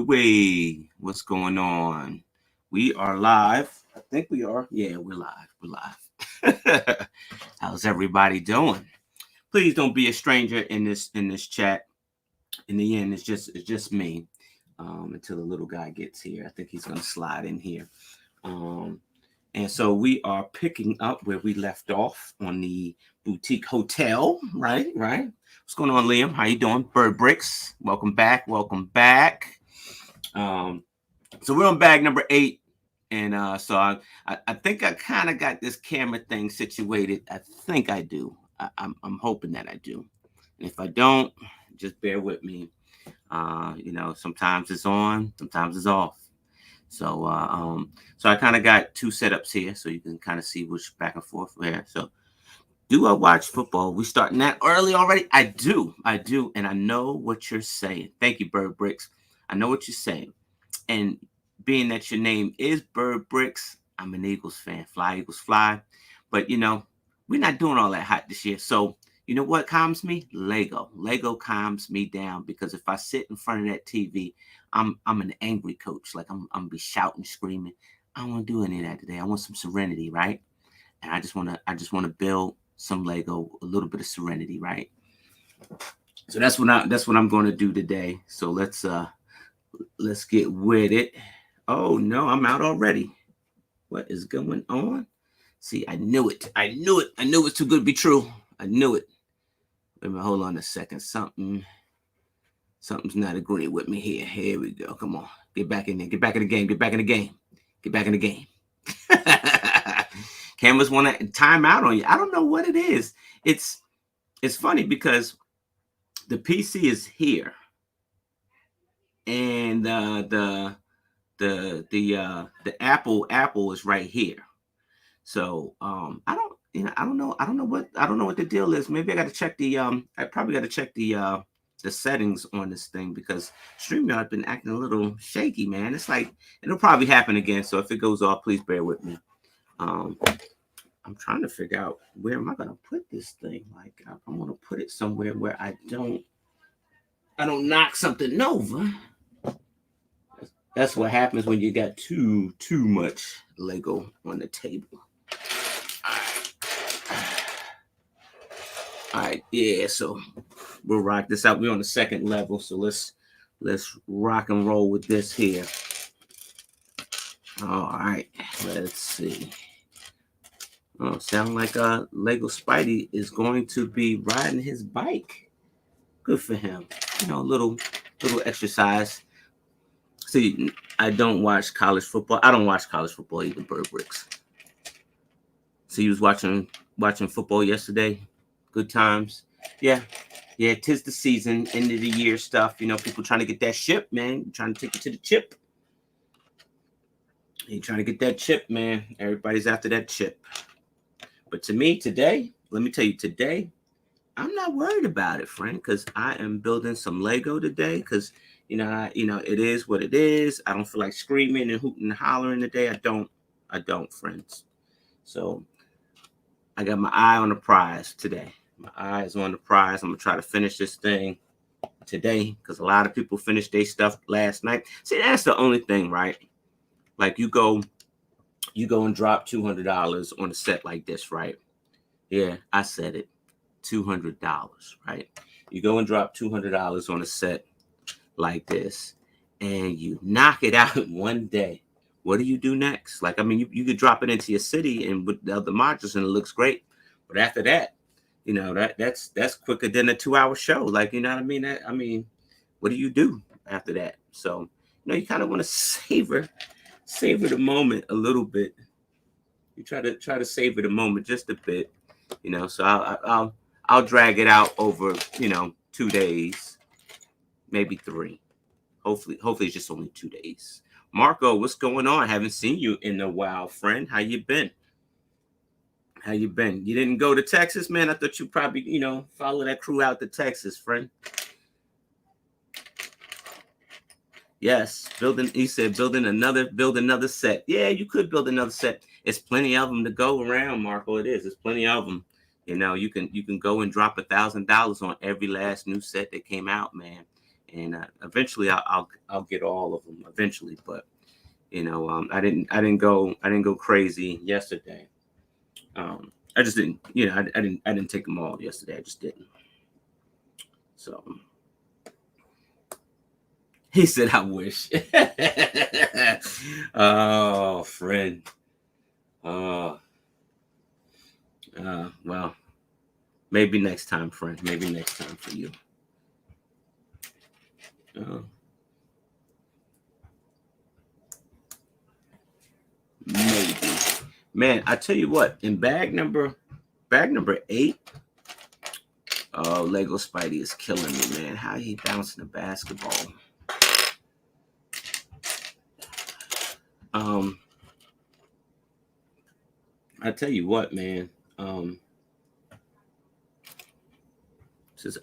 way. What's going on? We are live. I think we are. Yeah, we're live. We're live. How's everybody doing? Please don't be a stranger in this chat. In the end, it's just me. Until the little guy gets here. I think he's gonna slide in here. And so we are picking up where we left off on the boutique hotel, right? Right. What's going on, Liam? How you doing? Bird Bricks, welcome back. Welcome back. So we're on bag number 8, and so I think I kind of got this camera thing situated. I think I do. I'm hoping that I do. And if I don't, just bear with me. Sometimes it's on, sometimes it's off. So I kind of got 2 setups here, so you can kind of see which back and forth there. So, do I watch football? We starting that early already? I do, and I know what you're saying. Thank you, Bird Bricks. I know what you're saying, and being that your name is Bird Bricks, I'm an Eagles fan. Fly Eagles fly, but we're not doing all that hot this year. So you know what calms me? Lego calms me down, because if I sit in front of that TV, I'm an angry coach. Like I'm gonna be shouting, screaming. I don't want to do any of that today. I want some serenity, right? And I just wanna build some Lego, a little bit of serenity, right? So that's what I'm going to do today. So let's get with it. Oh no, I'm out already. What is going on? See, I knew it. I knew it's too good to be true. I knew it. Wait a minute, hold on a second. Something's not agreeing with me here. Here we go. Come on. Get back in there. Get back in the game. Get back in the game. Get back in the game. Cameras want to time out on you. I don't know what it is. It's funny because the PC is here, and the Apple is right here. So I don't know what the deal is. Maybe I got to check I probably got to check the settings on this thing, because StreamYard been acting a little shaky, man. It's like it'll probably happen again. So if it goes off, please bear with me. I'm trying to figure out where am I gonna put this thing. Like I want to put it somewhere where I don't knock something over. That's what happens when you got too much Lego on the table. All right, yeah. So we'll rock this out. We're on the second level, so let's rock and roll with this here. All right, let's see. Oh, sound like Lego Spidey is going to be riding his bike. Good for him. Little exercise. See, I don't watch college football. I don't watch college football either, Bird Bricks. So you was watching football yesterday. Good times. Yeah. 'Tis the season, end of the year stuff. People trying to get that ship, man. Trying to take it to the chip. You trying to get that chip, man. Everybody's after that chip. But to me, today, let me tell you, today, I'm not worried about it, friend, because I am building some Lego today. Because it is what it is. I don't feel like screaming and hooting and hollering today. I don't, friends. So I got my eye on the prize today. My eye is on the prize. I'm gonna try to finish this thing today, because a lot of people finished their stuff last night. See, that's the only thing, right? Like you go and drop $200 on a set like this, right? Yeah, I said it. $200, right? You go and drop $200 on a set like this, and you knock it out in one day. What do you do next? Like, I mean, you could drop it into your city and with the other modules, and it looks great. But after that, that's quicker than a 2-hour show. Like, you know what I mean? What do you do after that? So, you kind of want to savor the moment a little bit. You try to savor the moment just a bit, So I'll drag it out over 2 days, maybe 3. Hopefully it's just only 2 days. Marco, what's going on? Haven't seen you in a while, friend. How you been? You didn't go to Texas, man? I thought you probably follow that crew out to Texas, friend. Yes, he said build another set. Yeah, you could build another set. It's plenty of them to go around, Marco. It is. There's plenty of them. You can go and drop $1,000 on every last new set that came out, man. and eventually I'll get all of them eventually. But I didn't go crazy yesterday. I just didn't, I didn't take them all yesterday. I just didn't. So he said, "I wish." Oh, friend. Well, maybe next time, friend. Maybe next time for you. Maybe. Man, I tell you what, in bag number 8, oh, Lego Spidey is killing me, man. How he bouncing the basketball. I tell you what, man. Says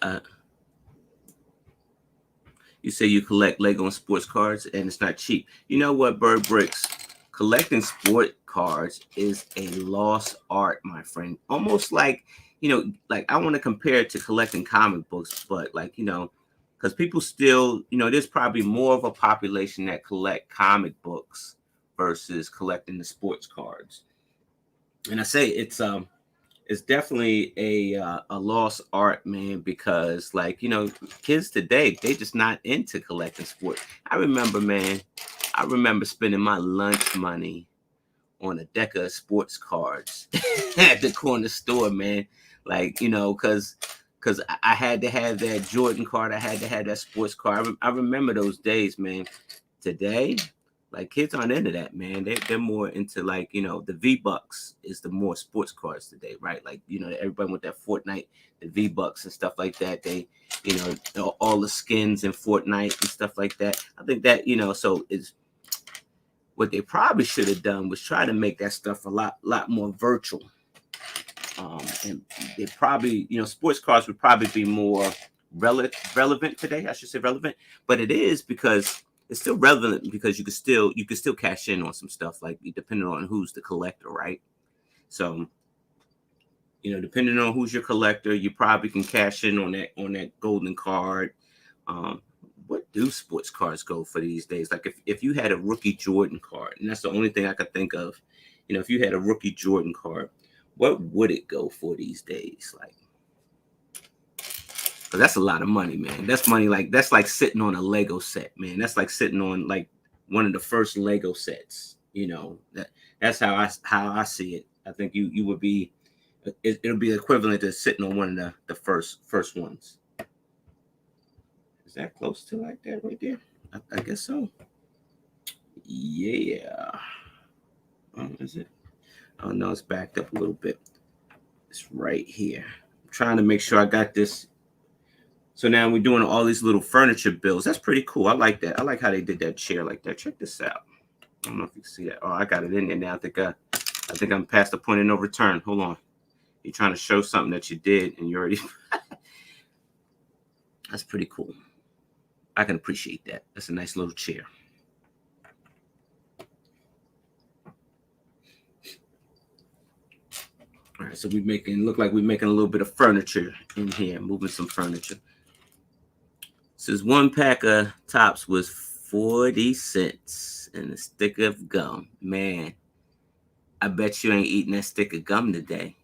you say you collect Lego and sports cards, and it's not cheap. You know what, Bird Bricks? Collecting sport cards is a lost art, my friend. Almost like, like I want to compare it to collecting comic books, but like, because people still, there's probably more of a population that collect comic books versus collecting the sports cards. And I say it's definitely a lost art, man, because like, kids today, they just not into collecting sports. I remember spending my lunch money on a deck of sports cards at the corner store, man. Like, because I had to have that Jordan card. I had to have that sports card. I remember those days, man. Today, like, kids aren't into that, man. They're more into, like, the V-Bucks is the more sports cards today, right? Like, everybody with that Fortnite, the V-Bucks and stuff like that. They, all the skins in Fortnite and stuff like that. I think that, so it's, what they probably should have done was try to make that stuff a lot more virtual. And they probably, sports cards would probably be more relevant today. I should say relevant, but it is because it's still relevant because you could still cash in on some stuff, like depending on who's the collector, right? So, depending on who's your collector, you probably can cash in on that golden card. What do sports cards go for these days? Like if you had a rookie Jordan card, and that's the only thing I could think of, if you had a rookie Jordan card, what would it go for these days? Like, because that's a lot of money, man. That's money, that's like sitting on a Lego set, man. That's like sitting on like one of the first Lego sets. That's how I see it. I think you would be, it'll be equivalent to sitting on one of the first ones. Is that close to like that right there? I guess so. Yeah. Oh, is it? Oh, no, it's backed up a little bit. It's right here. I'm trying to make sure I got this. So now we're doing all these little furniture builds. That's pretty cool. I like that. I like how they did that chair like that. Check this out. I don't know if you can see that. Oh, I got it in there now. I think I'm past the point of no return. Hold on. You're trying to show something that you did and you already. That's pretty cool. I can appreciate that. That's a nice little chair. All right, so look like we're making a little bit of furniture in here, moving some furniture. Says one pack of Tops was 40 cents and a stick of gum. Man, I bet you ain't eating that stick of gum today.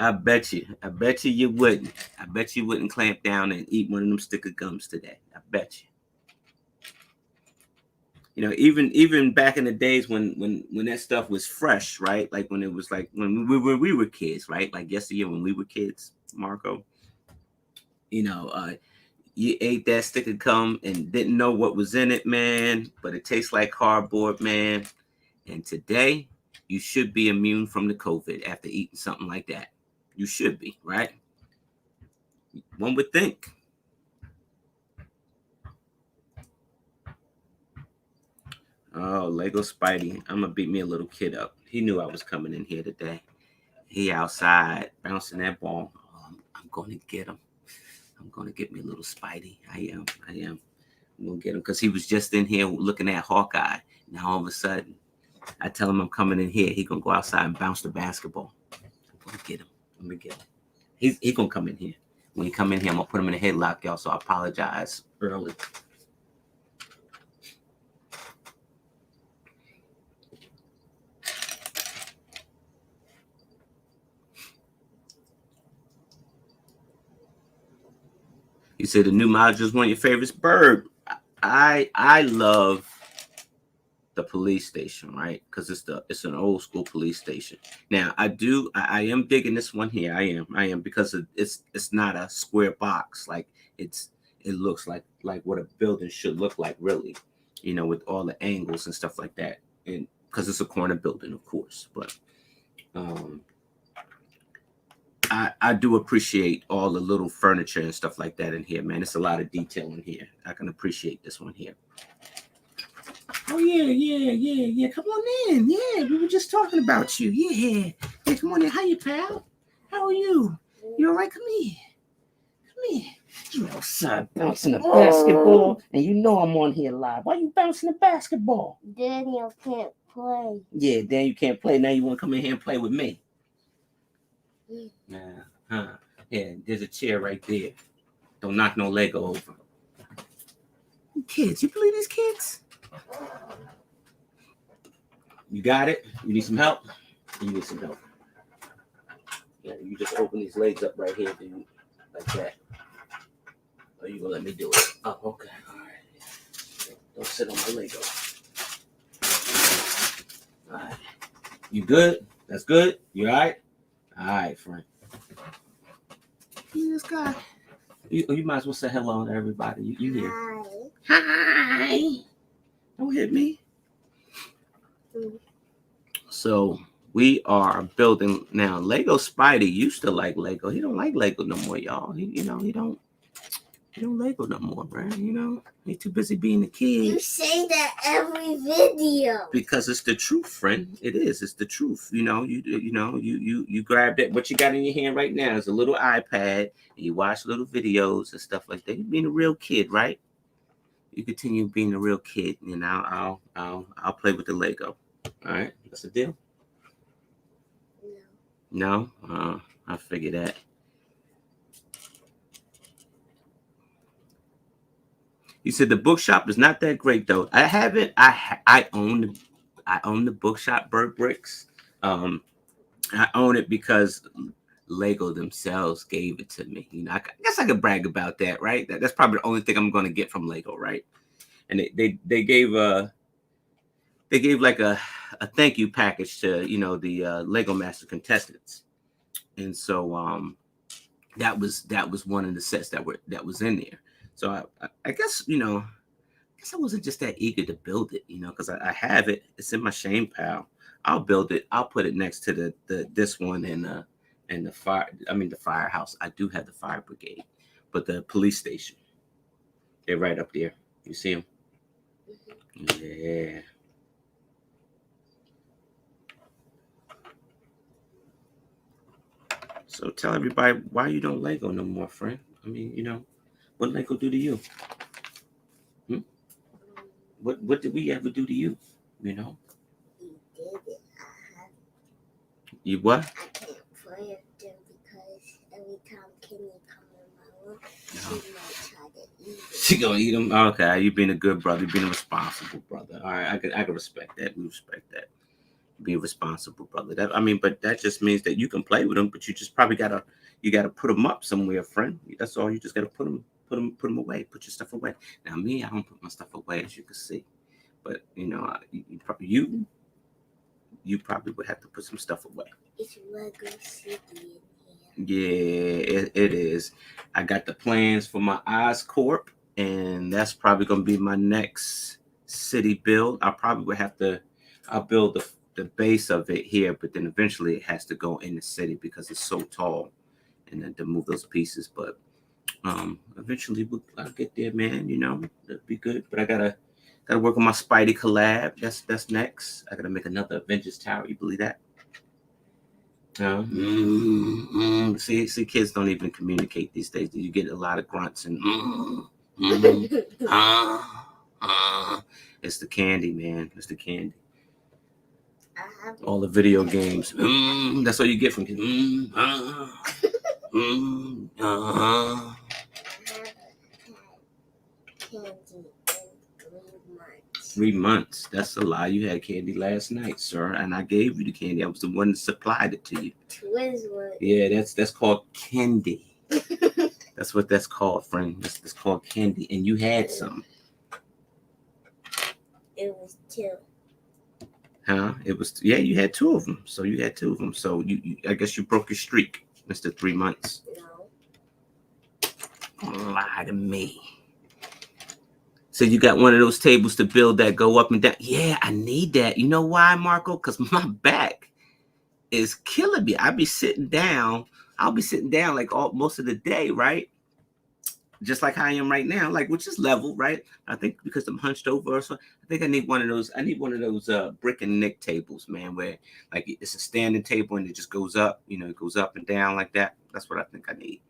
I bet you wouldn't. I bet you wouldn't clamp down and eat one of them stick of gums today. I bet you. Even back in the days when that stuff was fresh, right? Like when it was like when we were kids, right? Like yesteryear when we were kids, Marco. You ate that stick of gum and didn't know what was in it, man. But it tastes like cardboard, man. And today, you should be immune from the COVID after eating something like that. You should be, right? One would think. Oh, Lego Spidey. I'm going to beat me a little kid up. He knew I was coming in here today. He outside bouncing that ball. Oh, I'm going to get him. I'm going to get me a little Spidey. I am. I'm going to get him because he was just in here looking at Hawkeye. Now, all of a sudden, I tell him I'm coming in here. He's going to go outside and bounce the basketball. I'm going to get him. He's going to come in here. When you come in here, I'm gonna put him in a headlock, y'all. So I apologize early. You said the new Modular is one of your favorites. Bird, I love the police station, right? Because it's an old school police station. Now I am digging this one here. I am because it's not a square box. Like it looks like what a building should look like, really, with all the angles and stuff like that. And because it's a corner building, of course, but I do appreciate all the little furniture and stuff like that in here, man. It's a lot of detail in here. I can appreciate this one here. Oh, yeah. Come on in. Yeah, we were just talking about you. Yeah. Hey, come on in. How you, pal? How are you? You all right? Come here. Son, bouncing the basketball. And you know I'm on here live. Why you bouncing the basketball? Daniel can't play. Yeah, Daniel can't play. Now you want to come in here and play with me? Yeah, there's a chair right there. Don't knock no Lego over. Kids, you believe these kids? You got it? You need some help? You need some help. Yeah, you just open these legs up right here, dude. Like that. Or you gonna let me do it? Oh, okay. All right. Don't sit on my Lego. All right. You good? That's good? You all right? All right, friend. You this guy. You might as well say hello to everybody. You here? Hi. Don't hit me. So we are building now. Lego Spidey used to like Lego. He don't like Lego no more, y'all. He don't Lego no more, right? He's too busy being a kid. You say that every video. Because it's the truth, friend. It is. It's the truth. You grab that. What you got in your hand right now is a little iPad. And you watch little videos and stuff like that. You're being a real kid, right? You continue being a real kid, and I'll play with the Lego. All right, that's the deal. No, I figured that. You said the bookshop is not that great though. I haven't. I own the bookshop, Bird Bricks. I own it because Lego themselves gave it to me. I guess I could brag about that, right? That's probably the only thing I'm going to get from Lego, right? And they gave like a thank you package to the Lego Master contestants, and so that was one of the sets that was in there. So I guess I wasn't just that eager to build it, because I have it. It's in my shame pile. I'll build it. I'll put it next to this one and the firehouse. I do have the fire brigade, but the police station, they're right up there. You see them? Yeah. So tell everybody why you don't Lego no more, friend. I mean, what Lego do to you? What did we ever do to you? You did it. You what? I can't play with them because every time Kenny comes in my room, she might try to eat it. She gonna eat them? Okay, you being a good brother, you being a responsible brother. All right, I can respect that. We respect that. Be a responsible brother. But that just means that you can play with them, but you just probably gotta put them up somewhere, friend. That's all. You just gotta put them away. Put your stuff away. Now me, I don't put my stuff away, as you can see. But you probably would have to put some stuff away. It's Lego City Yeah, in here. it is. I got the plans for my Oscorp, and that's probably gonna be my next city build. I'll build the base of it here, but then eventually it has to go in the city because it's so tall, and then to move those pieces. But eventually I'll get there, man. That'd be good. But I gotta work on my Spidey collab. That's next. I gotta make another Avengers Tower. You believe that? See, kids don't even communicate these days. You get a lot of grunts and it's the candy, man. It's the candy. All the video games. That's all you get from kids. I haven't had candy in 3 months. 3 months. That's a lie. You had candy last night, sir, and I gave you the candy. I was the one that supplied it to you. Twins were. Yeah, that's called candy. That's what that's called, friend. That's called candy, and you had some. It was 2. Huh? It was, yeah, you had 2 of them. So you had 2 of them. So you I guess you broke your streak. That's the 3 months. No. Lie to me. So you got one of those tables to build that go up and down. Yeah, I need that. You know why, Marco? Because my back is killing me. I'll be sitting down like most of the day, right? Just like how I am right now, like, which is level, right? I think because I'm hunched over or so. I think I need one of those brick and nick tables, man, where like it's a standing table and it just goes up, it goes up and down like that. That's what I think I need.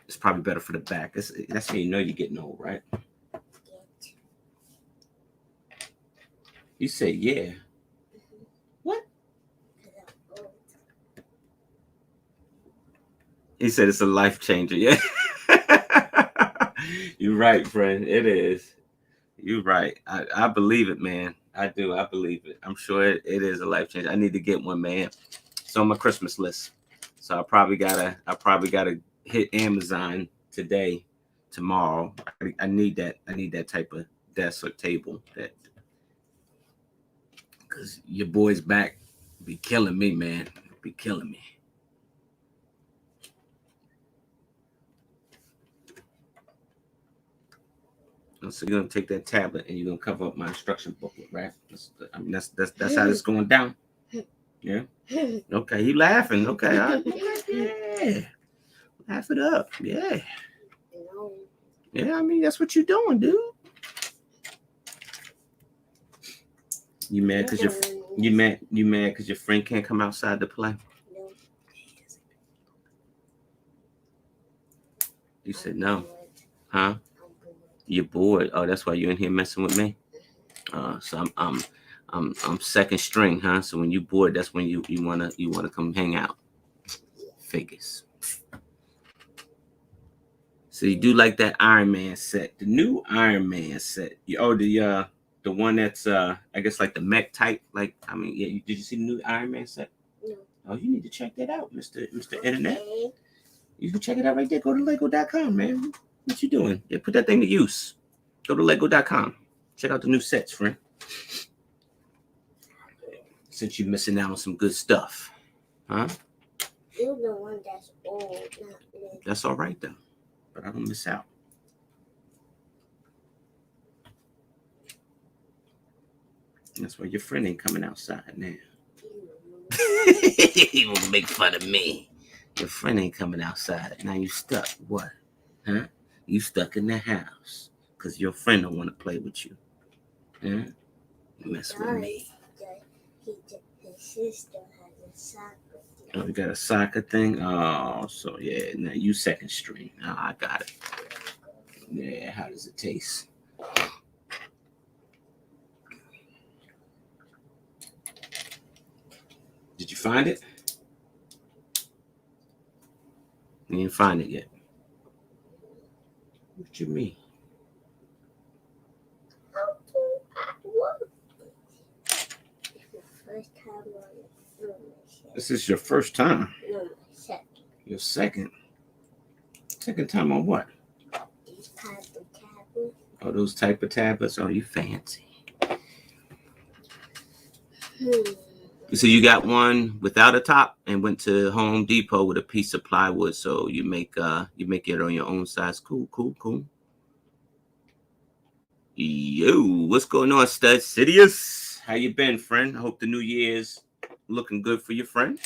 It's probably better for the back. That's how you know you're getting old, right? You say, yeah. What? He said it's a life changer. Yeah. You're right, friend. It is. You're right. I believe it, man. I do. I believe it. I'm sure it is a life changer. I need to get one, man. It's on my Christmas list. So I probably gotta hit Amazon today, tomorrow. I need that. I need that type of desk or table, that because your boy's back be killing me, man. Be killing me. So you're gonna take that tablet and you're gonna cover up my instruction booklet, right? That's how it's going down. Yeah. Okay, you laughing? Okay, all right. Yeah. Laugh it up. Yeah. Yeah, I mean that's what you're doing, dude. You mad because your friend can't come outside to play? No. You said no. Huh? You're bored. Oh, that's why you're in here messing with me. So I'm second string, huh? So when you bored, that's when you wanna come hang out. Figures. So you do like that Iron Man set, the new Iron Man set. The one that's I guess like the mech type. Like, I mean, yeah. Did you see the new Iron Man set? No. Oh, you need to check that out, Mr. Internet. You can check it out right there. Go to Lego.com, man. What you doing? Yeah, put that thing to use. Go to Lego.com. Check out the new sets, friend. Since you're missing out on some good stuff. Huh? You're the one that's old, not me. That's all right, though. But I don't miss out. That's why your friend ain't coming outside now. You want to make fun of me. Your friend ain't coming outside. Now you stuck. What? Huh? You stuck in the house. Because your friend don't want to play with you. Huh? You mess with me. His sister has a soccer thing. Oh, you got a soccer thing? Oh, so yeah. Now you second string. Oh, I got it. Yeah, how does it taste? Did you find it? You didn't find it yet. What you mean? This is your first time? No, second. Your second? Second time on what? These type of tablets. Oh, those type of tablets? Oh, you fancy. So you got one without a top and went to Home Depot with a piece of plywood. So you make it on your own size. Cool. Yo, what's going on, Stud Sidious? How you been, friend? I hope the new year's looking good for your friend.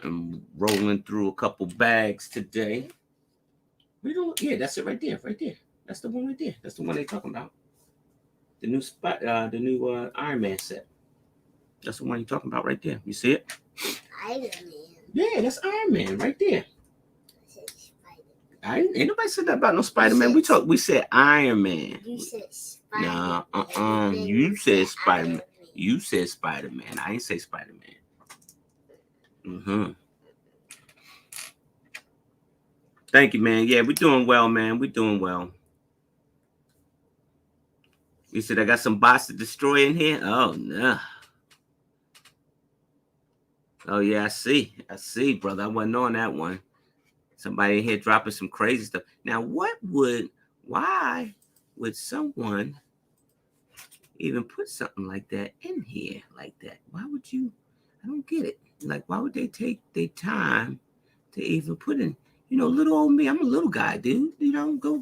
I'm rolling through a couple bags today. Yeah, that's it right there. That's the one right there. That's the one they're talking about. The new Iron Man set. That's the one you're talking about right there. You see it? Iron Man. Yeah, that's Iron Man right there. Ain't nobody said that about no Spider-Man. We said Iron Man. You said Spider-Man. Nah, you said Spider-Man. You said Spider-Man. I ain't say Spider-Man. Thank you, man. Yeah, we're doing well, man. We're doing well. You said I got some bots to destroy in here? Oh, no. Oh, yeah, I see, brother. I wasn't on that one. Somebody in here dropping some crazy stuff. Now, why would someone even put something like that in here like that? Why would you? I don't get it. Like, why would they take their time to even put in, little old me? I'm a little guy, dude. Go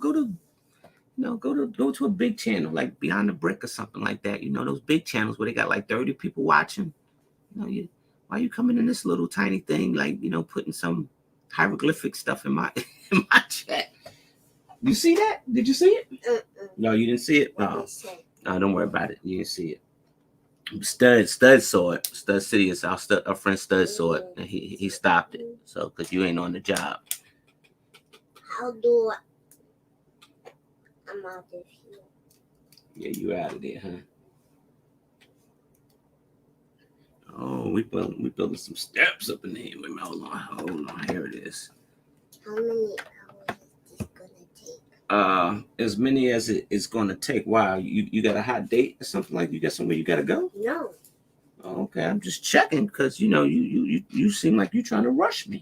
to a big channel like Beyond the Brick or something like that. Those big channels where they got like 30 people watching. Why are you coming in this little tiny thing, like, putting some hieroglyphic stuff in my chat? You see that? Did you see it? No, you didn't see it? No, don't worry about it. You didn't see it. Stud saw it. Stud City is our friend Stud saw it, and he stopped it. So, because you ain't on the job. How do I'm out of here. Yeah, you out of there, huh? Oh, we building some steps up in here. Wait a minute, hold on. Here it is. How many hours is this gonna take? As many as it's gonna take. Wow, you got a hot date or something like? You got somewhere you gotta go? No. Oh, okay, I'm just checking because you seem like you're trying to rush me.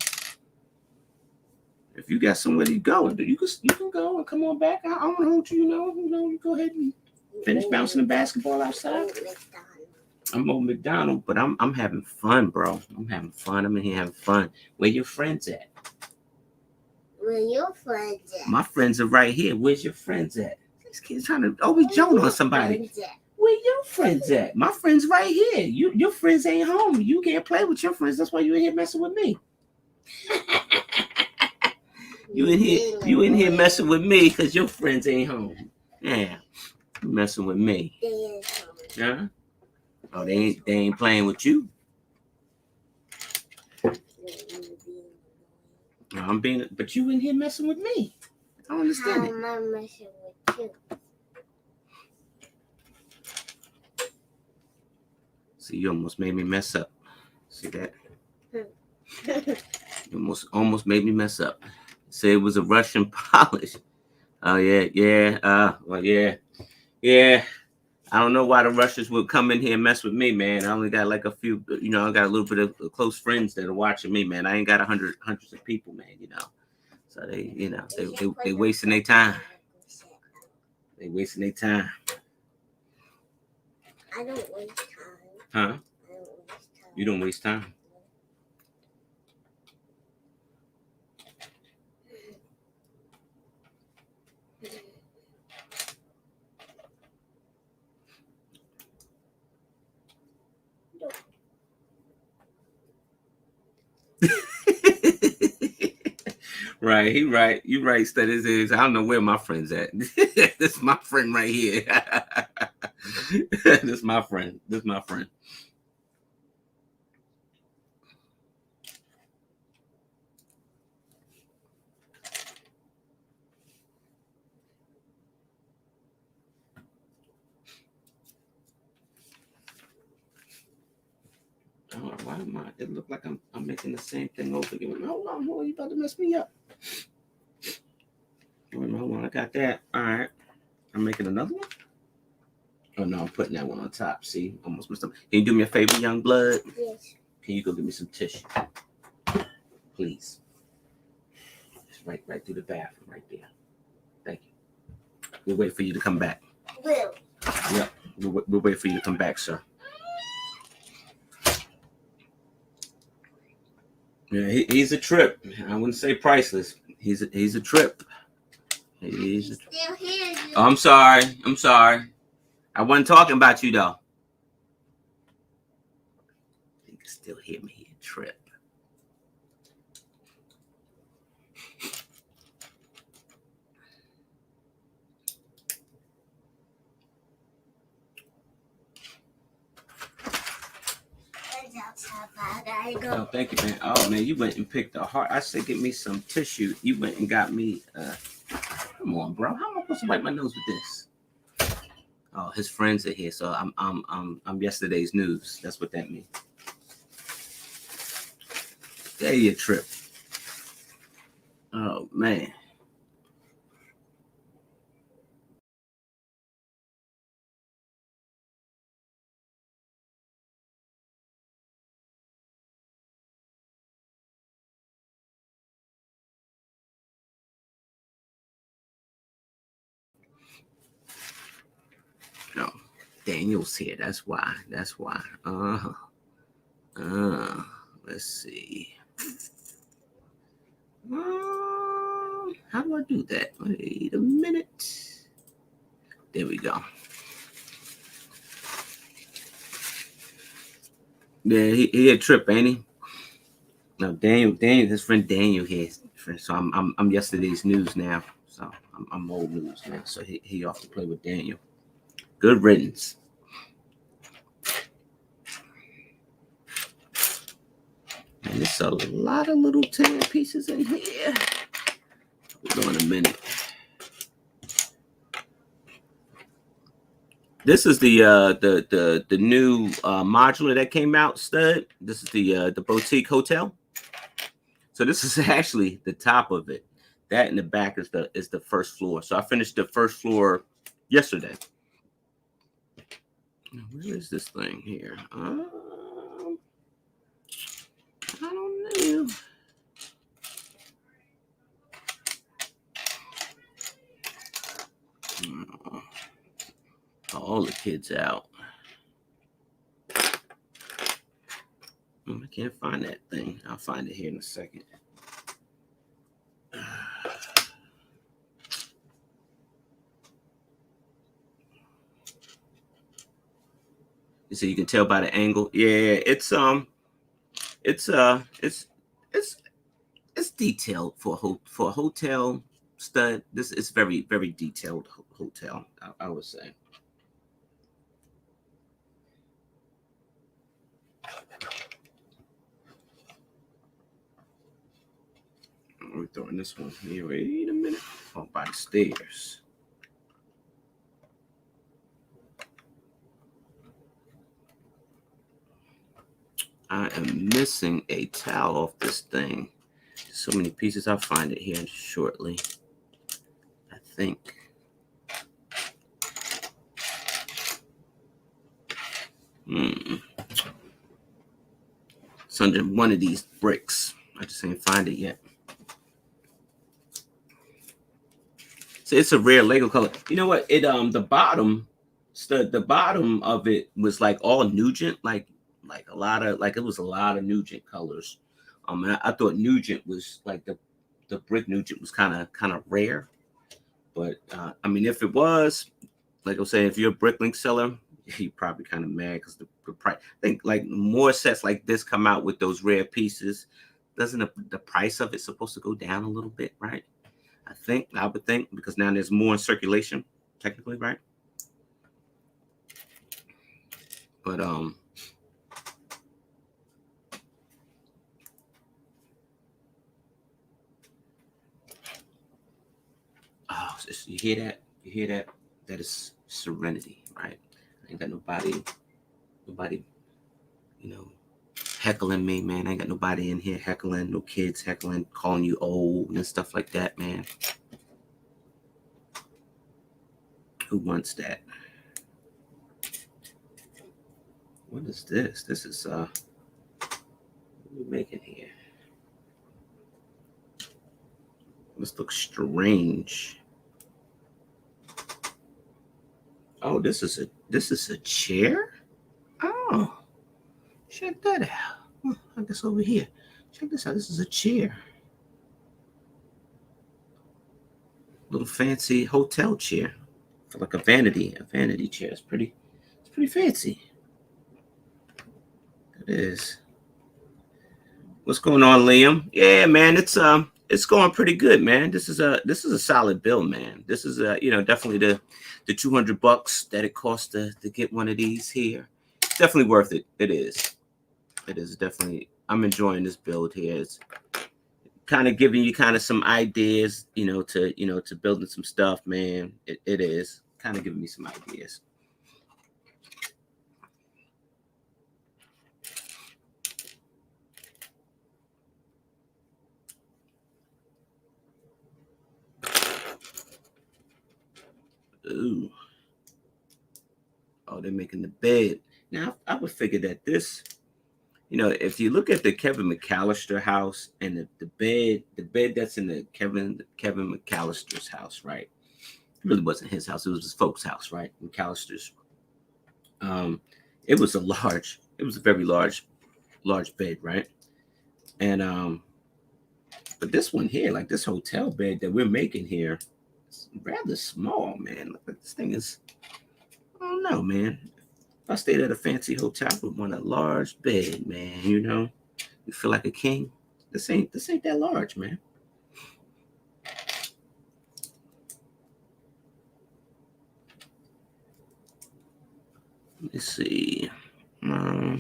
If you got somewhere to go, you can go and come on back. I don't hold you. You go ahead and finish bouncing the basketball outside. I'm on McDonald's, but I'm having fun, bro. I'm having fun. I'm in here having fun. Where your friends at? Where your friends at? My friends are right here. Where's your friends at? This kid's trying to always joke on somebody. Where your friends at? My friends right here. Your friends ain't home. You can't play with your friends. That's why you in here messing with me. You in here messing with me because your friends ain't home. Yeah, you messing with me. Huh? Oh, they ain't playing with you. No, but you in here messing with me. I don't understand it. How am I messing with you? See, you almost made me mess up. See that? You almost made me mess up. Say it was a Russian polish. Oh yeah. Well yeah. I don't know why the Russians would come in here and mess with me, man. I only got like a few, I got a little bit of close friends that are watching me, man. I ain't got hundreds of people, man. So they wasting their time. They wasting their time. I don't waste time. Huh? I don't waste time. You don't waste time. Right, he right. You right, studies is. I don't know where my friend's at. This is my friend right here. This is my friend. Oh, why am I? It look like I'm making the same thing over again. Hold on, you about to mess me up. Hold on, I got that. All right, I'm making another one. Oh no, I'm putting that one on top. See, almost messed up. Can you do me a favor, young blood? Yes. Can you go get me some tissue, please? Just right through the bathroom, right there. Thank you. We'll wait for you to come back. Will. Yep, we'll wait for you to come back, sir. Yeah, he's a trip. I wouldn't say priceless. He's a trip. He's still here. Oh, I'm sorry. I wasn't talking about you though. You can still hear me. He a trip. Oh, thank you, man. Oh, man, you went and picked a heart. I said, get me some tissue. You went and got me. Come on, bro. How am I supposed to wipe my nose with this? Oh, his friends are here, so I'm yesterday's news. That's what that means. There you trip. Oh man. No, Daniel's here. That's why. That's why. Let's see. How do I do that? Wait a minute. There we go. Yeah, he had trip, ain't he? No, Daniel, his friend Daniel here. So I'm yesterday's news now. So I'm old news now. So he off to play with Daniel. Good riddance. And there's a lot of little tan pieces in here. We'll go in a minute. This is the new modular that came out, stud. This is the boutique hotel. So this is actually the top of it. That in the back is the first floor. So I finished the first floor yesterday. Where is this thing here? I don't know. All the kids out. I can't find that thing. I'll find it here in a second. You see, you can tell by the angle. Yeah, it's detailed for a hotel stud. This is very, very detailed hotel, I would say. We're throwing this one here. Wait a minute. Oh, by the stairs. I am missing a towel off this thing. So many pieces. I'll find it here shortly. I think. It's under one of these bricks. I just ain't find it yet. So it's a rare Lego color. You know what? It the bottom of it was like all Nugent, like a lot of it was a lot of Nugent colors. And I thought Nugent was like the brick Nugent was kind of rare. But I mean, if it was, like I was saying, if you're a Bricklink seller, you're probably kind of mad because the price. I think like more sets like this come out with those rare pieces. Doesn't the price of it supposed to go down a little bit, right? I would think, because now there's more in circulation, technically, right? But oh, you hear that? You hear that? That is serenity, right? I ain't got nobody, heckling me, man. I ain't got nobody in here heckling, no kids heckling, calling you old and stuff like that, man. Who wants that? What is this? This is what are we making here? This looks strange. Oh, this is a chair? Oh, check that out. I guess over here. Check this out. This is a chair. Little fancy hotel chair. Like a vanity chair. It's pretty fancy. It is. What's going on, Liam? Yeah, man, it's going pretty good, man. This is a solid bill, man. This is definitely the $200 that it costs to get one of these here. Definitely worth it. It is. It is definitely. I'm enjoying this build here. It's kind of giving you kind of some ideas, to building some stuff, man. It is kind of giving me some ideas. Ooh. Oh, they're making the bed. Now, I would figure that this, if you look at the Kevin McAllister house and the bed that's in the Kevin McAllister's house, right? It really wasn't his house. It was his folks' house, right? McAllister's. Um, it was a very large bed, right? And but this one here, like this hotel bed that we're making here, it's rather small, man. Look, this thing is, I don't know, man. If I stayed at a fancy hotel, I would want a large bed, man. You feel like a king. This ain't that large, man. Let me see. I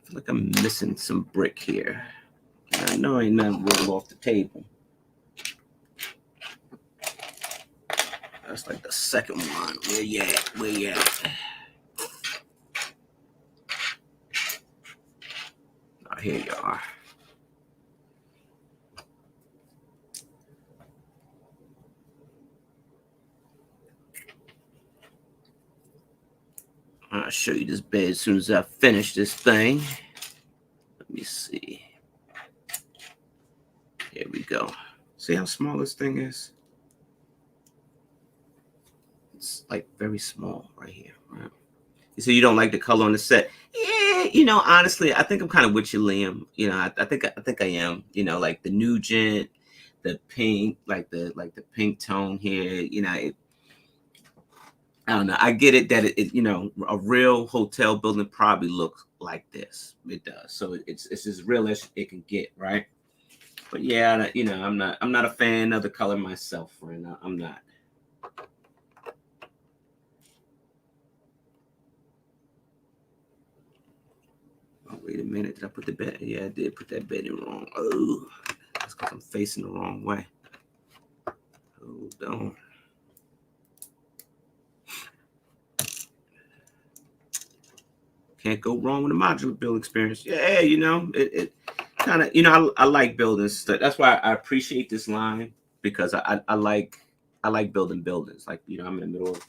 feel like I'm missing some brick here. I know ain't nothing rolled off the table. That's like the second one. Where you at? Where you at? Oh, here you are. I'll show you this bed as soon as I finish this thing. Let me see. Here we go. See how small this thing is? It's like very small right here. Right? You say you don't like the color on the set. Yeah, honestly, I think I'm kind of with you, Liam. I think I am. Like the Nugent, the pink, like the pink tone here. I don't know. I get it that a real hotel building probably looks like this. It does. So it's as real as it can get, right? But yeah, I'm not a fan of the color myself, friend. I'm not. Oh, wait a minute. Did I put the bed? Yeah, I did put that bed in wrong. Oh, that's because I'm facing the wrong way. Hold on. Can't go wrong with a modular build experience. Yeah, it kind of, I like building stuff. That's why I appreciate this line because I like building buildings. Like, I'm in the middle of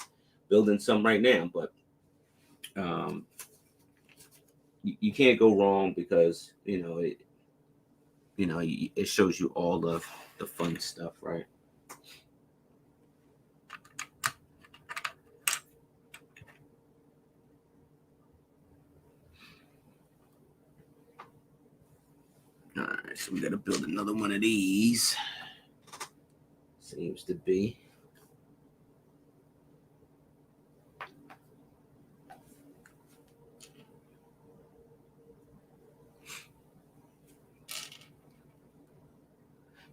building some right now, but you can't go wrong because it shows you all the fun stuff, right? All right, so we got to build another one of these. Seems to be.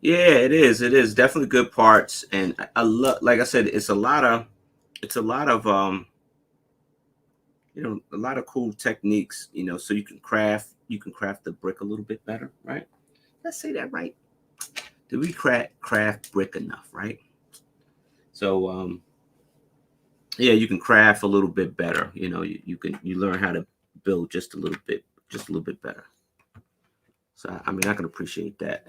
Yeah, it is. It is definitely good parts, and I love. Like I said, it's a lot of a lot of cool techniques. So you can craft the brick a little bit better, right? Let's say that right. Did we craft brick enough, right? So yeah, you can craft a little bit better. You learn how to build just a little bit better. So I mean, I can appreciate that.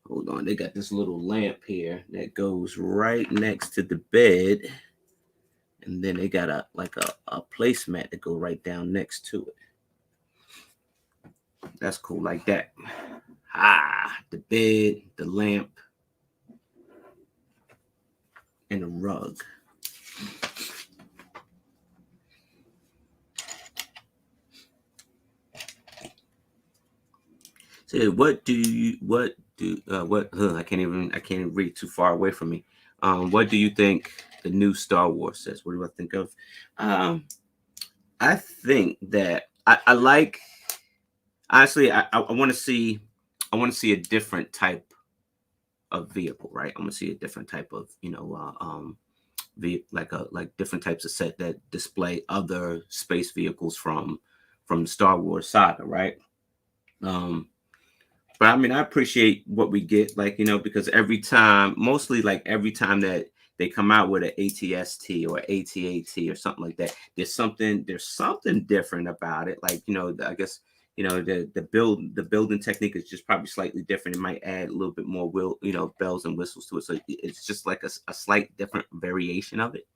Hold on, they got this little lamp here that goes right next to the bed, and then they got a placemat to go right down next to it. That's cool, like that. The bed, the lamp, and the rug. So what I can't even read too far away from me. What do you think the new Star Wars says? What do I think of? I think that I like, honestly, I want to see a different type of vehicle, right? I want to see a different type of like different types of set that display other space vehicles from the Star Wars saga, right? But I mean, I appreciate what we get, like, because mostly like every time that they come out with an ATST or ATAT or something like that, there's something different about it. Like, I guess, the building technique is just probably slightly different. It might add a little bit more bells and whistles to it. So it's just like a slight different variation of it.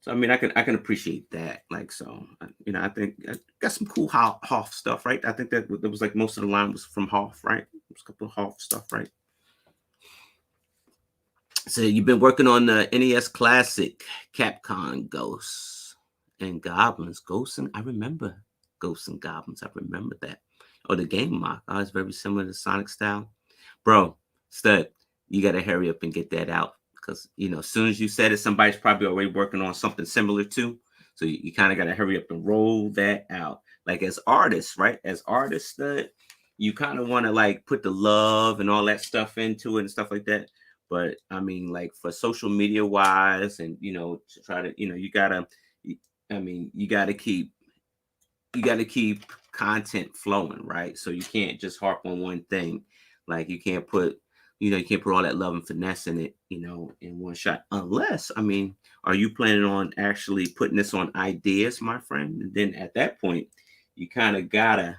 So I mean, I can appreciate that. Like, so I think I got some cool Hoff stuff, right? I think that was like most of the line was from Hoff, right? There's a couple of Hoff stuff, right? So you've been working on the NES Classic, Capcom Ghosts and Goblins. I remember Ghosts and Goblins. I remember that. Oh, the game mock. Oh, it's very similar to Sonic style. Bro, Stud, you got to hurry up and get that out. Because, as soon as you said it, somebody's probably already working on something similar too. So you kind of got to hurry up and roll that out. Like, as artists, right? As artists, Stud, you kind of want to like put the love and all that stuff into it and stuff like that. But I mean, like, for social media wise, and to try to, you gotta, you gotta keep content flowing, right? So you can't just harp on one thing. Like, you can't put all that love and finesse in it, in one shot. Unless, are you planning on actually putting this on ideas, my friend? And then at that point, you kind of gotta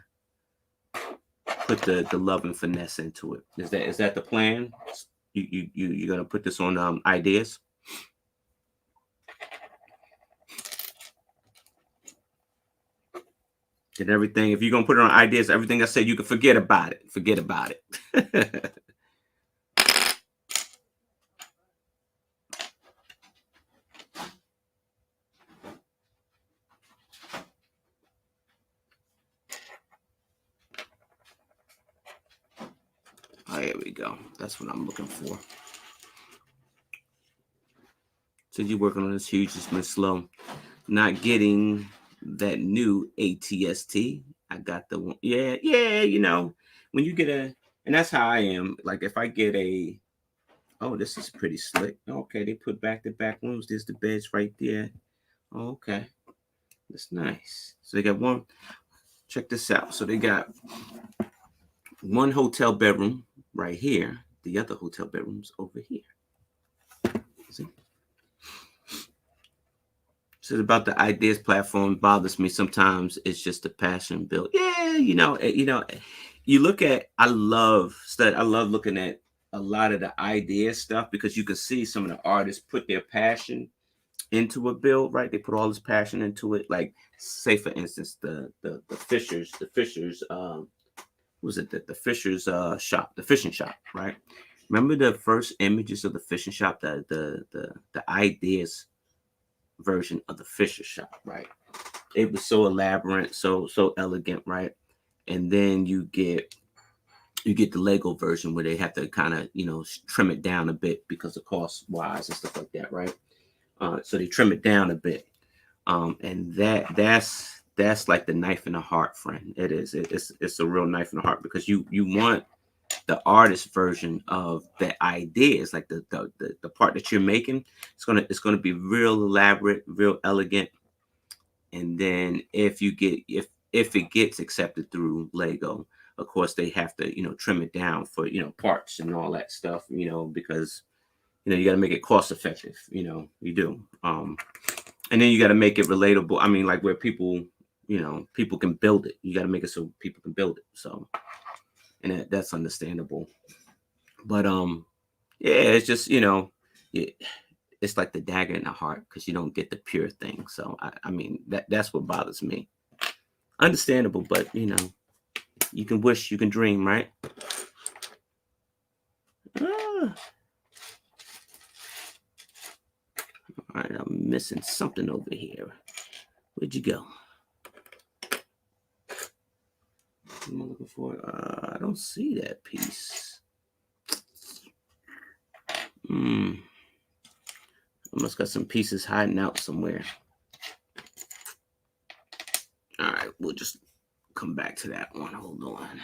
put the love and finesse into it. Is that the plan? You're gonna put this on ideas? And everything, if you're gonna put it on ideas, everything I said, you can forget about it. Forget about it. Oh, here we go. That's what I'm looking for. So you're working on this huge, it's been slow. Not getting that new ATST. I got the one. Yeah. When you get and that's how I am. Like, if I get oh, this is pretty slick. Okay, they put back-to-back rooms. There's the beds right there. Okay, that's nice. So they got one. Check this out. So they got one hotel bedroom right here. The other hotel bedrooms over here. See? So about the ideas platform bothers me sometimes. It's just the passion built. Yeah, you look at. I love looking at a lot of the idea stuff, because you can see some of the artists put their passion into a build, right? They put all this passion into it. Like, say for instance, the Fishers, was it the Fishers shop, the fishing shop, right? Remember the first images of the fishing shop, the ideas version of the Fisher shop, right? It was so elaborate, so elegant, right? And then you get the Lego version where they have to kind of trim it down a bit because of cost wise and stuff like that, right? So they trim it down a bit, and that's like the knife in the heart, friend. It is. It's a real knife in the heart, because you want the artist version of the ideas, like the part that you're making. It's gonna be real elaborate, real elegant, and then if it gets accepted through Lego, of course they have to trim it down for parts and all that stuff, because you got to make it cost effective. You do. And then you got to make it relatable. Like, where people can build it. You got to make it so people can build it. So, and that's understandable. But yeah, it's just it's like the dagger in the heart, because you don't get the pure thing. So that's what bothers me. Understandable, but you can wish, you can dream, right? Ah. All right, I'm missing something over here. Where'd you go? What am I looking for? I don't see that piece. I must got some pieces hiding out somewhere. All right, we'll just come back to that one. Hold on.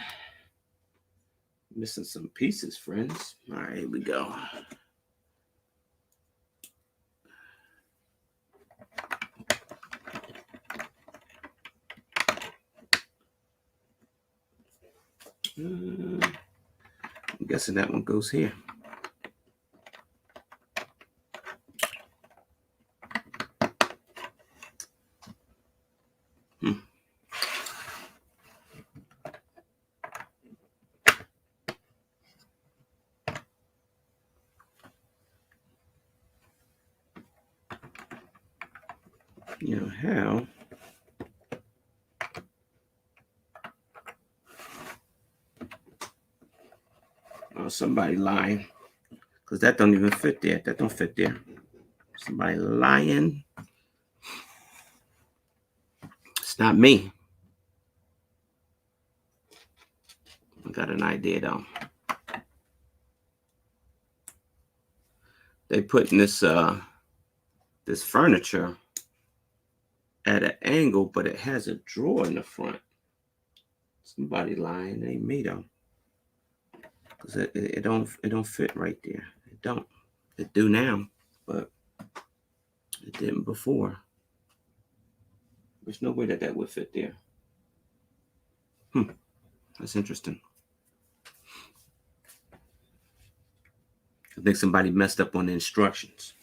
Missing some pieces, friends. All right, here we go. I'm guessing that one goes here. You know how? Oh, somebody lying. Because that don't even fit there. That don't fit there. Somebody lying. It's not me. I got an idea though. They putting this this furniture at an angle, but it has a drawer in the front. Somebody lying, it ain't me though. Cause it don't fit right there. It don't. It do now, but it didn't before. There's no way that would fit there. That's interesting. I think somebody messed up on the instructions.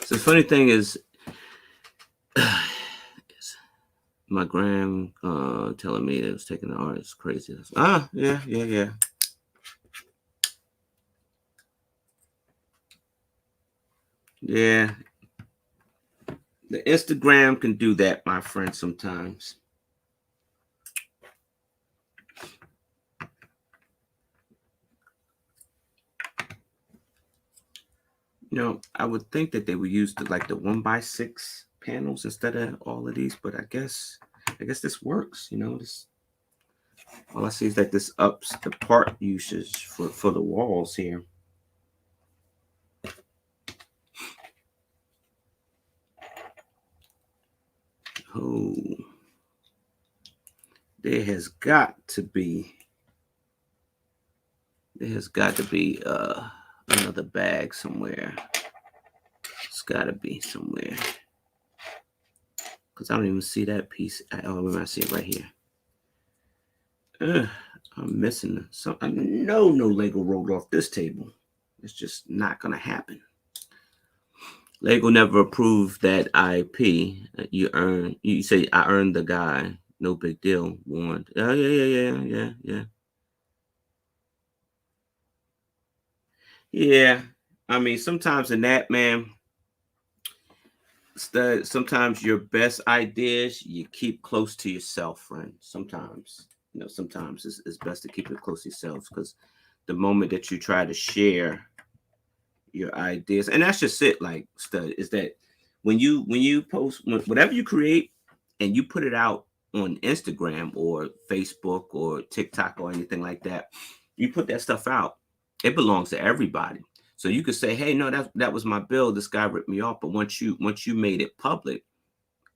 So the funny thing is, my gram telling me it was taking the art. It's crazy. Yeah. Yeah. The Instagram can do that, my friend, sometimes. You know, I would think that they would use the 1x6 panels instead of all of these, but I guess this works. You know, this all I see is that this ups the part usage for the walls here. Oh, there has got to be another bag somewhere. It's got to be somewhere. Because I don't even see that piece. Oh, I see it right here. I'm missing some. I know no Lego rolled off this table. It's just not going to happen. Lego never approved that IP. You say, I earned the guy. No big deal. Warned. Oh, yeah. Yeah. I mean, sometimes in that, man, sometimes your best ideas you keep close to yourself, friend. Sometimes it's best to keep it close to yourself, because the moment that you try to share your ideas, and that's just it, like, Stud, is that when you post whatever you create and you put it out on Instagram or Facebook or TikTok or anything like that, you put that stuff out, it belongs to everybody. So you could say, hey, no, that was my build. This guy ripped me off. But once you made it public,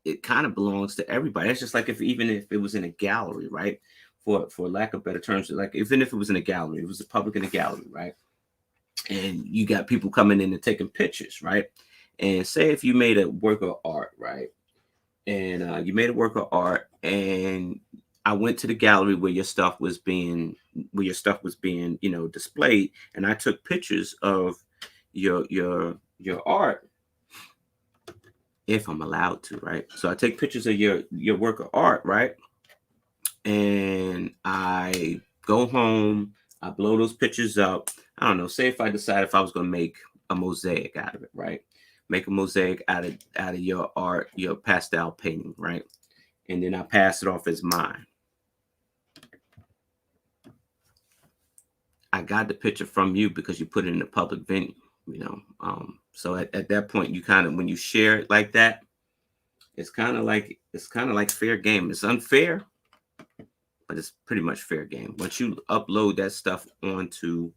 it kind of belongs to everybody. It's just like even if it was in a gallery, right? For lack of better terms, like even if it was in a gallery, it was public in a gallery, right? And you got people coming in and taking pictures, right? And say if you made a work of art, right? And you made a work of art, and I went to the gallery where your stuff was being displayed, and I took pictures of your art, if I'm allowed to, right? So I take pictures of your work of art, right? And I go home, I blow those pictures up. I don't know, say if I decide if I was going to make a mosaic out of it, right? Make a mosaic out of your art, your pastel painting, right? And then I pass it off as mine. I got the picture from you because you put it in a public venue, you know. So at that point, you kind of, when you share it like that, it's kind of like fair game. It's unfair, but it's pretty much fair game. Once you upload that stuff onto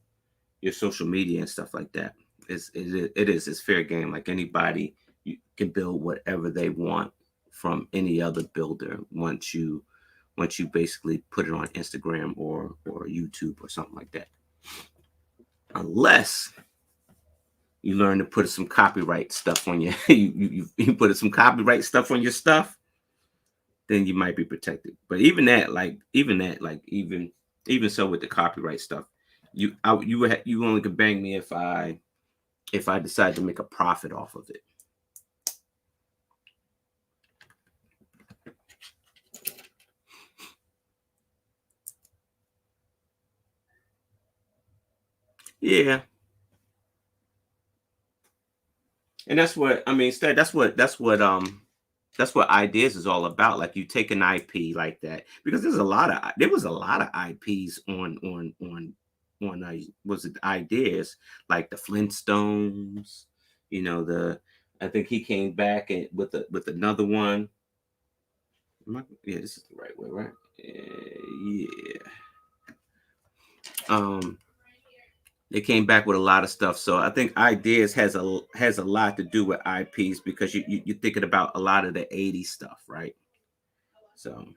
your social media and stuff like that, it's fair game. Like anybody, you can build whatever they want from any other builder once you basically put it on Instagram or YouTube or something like that. Unless you learn to put some copyright stuff on your you put some copyright stuff on your stuff, then you might be protected. But even that, even so with the copyright stuff, you only could bang me if I decide to make a profit off of it. Yeah. And that's what I mean, that's what ideas is all about. Like you take an IP like that because there was a lot of IPs on was it ideas like the Flintstones, the I think he came back with another one. Yeah, this is the right way, right? Yeah. They came back with a lot of stuff. So I think ideas has a lot to do with IPs because you're thinking about a lot of the 80s stuff, right? So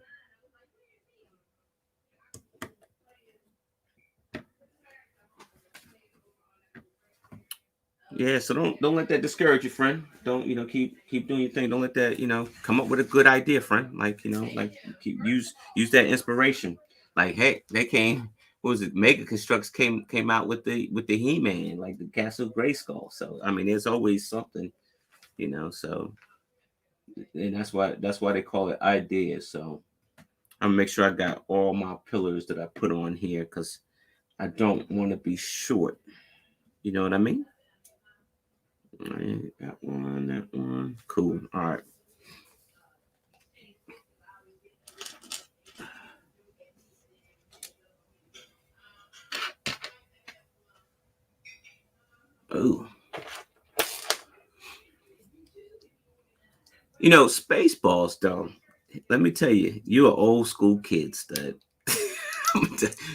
yeah, so don't let that discourage you, friend. Don't keep doing your thing. Don't let that come up with a good idea, friend. Like like use that inspiration. Like hey, they came. What was it? Mega Constructs came out with the He-Man, like the Castle Grayskull. So I mean, there's always something, So and that's why they call it ideas. So I'm gonna make sure I got all my pillars that I put on here because I don't want to be short. You know what I mean? All right, that one, that one. Cool. All right. Oh, Spaceballs though. Let me tell you, you're an old school kid, stud.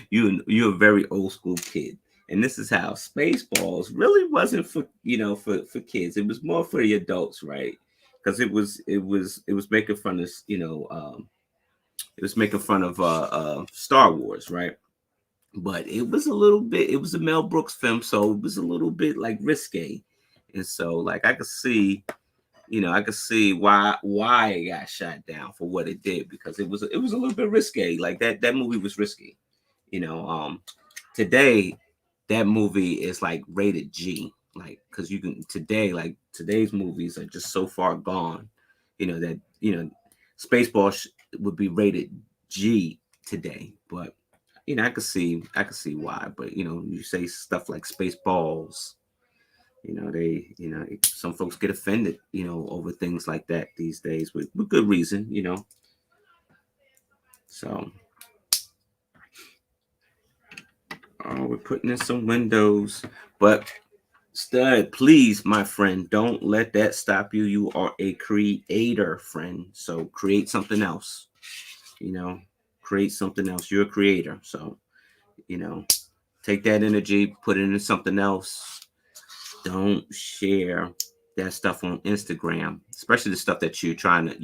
You're a very old school kid, and this is how Spaceballs really wasn't for for kids. It was more for the adults, right? Because it was making fun of it was making fun of Star Wars, right? But it was a little bit. It was a Mel Brooks film, so it was a little bit like risque, and so like I could see why it got shot down for what it did because it was a little bit risque. Like that movie was risky. You know, today that movie is like rated G. Like because you can today like today's movies are just so far gone. That Spaceballs would be rated G today, but I could see why. But you say stuff like Spaceballs. Some folks get offended, over things like that these days with good reason. So, we're putting in some windows, but stud, please, my friend, don't let that stop you. You are a creator, friend. So create something else. You know, create something else. You're a creator, so you know, take that energy, put it into something else. Don't share that stuff on Instagram, especially the stuff that you're trying to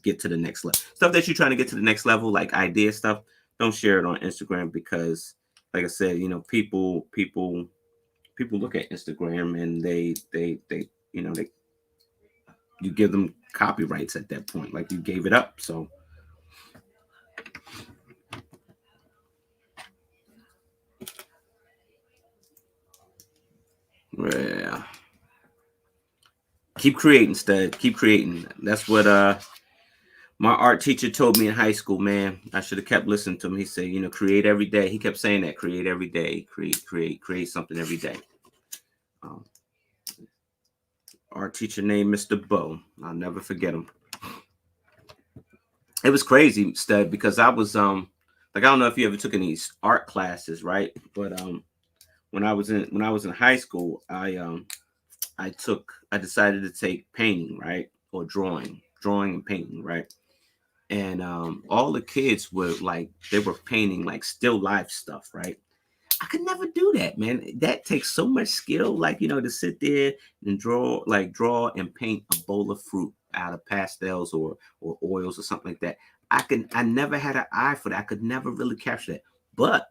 get to the next level. Stuff that you're trying to get to the next level, like idea stuff. Don't share it on Instagram because, like I said, people look at Instagram and they you give them copyrights at that point, like you gave it up. So yeah, keep creating, stud. Keep creating. That's what my art teacher told me in high school, man. I should have kept listening to him. He said, create every day. He kept saying that, create every day, create something every day. Um, art teacher named Mr. Bo. I'll never forget him. It was crazy, Stud, because I was like I don't know if you ever took any art classes, right? But when I was in high school, I decided to take painting, right, or drawing and painting, right. And all the kids were like they were painting like still life stuff, right. I could never do that, man. That takes so much skill, like to sit there and draw and paint a bowl of fruit out of pastels or oils or something like that. I never had an eye for that. I could never really capture that. But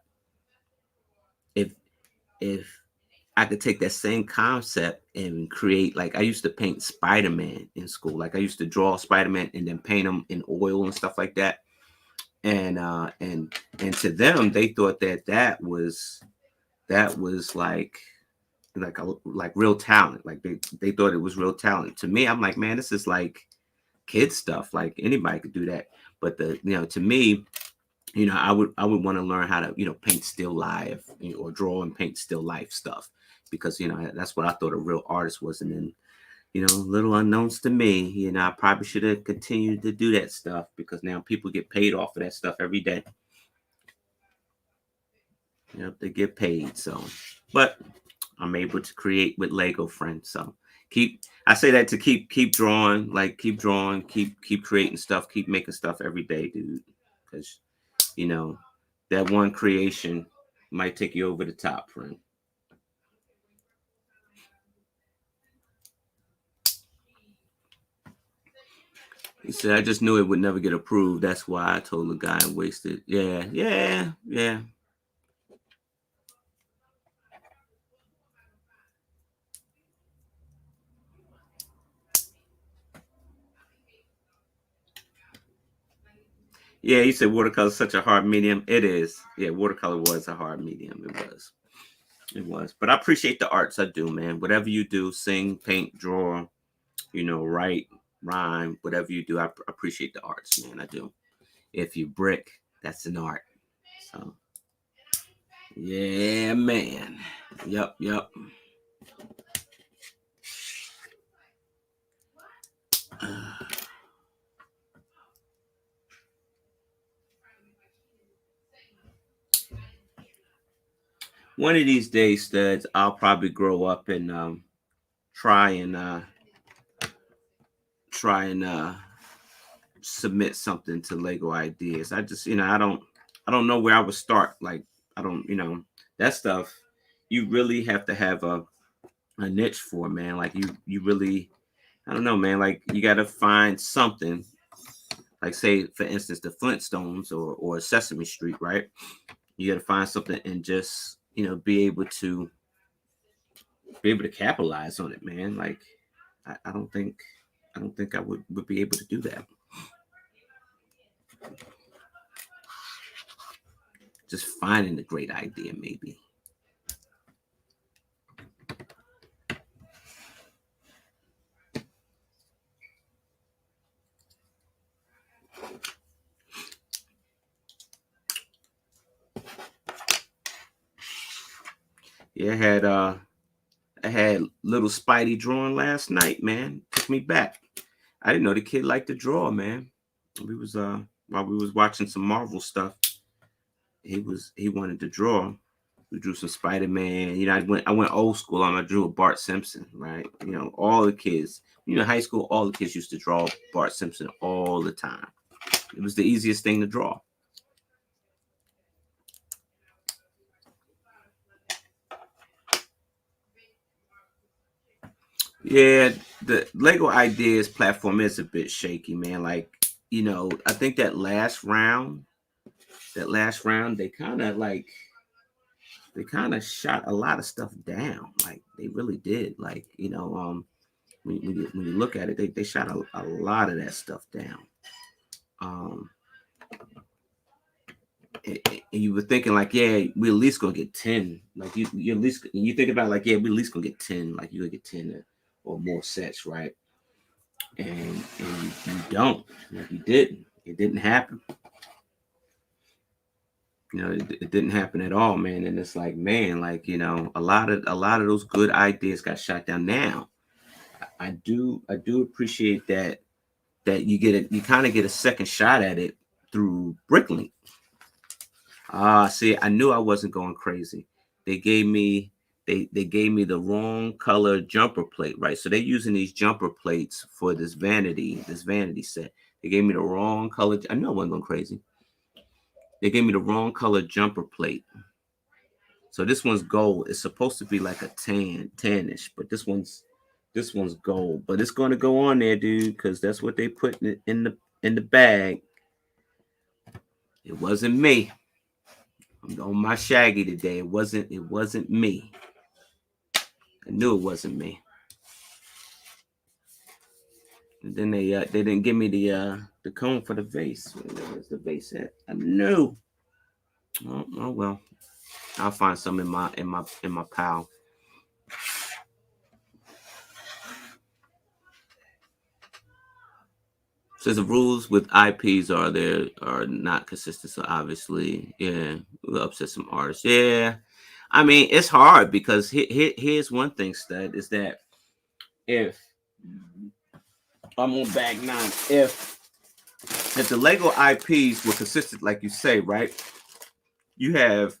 if if I could take that same concept and create, like, I used to paint Spider-Man in school. Like I used to draw Spider-Man and then paint him in oil and stuff like that. And to them, they thought that was like real talent. Like they thought it was real talent. To me, I'm like, man, this is like kid stuff. Like anybody could do that. But to me, I would want to learn how to, paint still life, or draw and paint still life stuff, because that's what I thought a real artist was. And then, little unknowns to me, I probably should have continued to do that stuff, because now people get paid off of that stuff every day. Yep, they get paid. So, but I'm able to create with Lego friends. So I say that to keep drawing, like keep drawing, keep creating stuff, keep making stuff every day, dude. Because you know that one creation might take you over the top, friend. He said, I just knew it would never get approved. That's why I told the guy and wasted. Yeah, yeah, yeah. Yeah, he said watercolor is such a hard medium. It is. Yeah, watercolor was a hard medium. It was. It was. But I appreciate the arts. I do, man. Whatever you do, sing, paint, draw, write, rhyme, whatever you do, I appreciate the arts, man. I do. If you brick, that's an art. So, yeah, man. Yep, yep. One of these days, studs, I'll probably grow up and try and try and submit something to Lego Ideas. I just, I don't know where I would start. Like, I don't, that stuff. You really have to have a niche for, man. Like you really, I don't know, man. Like you got to find something. Like say, for instance, the Flintstones or Sesame Street, right? You got to find something and just be able to capitalize on it, man. Like I don't think I would be able to do that. Just finding a great idea, maybe. Yeah, I had little Spidey drawing last night, man. Took me back. I didn't know the kid liked to draw, man. We was while we was watching some Marvel stuff, he wanted to draw. We drew some Spider Man. I went old school on. I drew a Bart Simpson, right? All the kids. High school, all the kids used to draw Bart Simpson all the time. It was the easiest thing to draw. Yeah, the Lego Ideas platform is a bit shaky, man. Like, I think that last round, they kind of shot a lot of stuff down. Like they really did. Like, when you look at it, they shot a lot of that stuff down. Um, and you were thinking like, yeah, we at least gonna get 10. Like you at least you think about it, like, yeah, we at least gonna get 10. Like you gonna get 10 or more sets, right? And you don't. Like you didn't. It didn't happen. It didn't happen at all, man. And it's like, man, like, a lot of those good ideas got shot down. Now, I do appreciate that you kind of get a second shot at it through Bricklink. See, I knew I wasn't going crazy. They gave me they gave me the wrong color jumper plate, right? So they're using these jumper plates for this vanity set. They gave me the wrong color. I knew I wasn't going crazy. They gave me the wrong color jumper plate. So this one's gold. It's supposed to be like a tannish, but this one's gold. But it's going to go on there, dude, because that's what they put in the bag. It wasn't me. I'm on my Shaggy today. It wasn't me. I knew it wasn't me. And then they didn't give me the cone for the vase. Where's the vase at? I knew. Oh well. I'll find some in my pile. Says the rules with IPs are not consistent. So obviously, yeah, we'll upset some artists. Yeah, I mean it's hard because here's one thing, Stud, is that if I'm on bag 9, if the Lego IPs were consistent, like you say, right? You have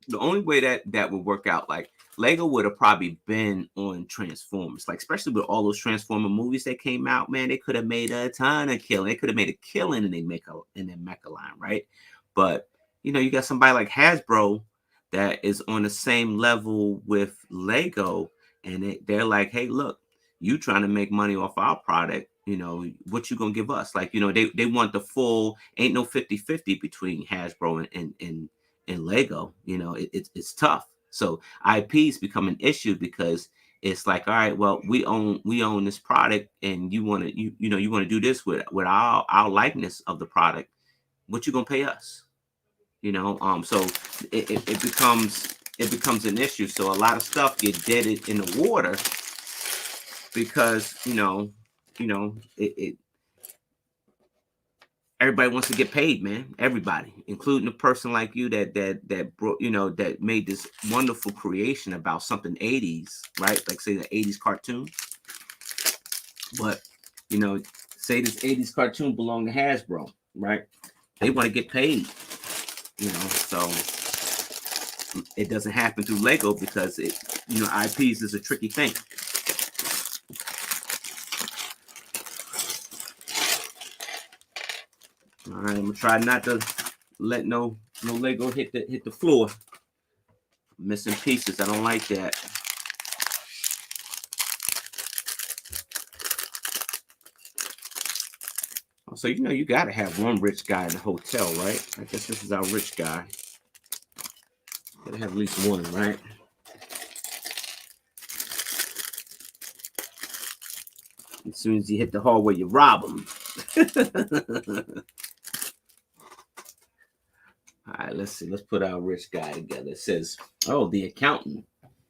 the only way that would work out, like Lego would have probably been on Transformers, like especially with all those Transformer movies that came out, man. They could have made a ton of killing. They could have made a killing in their mecha line, right? But you got somebody like Hasbro that is on the same level with Lego, and they're like, hey, look, you trying to make money off our product. What you gonna give us? Like, they want the full, ain't no 50-50 between Hasbro and Lego. It's tough. So IPs become an issue because it's like, all right, well, we own this product, and you want to you want to do this with our likeness of the product. What you gonna pay us? So it becomes an issue. So a lot of stuff get deaded in the water because it everybody wants to get paid, man. Everybody, including a person like you that brought, that made this wonderful creation about something 80s, right? Like say the 80s cartoon. But say this 80s cartoon belonged to Hasbro, right? They want to get paid, so it doesn't happen through Lego because IPs is a tricky thing. All right, I'm gonna try not to let no Lego hit the floor. Missing pieces. I don't like that. So you gotta have one rich guy in the hotel, right? I guess this is our rich guy. Gotta have at least one, right? As soon as you hit the hallway, you rob him. All right, let's see. Let's put our rich guy together. It says, "Oh, the accountant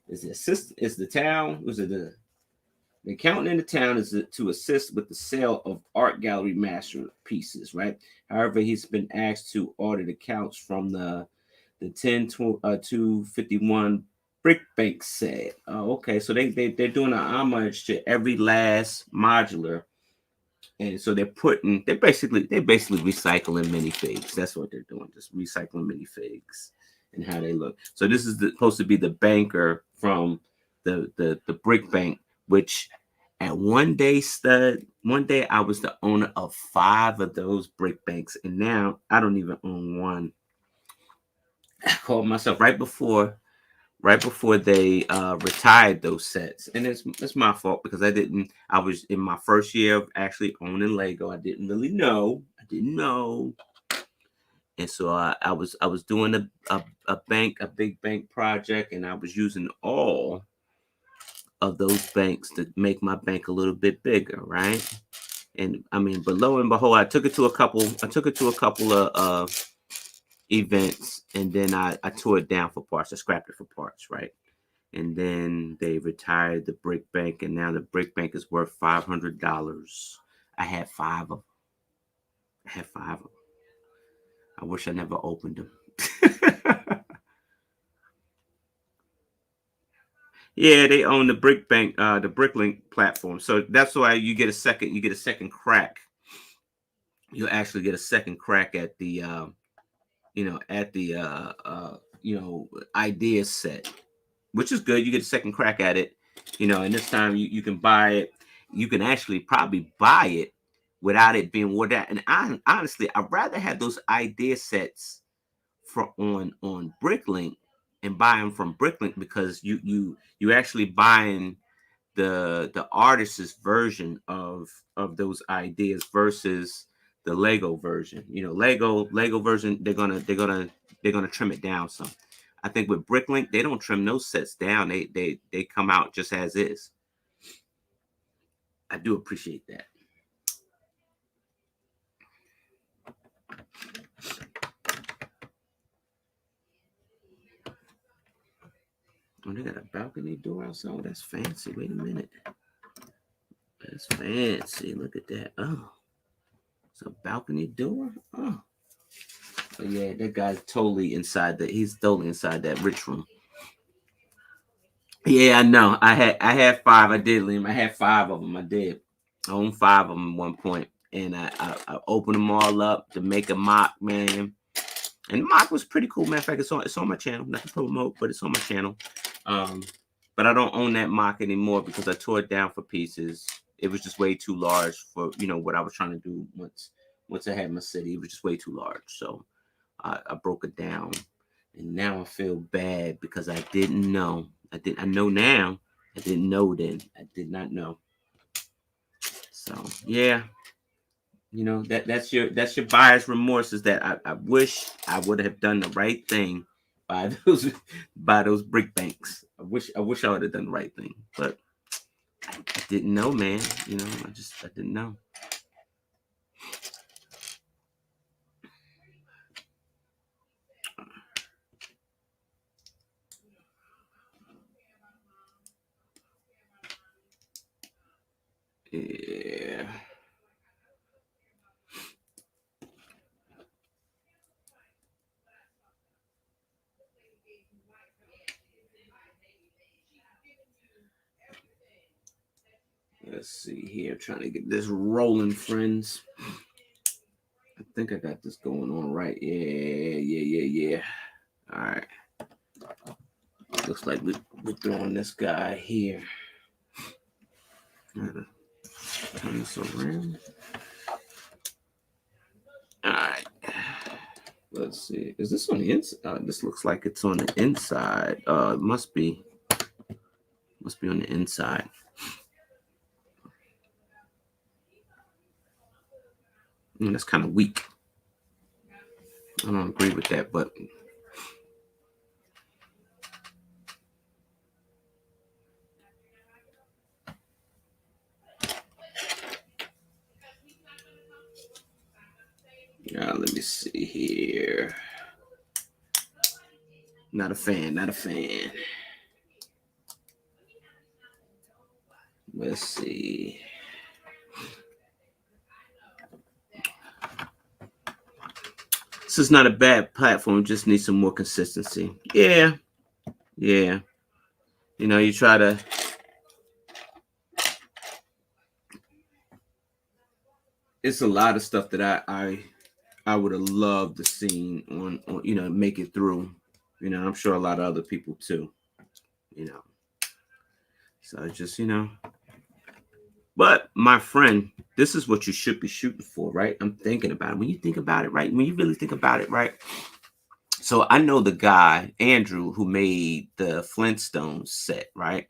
is the assist. Is the town? Was it the accountant in the town is to assist with the sale of art gallery masterpieces, right? However, he's been asked to audit accounts from the 251 brick bank set. Oh, okay. So they're doing an homage to every last modular. And so they're basically recycling minifigs. That's what they're doing, just recycling minifigs and how they look. So this is supposed to be the banker from the brick bank, which at one day, Stud, one day I was the owner of 5 of those brick banks, and now I don't even own one. I called myself right before they retired those sets, and it's my fault because I was in my first year of actually owning Lego. I didn't know, and so I was doing a big bank project, and I was using all of those banks to make my bank a little bit bigger, right? And I mean, but lo and behold, I took it to a couple of events, and then I tore it down for parts. I scrapped it for parts, right? And then they retired the brick bank, and now the brick bank is worth $500. I had 5 of them. I wish I never opened them. Yeah, they own the brick bank, the Bricklink platform. So that's why you get a second crack. You'll actually get a second crack at the idea set, which is good. You get a second crack at it, and this time you can buy it. You can actually probably buy it without it being wore down. And honestly, I'd rather have those idea sets on Bricklink and buy them from Bricklink because you actually buying the artist's version of those ideas versus the Lego version. Lego version, they're gonna trim it down some. I think with Bricklink, they don't trim those sets down. They come out just as is. I do appreciate that. Oh, they got a balcony door outside. Oh, that's fancy. Wait a minute. That's fancy. Look at that. Oh, it's a balcony door. Oh, so yeah, that guy's totally inside that. He's totally inside that rich room. Yeah, I know. I had 5. I did, Liam. I had 5 of them. I did. I owned 5 of them at one point, and I opened them all up to make a mock, man. And the mock was pretty cool. Matter of fact, it's on my channel. Not to promote, but it's on my channel. But I don't own that mock anymore because I tore it down for pieces. It was just way too large for what I was trying to do once I had my city. It was just way too large, so I broke it down. And now I feel bad because I didn't know. I know now. I didn't know then. I did not know. So yeah, that's your buyer's remorse. Is that I wish I would have done the right thing by those brick banks. I wish I would have done the right thing, but I didn't know, man. I didn't know. Yeah. Let's see here. Trying to get this rolling, friends. I think I got this going on right. Yeah. All right. Looks like we're throwing this guy here. Gotta turn this around. All right. Let's see. Is this on the inside? This looks like it's on the inside. It must be on the inside. That's kind of weak. I don't agree with that, but let me see here. Not a fan. Let's see. This is not a bad platform. Just needs some more consistency. Yeah. You try to. It's a lot of stuff that I would have loved to see on make it through. I'm sure a lot of other people too. So just But my friend, this is what you should be shooting for, right? I'm thinking about it. When you think about it, right? When you really think about it, right? So I know the guy, Andrew, who made the Flintstones set, right?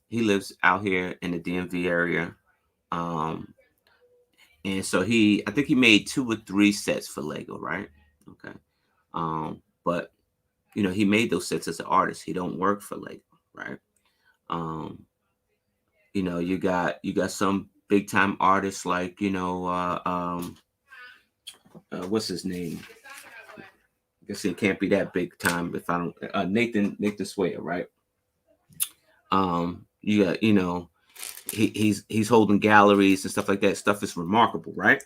He lives out here in the DMV area. And so I think he made 2 or 3 sets for Lego, right? Okay. But he made those sets as an artist. He don't work for Lego, right? You got some big time artists like what's his name? I guess it can't be that big time if I don't Nathan Sawyer, right? You got he's holding galleries and stuff like that. Stuff is remarkable, right?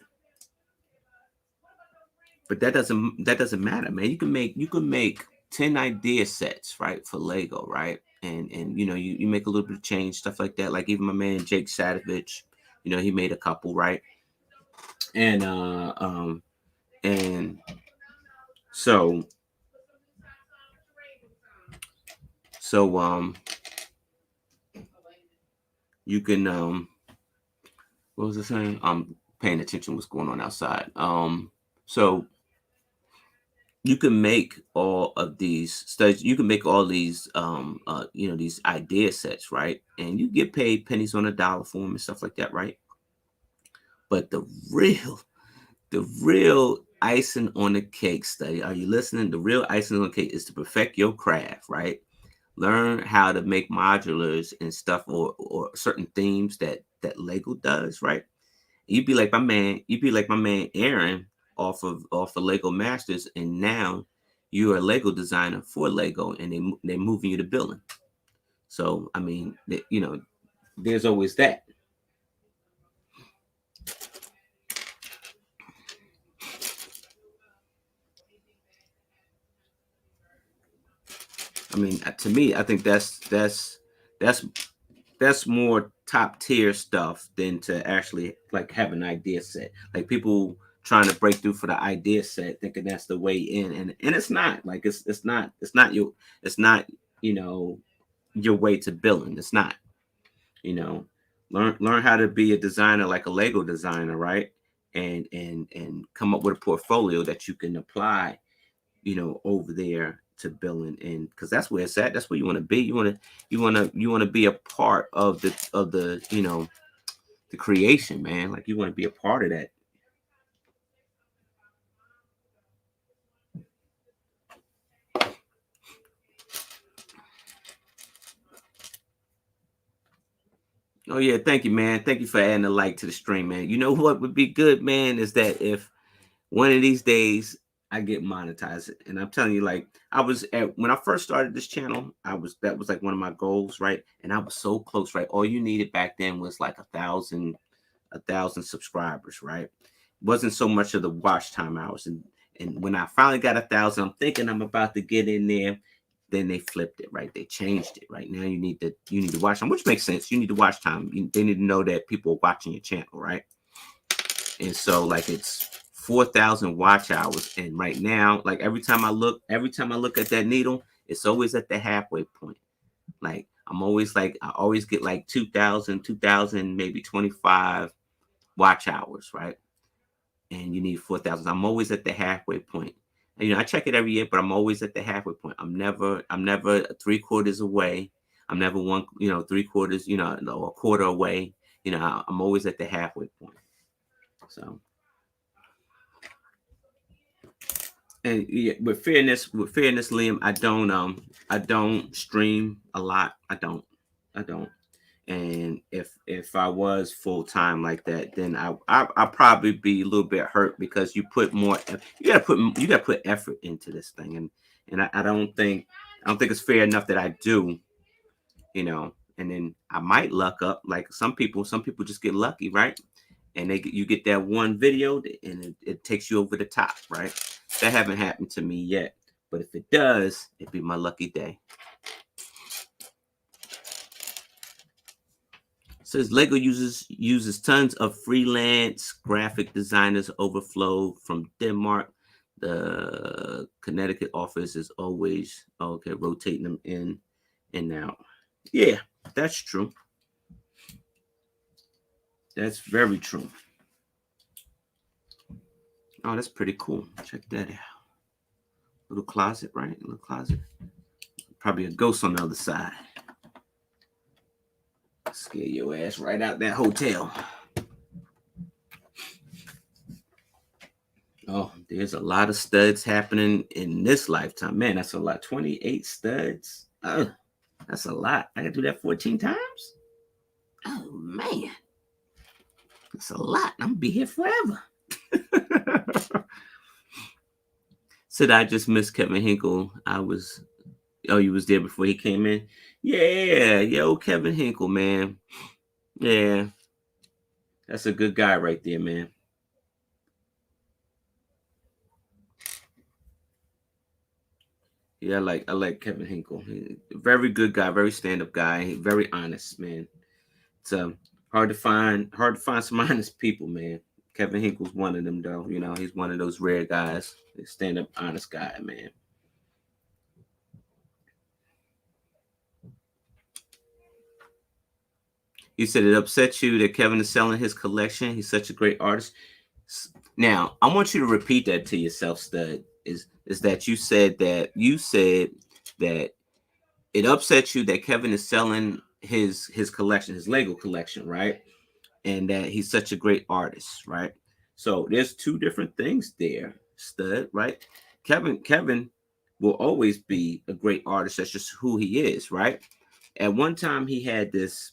But that doesn't matter, man. You can make 10 idea sets, right, for Lego, right? And you make a little bit of change, stuff like that. Like even my man Jake Sadovich, he made a couple, right? And and so you can what was I saying? I'm paying attention to what's going on outside. So you can make all of these studies. You can make all these, these idea sets, right? And you get paid pennies on a dollar for them and stuff like that, right? But the real icing on the cake study. Are you listening? The real icing on the cake is to perfect your craft, right? Learn how to make modulars and stuff, or certain themes that Lego does, right? You'd be like my man. You'd be like my man Aaron off of Lego Masters, and now you're a Lego designer for Lego, and they're moving you to building. So I mean, there's always that. I mean, to me, I think that's that's more top tier stuff than to actually like have an idea set. Like people trying to break through for the idea set, thinking that's the way in, and it's not. Like it's not you know your way to billing. It's not. You know, learn how to be a designer like a Lego designer, right? And come up with a portfolio that you can apply, over there to billing, and because that's where it's at. That's where you want to be. You want to be a part of the creation, man. Like you want to be a part of that. Oh yeah, thank you, man. Thank you for adding a like to the stream, man. You know what would be good, man, is that if one of these days I get monetized, and I'm telling you, like I was at when I first started this channel, that was like one of my goals, right? And I was so close, right? All you needed back then was like a thousand subscribers, right? Wasn't so much of the watch time hours, and when I finally got 1,000, I'm thinking I'm about to get in there. Then they flipped it, right? They changed it. Right now, you need to watch time, which makes sense. You need to watch time. They need to know that people are watching your channel, right? And so, like, it's 4,000 watch hours, and right now, like every time I look at that needle, it's always at the halfway point. Like I always get like 2,000, maybe 25 watch hours, right? And you need 4,000. I'm always at the halfway point. And, I check it every year, but I'm always at the halfway point. I'm never 3/4 away. I'm never one, 3/4, no, a quarter away. I'm always at the halfway point. So, and yeah, with fairness, Liam, I don't stream a lot. I don't. And if I was full time like that, then I probably be a little bit hurt, because you gotta put effort into this thing, and I don't think it's fair enough that I do, and then I might luck up like some people just get lucky, right? And you get that one video, and it takes you over the top, right? That haven't happened to me yet, but if it does, it'd be my lucky day. Says Lego uses tons of freelance graphic designers, overflow from Denmark. The Connecticut office is always okay, rotating them in and out. Yeah, that's true. That's very true. Oh, that's pretty cool. Check that out. Little closet, right? Little closet. Probably a ghost on the other side. Scare your ass right out that hotel. Oh, there's a lot of studs happening in this lifetime. Man, that's a lot. 28 studs. Oh, that's a lot. I gotta do that 14 times. Oh man, that's a lot. I'm gonna be here forever. Said I just missed Kevin Hinkle. Oh, you was there before he came in? Yeah, yo, Kevin Hinkle, man. Yeah, that's a good guy right there, man. Yeah, I like Kevin Hinkle. Very good guy, very stand up guy, very honest, man. It's hard to find some honest people, man. Kevin Hinkle's one of them, though. He's one of those rare guys, stand up honest guy, man. He said it upsets you that Kevin is selling his collection. He's such a great artist. Now, I want you to repeat that to yourself, Stud. Is that you said that it upsets you that Kevin is selling his collection, his Lego collection, right? And that he's such a great artist, right? So there's two different things there. stud, right? Kevin will always be a great artist. That's just who he is, right? At one time he had this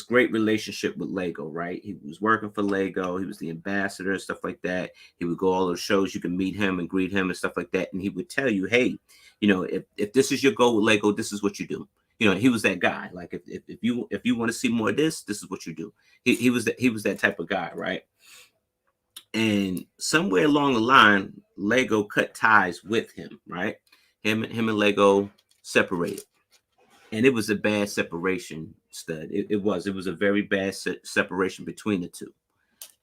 great relationship with Lego, right? He was working for Lego. He was the ambassador and stuff like that. He would go all those shows. You can meet him and greet him and stuff like that. And he would tell you, hey, if this is your goal with Lego, this is what you do. He was that guy. Like if you want to see more of this is what you do. He was that type of guy, right? And somewhere along the line, Lego cut ties with him, right? Him and Lego separated, and it was a bad separation, stud. It was a very bad separation between the two,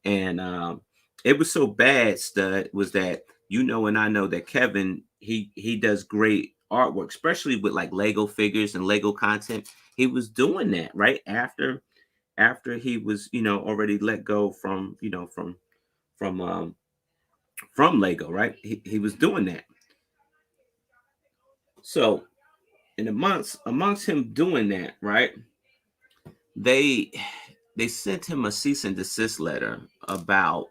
and it was so bad, stud, was that and I know that Kevin he does great artwork, especially with like Lego figures and Lego content. He was doing that right after he was already let go from from Lego, right? He was doing that. So in the months amongst him doing that, right? They they sent him a cease and desist letter about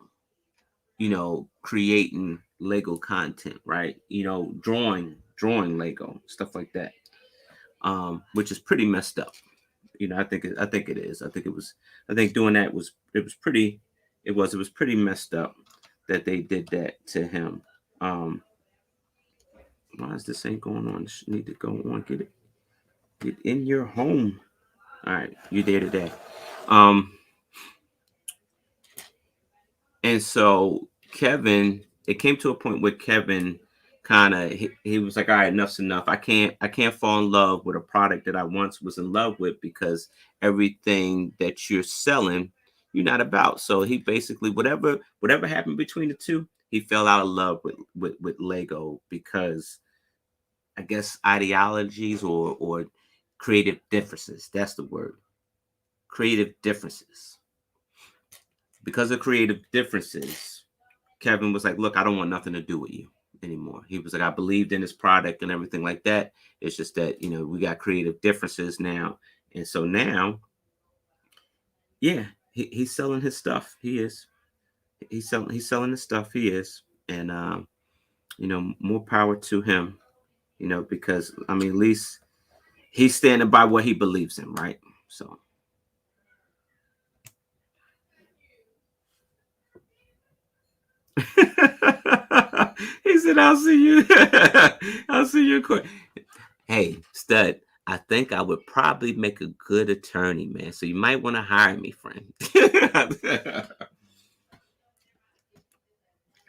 creating Lego content, right? Drawing Lego stuff like that, which is pretty messed up. I think it is. I think doing that was pretty. It was pretty messed up that they did that to him. Um, why is this ain't going on? This need to go on. Get in your home. All right, you there today. Um, and so Kevin, it came to a point where Kevin kind of he was like, all right, enough's enough. I can't fall in love with a product that I once was in love with because everything that you're selling, you're not about. So he basically whatever happened between the two, he fell out of love with Lego because I guess ideologies or creative differences. That's the word. Creative differences. Because of creative differences, Kevin was like, "Look, I don't want nothing to do with you anymore." He was like, "I believed in his product and everything like that. It's just that we got creative differences now, and so now, yeah, he's selling his stuff. He is. He's selling his stuff. He is, and more power to him. Because I mean, at least he's standing by what he believes in, right? So." He said, "I'll see you. I'll see you in court." Hey, stud, I think I would probably make a good attorney, man. So you might want to hire me, friend.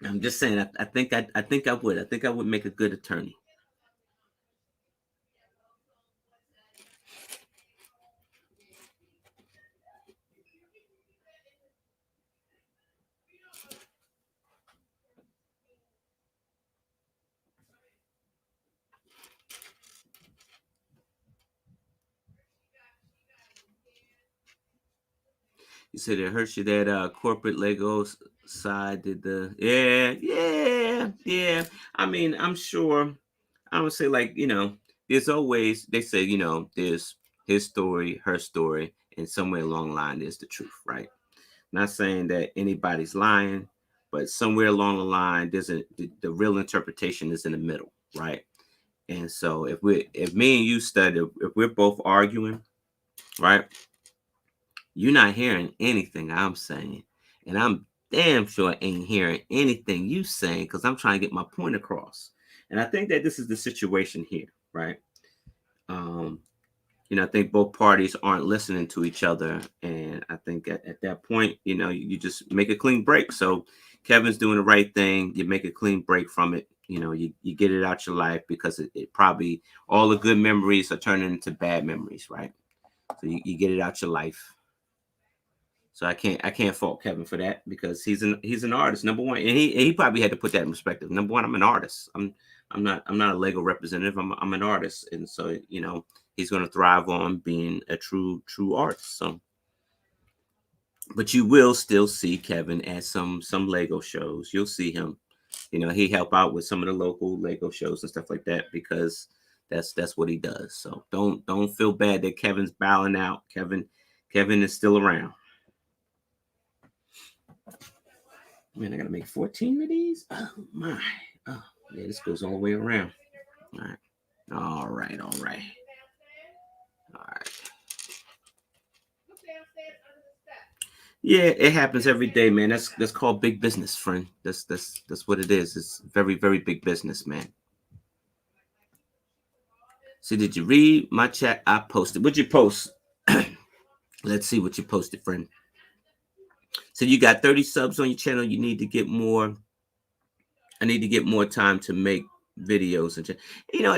I'm just saying. I think I would. I think I would make a good attorney. You said it hurts you that corporate Legos side did the yeah. I mean, I'm sure. I would say like there's always they say there's his story, her story, and somewhere along the line there's the truth, right? Not saying that anybody's lying, but somewhere along the line there's the real interpretation is in the middle, right? And so if me and you study, if we're both arguing, right? You're not hearing anything I'm saying. And I'm damn sure ain't hearing anything you saying because I'm trying to get my point across. And I think that this is the situation here, right? Um, I think both parties aren't listening to each other. And I think at that point, you just make a clean break. So Kevin's doing the right thing. You make a clean break from it. You get it out your life because it probably all the good memories are turning into bad memories, right? So you get it out your life. So I can't fault Kevin for that because he's an artist, number one, and he probably had to put that in perspective. Number one, I'm an artist. I'm not a Lego representative. I'm an artist, and so he's going to thrive on being a true artist. So, but you will still see Kevin at some Lego shows. You'll see him. He help out with some of the local Lego shows and stuff like that because that's what he does. So don't feel bad that Kevin's bowing out. Kevin is still around. Man, I gotta make 14 of these. Oh my. Oh yeah, this goes all the way around. All right. All right. All right. All right. Yeah, it happens every day, man. That's called big business, friend. That's what it is. It's very, very big business, man. See, did you read my chat? I posted. What'd you post? Let's see what you posted, friend. So you got 30 subs on your channel. You need to get more. I need to get more time to make videos and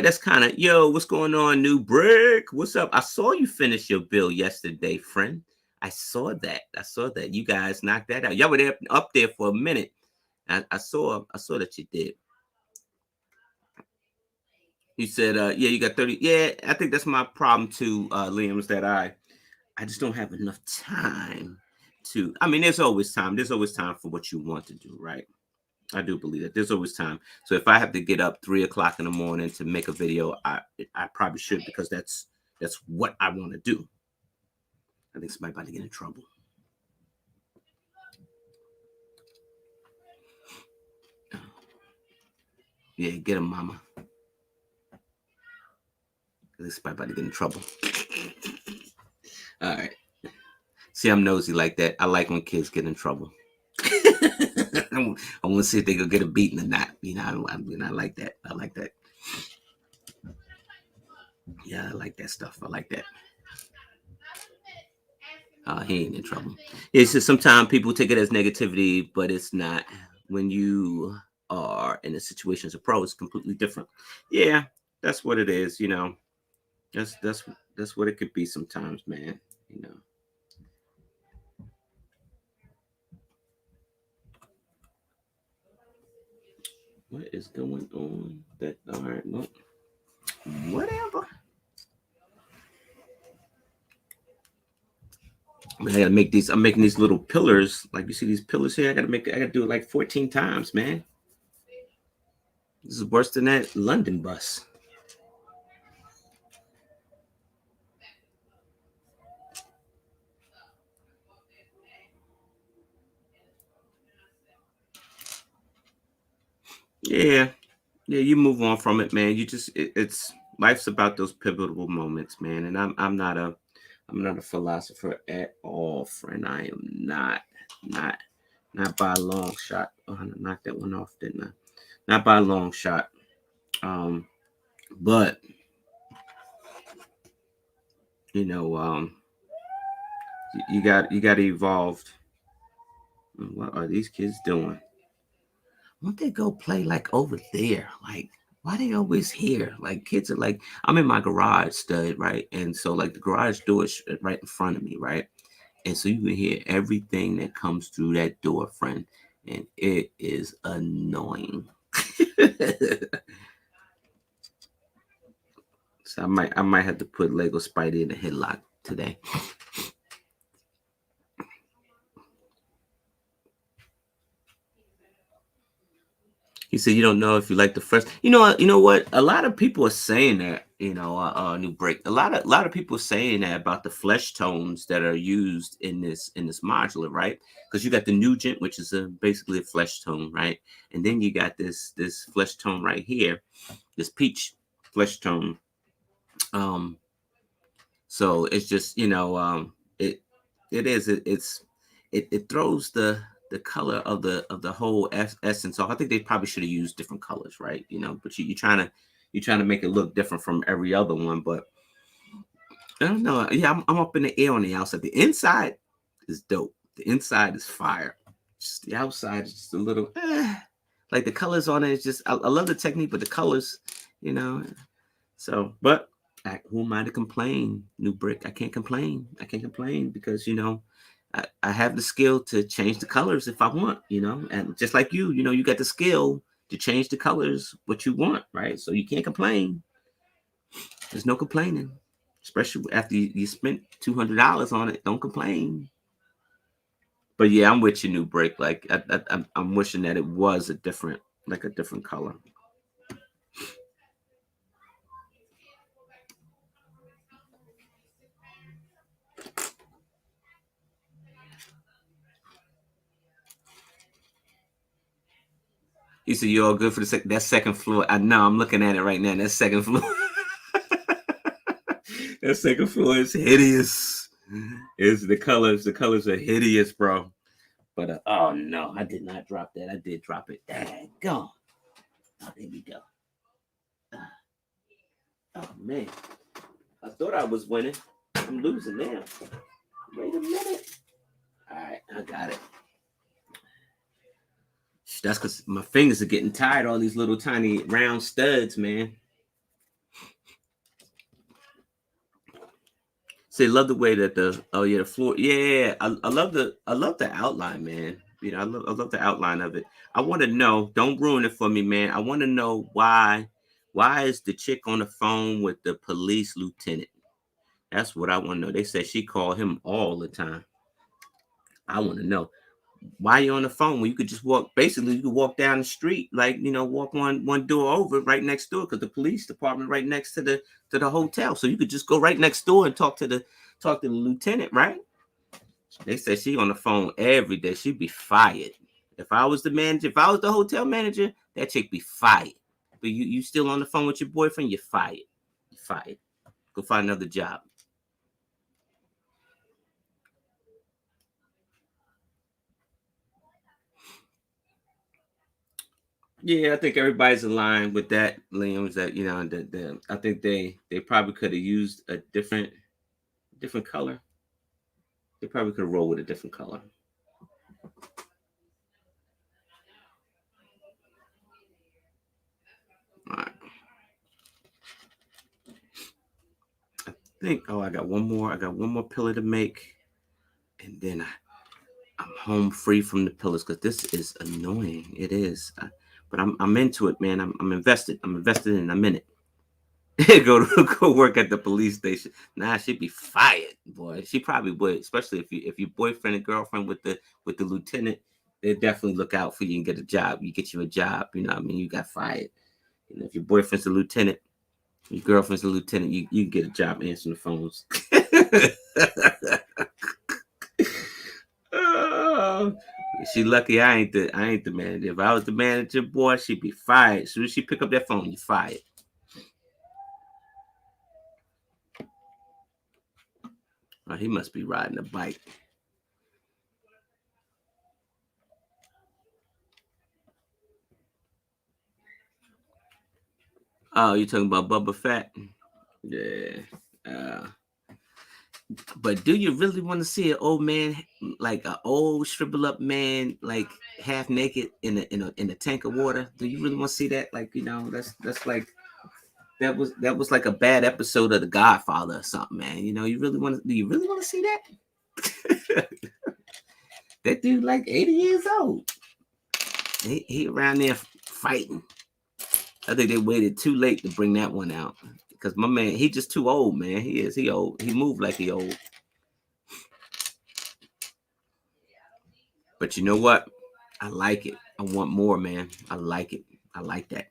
that's kind of what's going on, New Brick? What's up? I saw you finish your bill yesterday, friend. I saw that. You guys knocked that out. Y'all were there up there for a minute. I saw that you did. You said, yeah, you got 30. Yeah, I think that's my problem too, Liam, is that I just don't have enough time to. I mean, there's always time. There's always time for what you want to do, right? I do believe that there's always time. So if I have to get up 3 o'clock in the morning to make a video, I probably should, because that's what I want to do. I think somebody about to get in trouble. Yeah, get him, mama. This somebody about to get in trouble. All right. See, I'm nosy like that. I like when kids get in trouble. I want to see if they gonna get a beating or not. I like that. I like that. Yeah, I like that stuff. I like that. He ain't in trouble. It's just sometimes people take it as negativity, but it's not. When you are in a situation as a pro, it's completely different. Yeah, that's what it is. That's what it could be sometimes, man. What is going on? That all right? Well, whatever. I gotta make these. I'm making these little pillars. Like you see these pillars here. I gotta do it like 14 times, man. This is worse than that London bus. Yeah, you move on from it, man. You just it's life's about those pivotal moments, man. And I'm not a philosopher at all, friend. I am not by a long shot. Oh, I knocked that one off, didn't I? Not by a long shot. But you got evolved. What are these kids doing? Why don't they go play like over there? Like, why they always here? Like, kids are like, I'm in my garage stud, right? And so like the garage door is right in front of me, right? And so you can hear everything that comes through that door, friend. And it is annoying. So I might have to put Lego Spidey in a headlock today. He said, "You don't know if you like the first." You know what? A lot of people are saying that. New break. A lot of people are saying that about the flesh tones that are used in this modular, right? Because you got the Nugent, which is basically a flesh tone, right? And then you got this flesh tone right here, this peach flesh tone. So it's just it throws the color of the whole essence off. I think they probably should have used different colors, right? But you're trying to make it look different from every other one. But I don't know. Yeah, I'm up in the air on the outside. The inside is dope. The inside is fire. Just the outside is just a little like the colors on it is just. I love the technique, but the colors, you know. So, but who am I to complain? New brick. I can't complain. Because I have the skill to change the colors if I want. And just like you got the skill to change the colors what you want, right? So you can't complain. There's no complaining, especially after you spent $200 on it. Don't complain. But yeah, I'm with you, new brick. Like I'm wishing that it was a different color. He said, "You all good for that second floor?" I know. I'm looking at it right now. That second floor. That second floor is hideous. It's the colors. The colors are hideous, bro. But oh no, I did not drop that. I did drop it. Daggone. Oh, there we go. Oh man, I thought I was winning. I'm losing now. Wait a minute. All right, I got it. That's because my fingers are getting tired. All these little tiny round studs, man. See, love the way that the floor. Yeah, I love the outline, man. You know, I love the outline of it. I want to know. Don't ruin it for me, man. I want to know why is the chick on the phone with the police lieutenant? That's what I want to know. They said she called him all the time. I want to know why you on the phone when you could just walk. Basically, you could walk down the street, like walk one door over, right next door, because the police department right next to the hotel. So you could just go right next door and talk to the lieutenant, right? They said she on the phone every day. She'd be fired. If I was the manager, if I was the hotel manager, that chick be fired. But you still on the phone with your boyfriend, you're fired. You're fired. Go find another job. Yeah, I think everybody's in line with that, Liam. Is that I think they probably could have used a different color. They probably could have rolled with a different color. All right. I think. Oh, I got one more. I got one more pillar to make, and then I'm home free from the pillars because this is annoying. It is, but I'm into it, man. I'm invested. I'm invested in. I'm in it. Go work at the police station. Nah, she'd be fired, boy. She probably would, especially if your boyfriend and girlfriend with the lieutenant, they definitely look out for you and get a job. You get you a job, you know what I mean? You got fired. If your boyfriend's a lieutenant, your girlfriend's a lieutenant, you get a job answering the phones. Oh, she lucky I ain't the manager. If I was the manager, boy, she'd be fired. As soon as she pick up that phone, you fired. Oh, he must be riding a bike. Oh, you talking about Bubba Fett? Yeah. Uh, but do you really want to see an old man, like an old shrivel up man, like half naked in a tank of water? Do you really want to see that? Like, that's like that was like a bad episode of The Godfather or something, man. Do you really want to see that? That dude like 80 years old. He around there fighting. I think they waited too late to bring that one out. Because my man, he just too old, man. He old. He moved like he old. But you know what? I like it. I want more, man. I like it. I like that.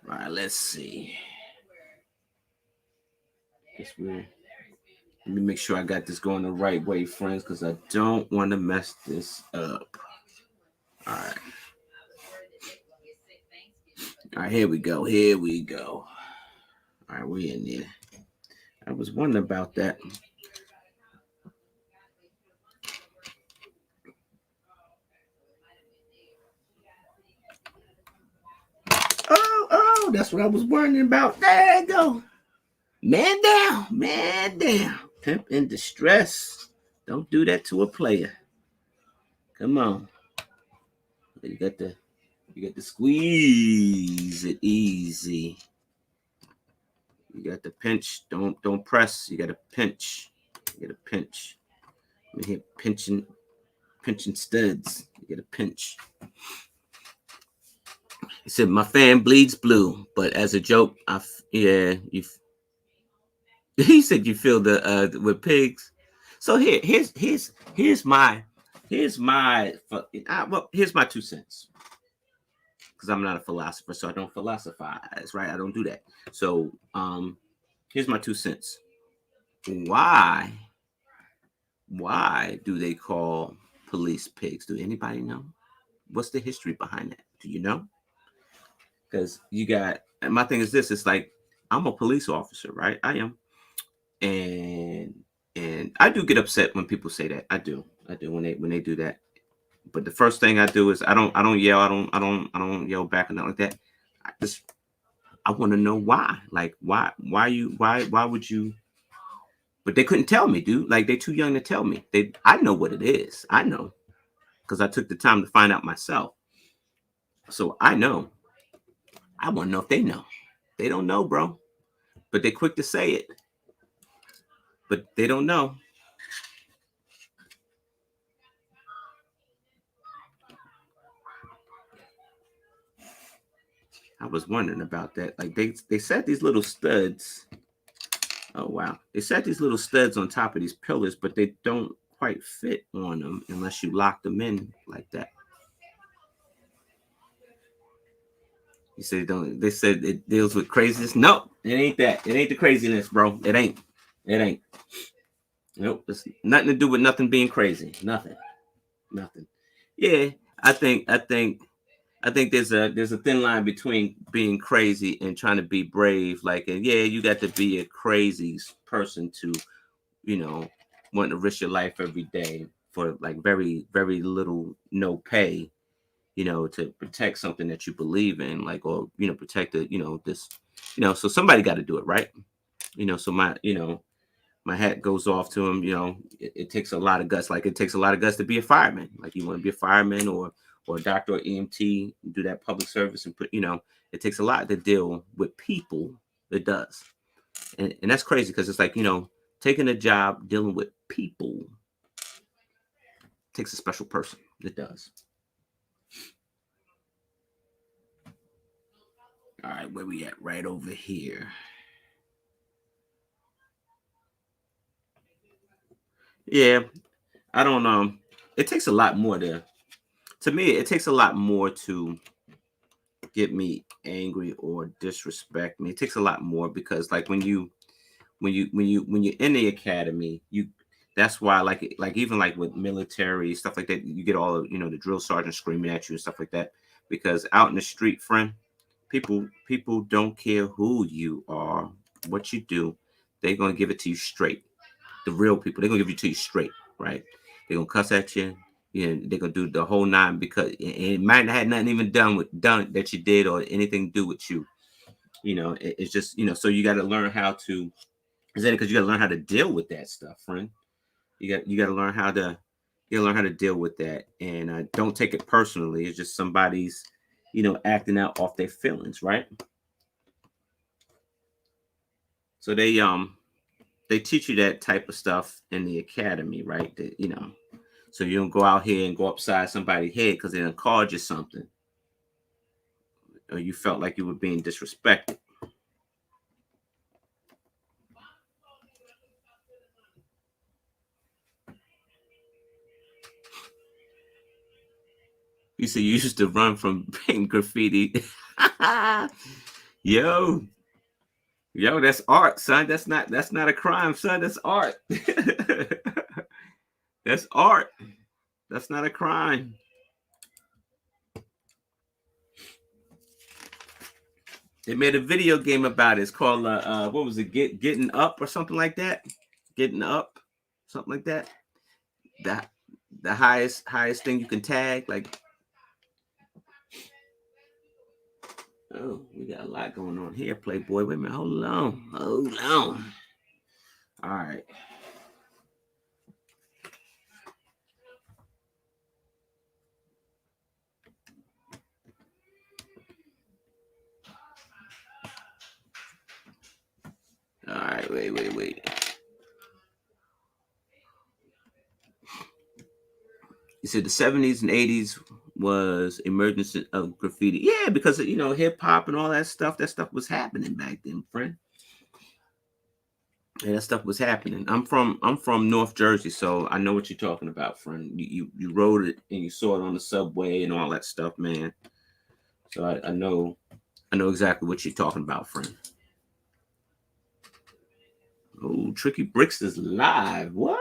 All right, let's see. Guess we're Let me make sure I got this going the right way, friends, because I don't want to mess this up. All right. All right, here we go. Here we go. All right, we're in there. I was wondering about that. Oh, that's what I was wondering about. There you go. Man down. Man down. Pimp in distress. Don't do that to a player. Come on. You got to squeeze it easy. You got to pinch. Don't press. You got to pinch. You got to pinch. I'm here pinching studs. You got to pinch. He said my fan bleeds blue, but as a joke, he said you feel the with pigs. So here's my here's my here's my 2 cents, because I'm not a philosopher, so I don't philosophize, right? I don't do that. So here's my 2 cents. Why do they call police pigs? Do anybody know? What's the history behind that? Do you know? Because you got, and my thing is this: it's like I'm a police officer, right? I am, and I do get upset when people say that. I do when they do that. But the first thing I do is I don't yell, I don't yell back or nothing like that. I just I want to know why. Like why would you? But they couldn't tell me, dude. Like they're too young to tell me. I know what it is. I know because I took the time to find out myself. So I know. I want to know if they know. They don't know, bro. But they're quick to say it. But they don't know. I was wondering about that. Like they set these little studs. Oh wow. They set these little studs on top of these pillars, but they don't quite fit on them unless you lock them in like that. You say don't they said it deals with craziness? No, it ain't that. It ain't the craziness, bro. It ain't. It ain't. Nope. It's nothing to do with nothing being crazy. Nothing. Nothing. Yeah, I think there's a thin line between being crazy and trying to be brave. Like, and yeah, you got to be a crazy person to, you know, want to risk your life every day for like very little no pay, you know, to protect something that you believe in, like, or protect the, this, so somebody got to do it, right? So my hat goes off to him. It takes a lot of guts. Like it takes a lot of guts to be a fireman. Like you want to be a fireman or a doctor or EMT, do that public service and put, it takes a lot to deal with people. It does. And that's crazy because it's like, taking a job dealing with people takes a special person. It does. All right, where we at? Right over here. Yeah, I don't know. It takes a lot more to me, it takes a lot more to get me angry or disrespect me. It takes a lot more because like when you're in the academy, that's why like even like with military stuff like that, you get all of the drill sergeant screaming at you and stuff like that. Because out in the street, friend, people don't care who you are, what you do, they're gonna give it to you straight. The real people, they're gonna give it to you straight, right? They're gonna cuss at you. They're gonna do the whole nine because it might not have nothing even done that you did or anything to do with you. It's just so you got to learn how to. Is that because you got to learn how to deal with that stuff, friend? You got to learn how to deal with that, and don't take it personally. It's just somebody's acting out off their feelings, right? So they teach you that type of stuff in the academy, right? So you don't go out here and go upside somebody's head because they done called you something, or you felt like you were being disrespected. You said you used to run from painting graffiti. yo, that's art, son. That's not a crime, son. That's art. That's art. That's not a crime. They made a video game about it. It's called what was it? Getting Up or something like that. Getting Up, something like that. The the highest thing you can tag. Like, oh, we got a lot going on here, Playboy. Wait a minute, hold on. All right. All right, wait. You said the 70s and 80s was emergence of graffiti. Yeah, because hip hop and all that stuff. That stuff was happening back then, friend. Yeah, that stuff was happening. I'm from North Jersey, so I know what you're talking about, friend. You rode it and you saw it on the subway and all that stuff, man. So I know exactly what you're talking about, friend. Oh, Tricky Bricks is live. What?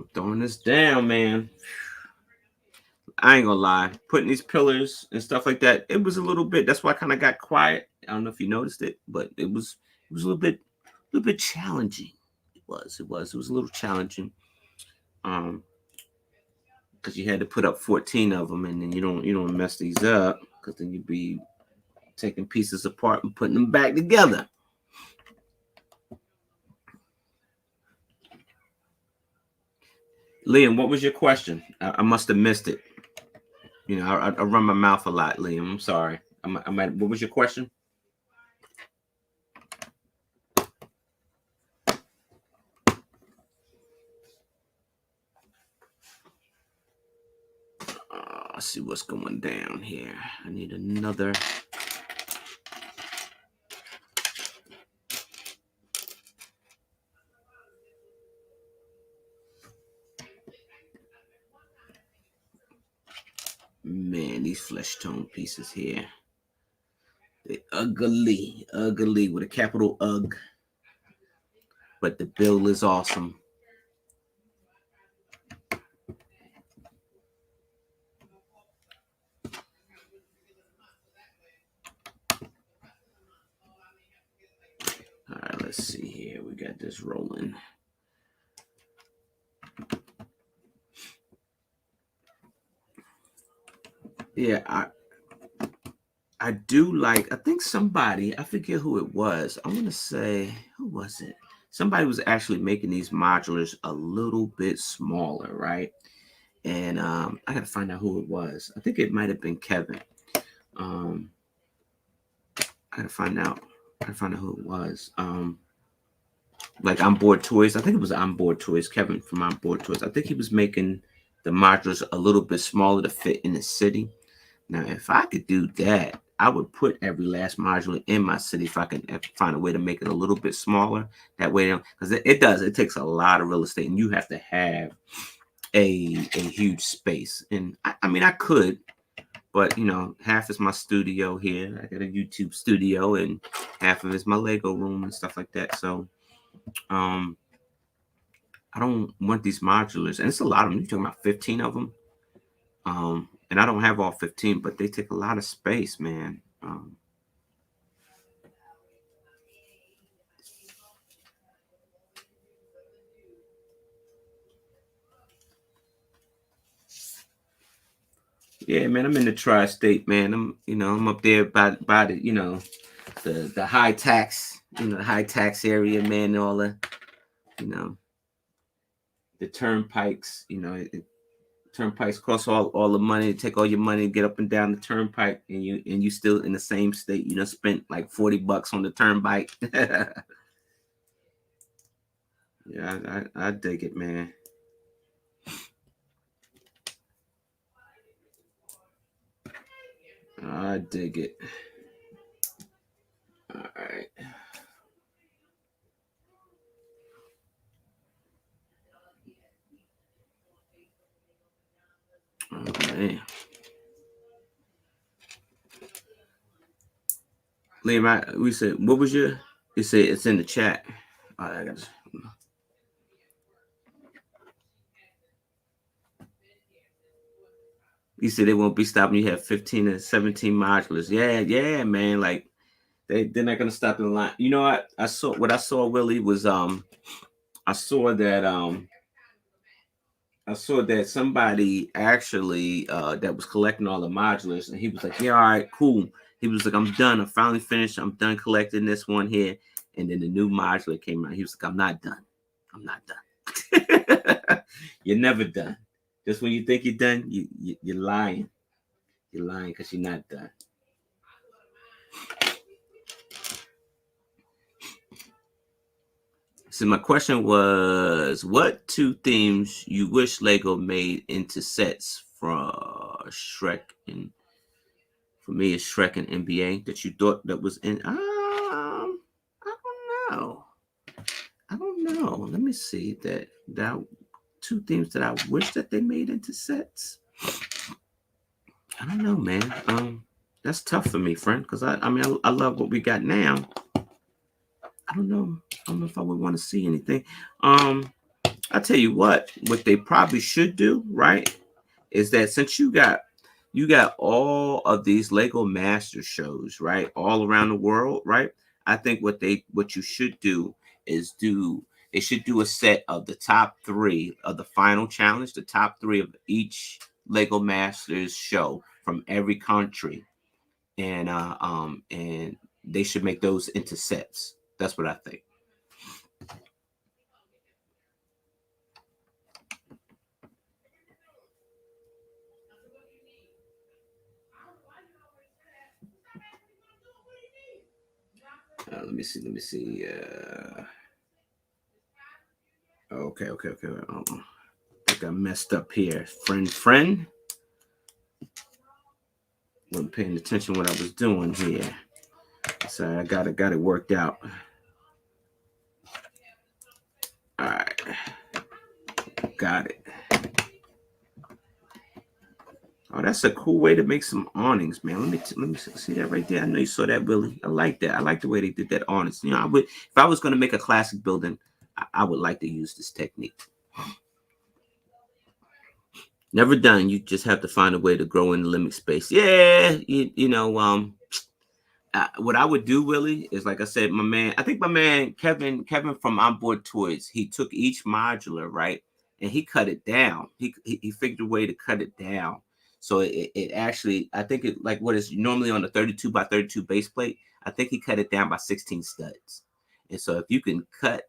I'm throwing this down, man. I ain't gonna lie. Putting these pillars and stuff like that, it was a little bit. That's why I kind of got quiet. I don't know if you noticed it, but it was a little bit challenging. It was a little challenging. Because you had to put up 14 of them, and then you don't mess these up, because then you'd be taking pieces apart and putting them back together. Liam, what was your question? I must have missed it. I run my mouth a lot, Liam. I'm sorry. What was your question? Let's see what's going down here. I need another. Man, these flesh tone pieces here. They ugly with a capital UG. But the bill is awesome. All right, let's see here. We got this rolling. Yeah, I do like, I think somebody, I forget who it was. I want to say, who was it? Somebody was actually making these modulars a little bit smaller, right? And I got to find out who it was. I think it might have been Kevin. I got to find out who it was. Like Onboard Toys. I think it was Onboard Toys. Kevin from Onboard Toys. I think he was making the modulars a little bit smaller to fit in the city. Now, if I could do that, I would put every last modular in my city if I can find a way to make it a little bit smaller. That way, because it takes a lot of real estate, and you have to have a huge space. And I mean, I could, but half is my studio here. I got a YouTube studio, and half of it is my Lego room and stuff like that. So, I don't want these modulars, and it's a lot of them. You're talking about 15 of them. And I don't have all 15, but they take a lot of space, man. Yeah, man, I'm in the tri-state, man. I'm up there by the, the high tax, the high tax area, man, and all the, the turnpikes, turnpikes cost all the money. Take all your money, get up and down the turnpike, and you still in the same state. Spent like $40 on the turnpike. Yeah, I dig it, man. I dig it. All right. Oh, man. Liam, we said, what was your? You said it's in the chat. All right, I got. You said they won't be stopping. You have 15 and 17 modulars. Yeah, man. Like they're not gonna stop in the line. You know what? I saw Willie was I saw that somebody actually that was collecting all the modulars, and he was like, yeah, all right, cool. He was like, I'm done. I finally finished. I'm done collecting this one here. And then the new modular came out. He was like, I'm not done. You're never done. Just when you think you're done, you're lying. You're lying because you're not done. So my question was, what two themes you wish Lego made into sets for Shrek and for me it's Shrek and NBA that you thought that was in? I don't know. Let me see that two themes that I wish that they made into sets. I don't know, man. That's tough for me, friend, because I love what we got now. I don't know if I would want to see anything. I tell you what they probably should do, right, is that since you got all of these Lego Master shows, right, all around the world, right? I think what you should do is they should do a set of the top 3 of the final challenge, the top 3 of each Lego Masters show from every country, and they should make those into sets. That's what I think. Let me see. Let me see. Okay. I think I messed up here. Friend. Wasn't paying attention to what I was doing here. So I got it worked out. All right. Got it. Oh, that's a cool way to make some awnings, man. Let me see that right there. I know you saw that, Willie. I like that. I like the way they did that awnings. You know, I would if I was going to make a classic building, I would like to use this technique. Never done. You just have to find a way to grow in the limit space. Yeah, you know, what I would do, Willie, is like I said, I think my man Kevin from Onboard Toys, he took each modular, right, and he cut it down. He figured a way to cut it down. So it actually, I think it like what is normally on a 32 by 32 base plate. I think he cut it down by 16 studs. And so if you can cut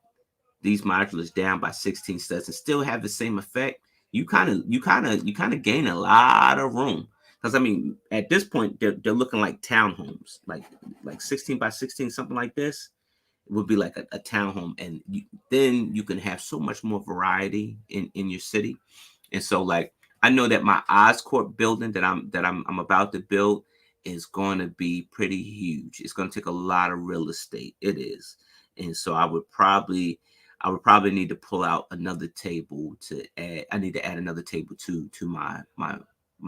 these modulars down by 16 studs and still have the same effect, you kind of gain a lot of room. Because I mean, at this point, they're looking like townhomes, like 16 by 16, something like this. It would be like a townhome, and then you can have so much more variety in your city. And so, like, I know that my Oscorp building that I'm about to build is going to be pretty huge. It's going to take a lot of real estate. It is, and so I would probably need to pull out another table to add. I need to add another table to my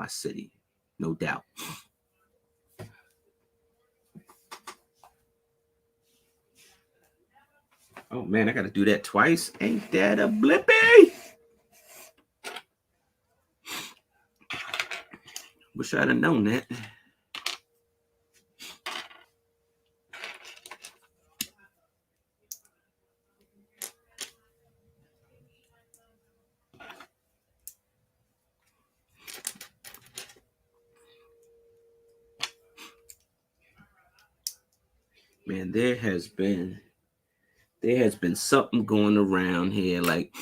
city, no doubt. Oh man, I got to do that twice. Ain't that a blippy? Wish I'd have known that. Man, there has been something going around here. Like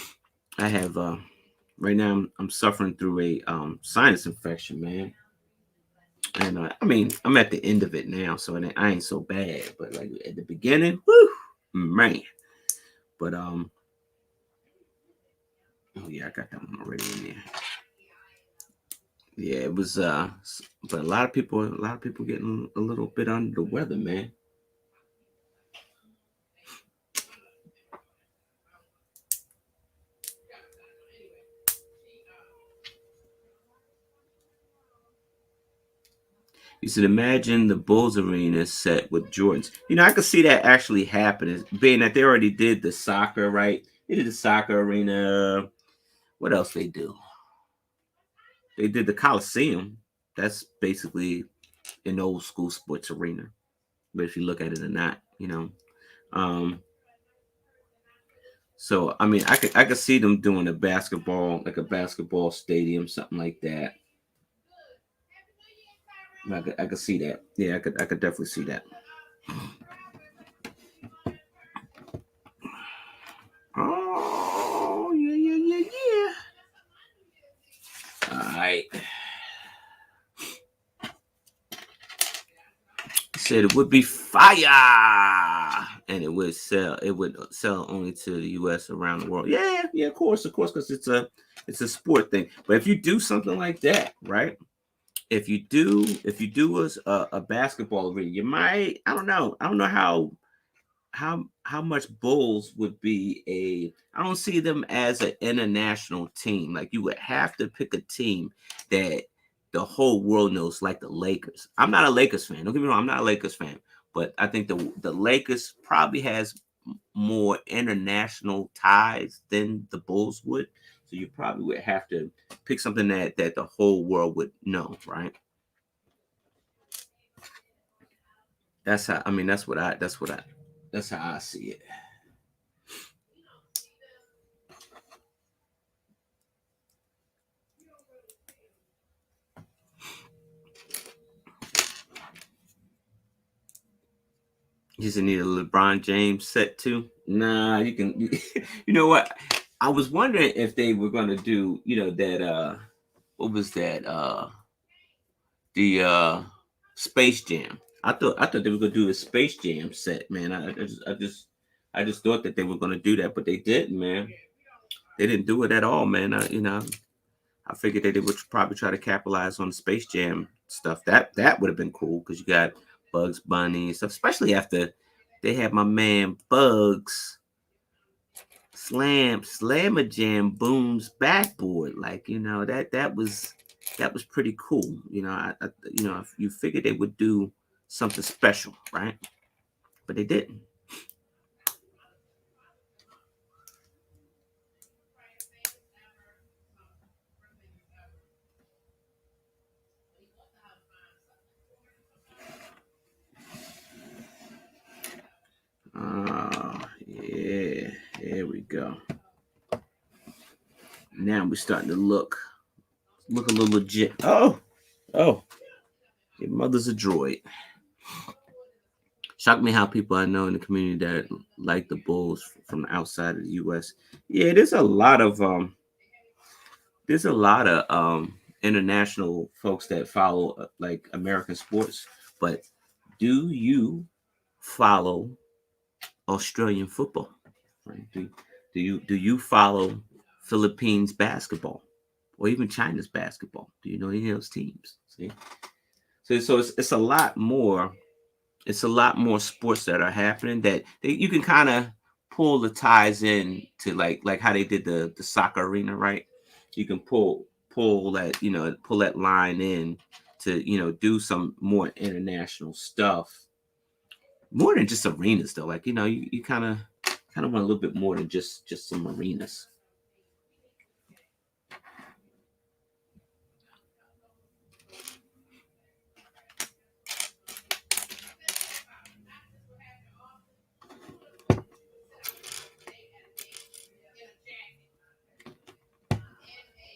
I have right now I'm suffering through a sinus infection, man. And I mean, I'm at the end of it now, so I ain't so bad. But like at the beginning, whoo, man. But oh yeah, I got that one already in there. Yeah, it was but a lot of people getting a little bit under the weather, man. You should imagine the Bulls arena set with Jordans. You know, I could see that actually happening, being that they already did the soccer, right? They did the soccer arena. What else they do? They did the Coliseum. That's basically an old school sports arena. But if you look at it or not, you know. So I mean, I could see them doing a basketball, like a basketball stadium, something like that. I could see that. Yeah, I could definitely see that. Oh yeah. All right. Said it would be fire, and it would sell. It would sell only to the U.S. around the world. Yeah, of course, because it's a sport thing. But if you do something like that, right? If you do a basketball arena, you might. I don't know how much Bulls would be I don't see them as an international team. Like you would have to pick a team that the whole world knows, like the Lakers. I'm not a Lakers fan. Don't get me wrong, I'm not a Lakers fan, but I think the Lakers probably has more international ties than the Bulls would. So you probably would have to pick something that the whole world would know, right? That's how. I mean, that's how I see it. You just need a LeBron James set too. Nah, you can. You know what? I was wondering if they were gonna do, that. What was that? The Space Jam. I thought they were gonna do a Space Jam set, man. I just thought that they were gonna do that, but they didn't, man. They didn't do it at all, man. I figured that they would probably try to capitalize on the Space Jam stuff. That would have been cool because you got Bugs Bunny and stuff, especially after they had my man Bugs Slammer Jam Boom's backboard. Like, that was pretty cool. If you figured they would do something special, right? But they didn't. Yeah, there we go. Now we're starting to look a little legit. Oh, your mother's a droid. Shocked me how people I know in the community that like the Bulls from the outside of the U.S. Yeah, there's a lot of international folks that follow like American sports, but do you follow Australian football? Right? Do you follow Philippines basketball or even China's basketball? Do you know any of those teams? See, so it's a lot more. It's a lot more sports that are happening that you can kind of pull the ties in to like how they did the soccer arena, right? You can pull that line in to do some more international stuff, more than just arenas though. Like you kind of want a little bit more than just some arenas.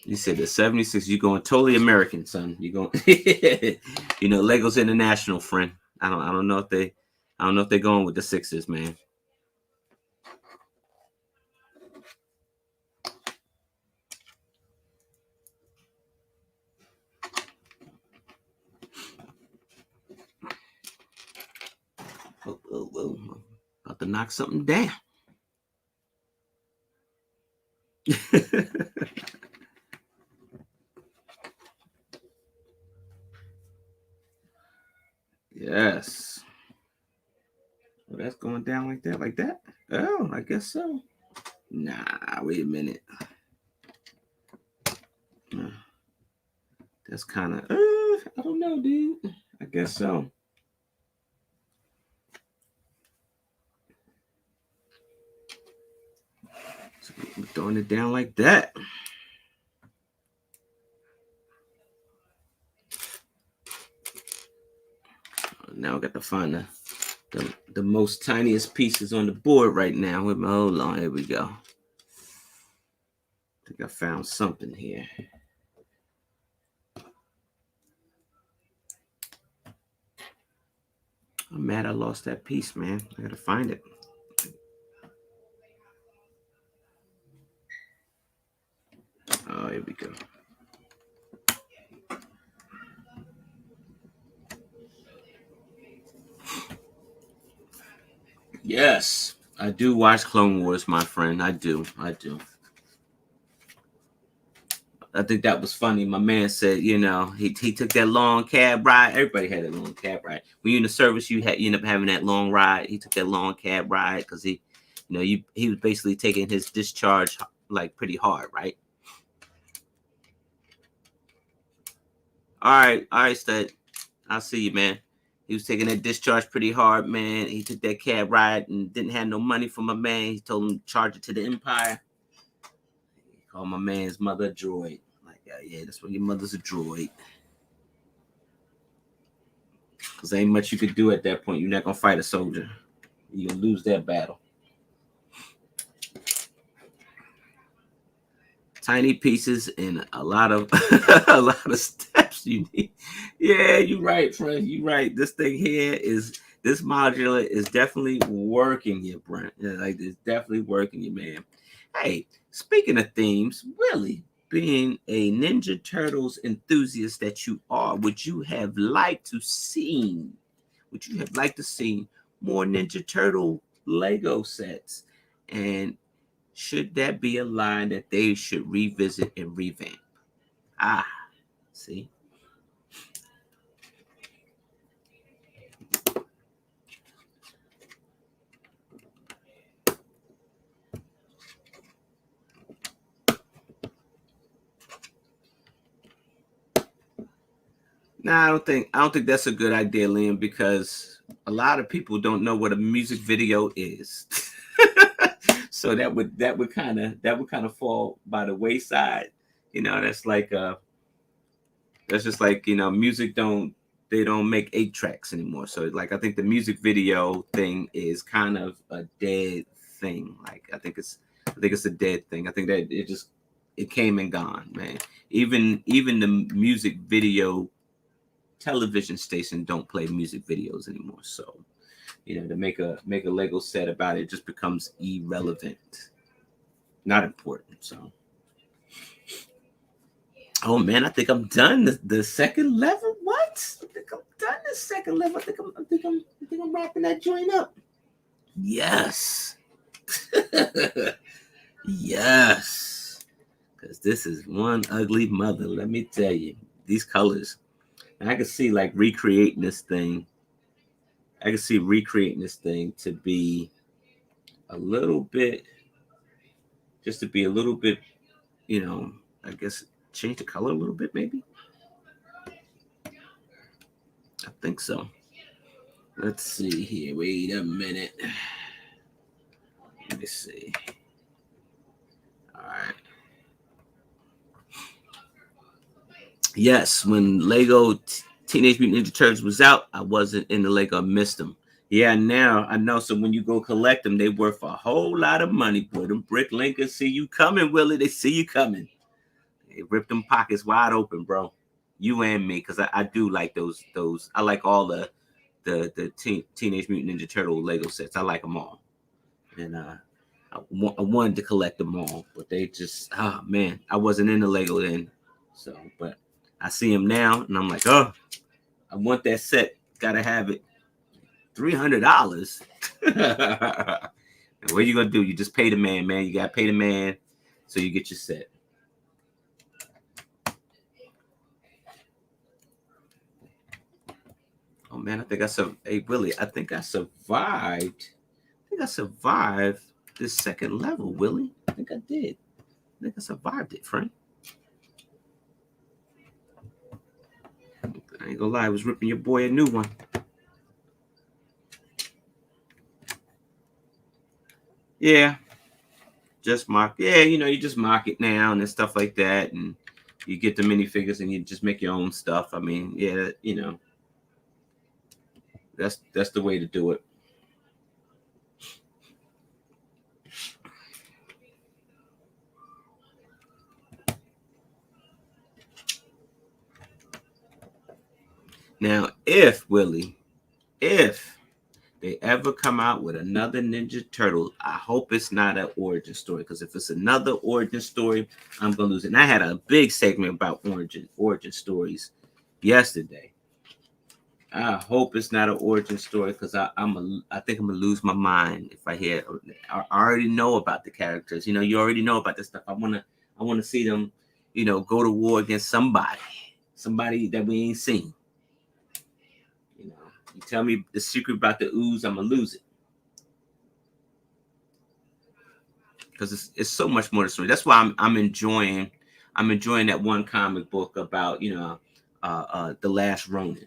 You said the 76, you're going totally American, son. You're going Legos International, friend. I don't know if they're going with the Sixers, man. Oh. About to knock something down. Yes. Well, that's going down like that, like that. Oh, I guess so. Nah, wait a minute. Uh, That's kind of, I don't know, dude. I guess so. So we're throwing it down like that. Now I got to find the most tiniest pieces on the board right now. Hold on, here we go. I think I found something here. I'm mad I lost that piece, man. I gotta find it. Oh, here we go. Yes, I do watch Clone Wars, my friend. I do. I think that was funny. My man said, he took that long cab ride. Everybody had a long cab ride. When you're in the service, you end up having that long ride. He took that long cab ride because he was basically taking his discharge like pretty hard, right? All right, Stud. I'll see you, man. He was taking that discharge pretty hard, man. He took that cab ride and didn't have no money for my man. He told him to charge it to the Empire. He called my man's mother a droid. Like, yeah, that's when your mother's a droid. Because ain't much you could do at that point. You're not going to fight a soldier. You're going to lose that battle. Tiny pieces and a lot of a lot of steps you need. Yeah, you're right, friend. You're right. This thing here is this modular is definitely working you, Brent. Like it's definitely working you, man. Hey, speaking of themes, Willie, being a Ninja Turtles enthusiast that you are, would you have liked to see more Ninja Turtle Lego sets? And should that be a line that they should revisit and revamp? See? No, I don't think that's a good idea, Liam, because a lot of people don't know what a music video is. So that would kind of fall by the wayside. That's just like, music don't make 8 tracks anymore. So like I think the music video thing is kind of a dead thing. Like I think it's a dead thing. I think that it came and gone, man. Even the music video television station don't play music videos anymore. So, to make a Lego set about it just becomes irrelevant, not important. So, oh man, I think I'm done. The second level. What? I think I'm done. The second level. I think I'm wrapping that joint up. Yes. Yes. Because this is one ugly mother. Let me tell you, these colors. And I can see like recreating this thing. I can see recreating this thing to be a little bit, just to be a little bit, I guess change the color a little bit, maybe. I think so. Let's see here. Wait a minute. Let me see. All right. Yes, when Lego Teenage Mutant Ninja Turtles was out, I wasn't in the Lego. I missed them. Yeah, now I know. So when you go collect them, they worth a whole lot of money. Boy, them brick linkers see you coming, Willie. They see you coming. They rip them pockets wide open, bro. You and me, because I do like those. I like all the Teenage Mutant Ninja Turtle Lego sets. I like them all, and I wanted to collect them all, but they just, man, I wasn't into Lego then. So, but I see them now, and I'm like, oh, I want that set. Gotta have it. $300. What are you gonna do? You just pay the man, man. You gotta pay the man, so you get your set. Oh man, I think I survived. Hey Willie, I think I survived. This second level, Willie. I think I did. I think I survived it, friend. I ain't gonna lie, I was ripping your boy a new one. Yeah. Just mark. Yeah, you just mark it now and stuff like that. And you get the minifigures and you just make your own stuff. I mean, yeah, that's the way to do it. Now, if they ever come out with another Ninja Turtle, I hope it's not an origin story. Because if it's another origin story, I'm gonna lose it. And I had a big segment about origin stories yesterday. I hope it's not an origin story, because I think I'm gonna lose my mind if I hear. I already know about the characters. You already know about this stuff. I wanna see them, go to war against somebody that we ain't seen. You tell me the secret about the ooze, I'm gonna lose it. Because it's so much more to the story. That's why I'm enjoying that one comic book about the Last Ronin.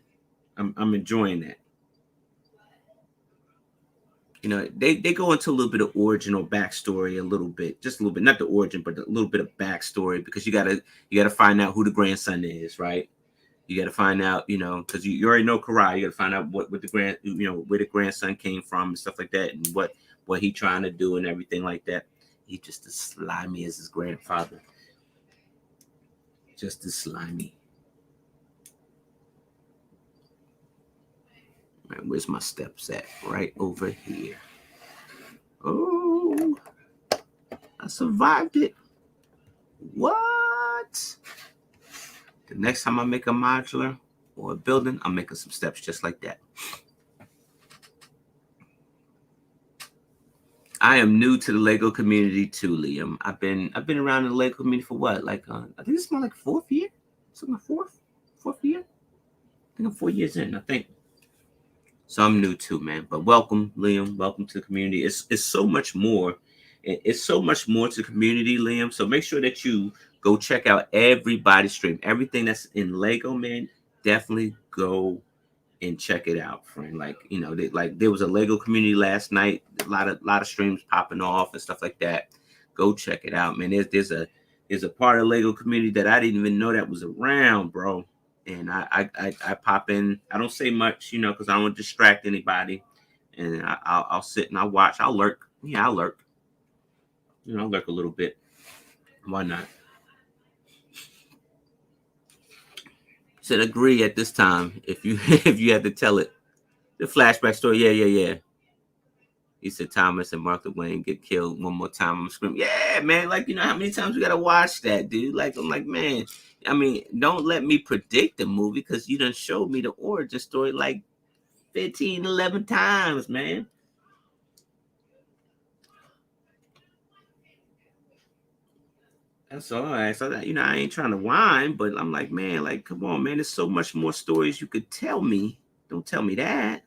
I'm enjoying that. You know, they go into a little bit of origin or backstory, a little bit, just a little bit, not the origin, but a little bit of backstory, because you gotta find out who the grandson is, right? You gotta find out, you know, because you already know Karai. You gotta find out what the where the grandson came from and stuff like that, and what he trying to do and everything like that. He just as slimy as his grandfather, just as slimy. Man, where's my steps at? Right over here. Oh, I survived it. What? The next time I make a modular or a building, I'm making some steps just like that. I am new to the Lego community too, Liam. I've been around the Lego community for what? Like I think this is my like fourth year. Is it my fourth year? I think I'm 4 years in, I think. So I'm new too, man. But welcome, Liam. Welcome to the community. It's so much more. It's so much more to the community, Liam. So make sure that you go check out everybody's stream. Everything that's in Lego, man. Definitely go and check it out, friend. Like, you know, there was a Lego community last night. A lot of streams popping off and stuff like that. Go check it out, man. There's a part of the Lego community that I didn't even know that was around, bro. And I pop in. I don't say much, you know, because I don't distract anybody. And I'll sit and I'll watch. I'll lurk. Yeah, I'll lurk. You know, I'll lurk a little bit. Why not? Said agree at this time. If you had to tell it, the flashback story. Yeah. He said Thomas and Martha Wayne get killed one more time. I'm screaming, yeah, man. Like, you know how many times we gotta watch that, dude? Like, I'm like, man. I mean, don't let me predict the movie because you done showed me the origin story like 15, 11 times, man. That's all right. So that, you know, I ain't trying to whine, but I'm like, man, like, come on, man. There's so much more stories you could tell me. Don't tell me that.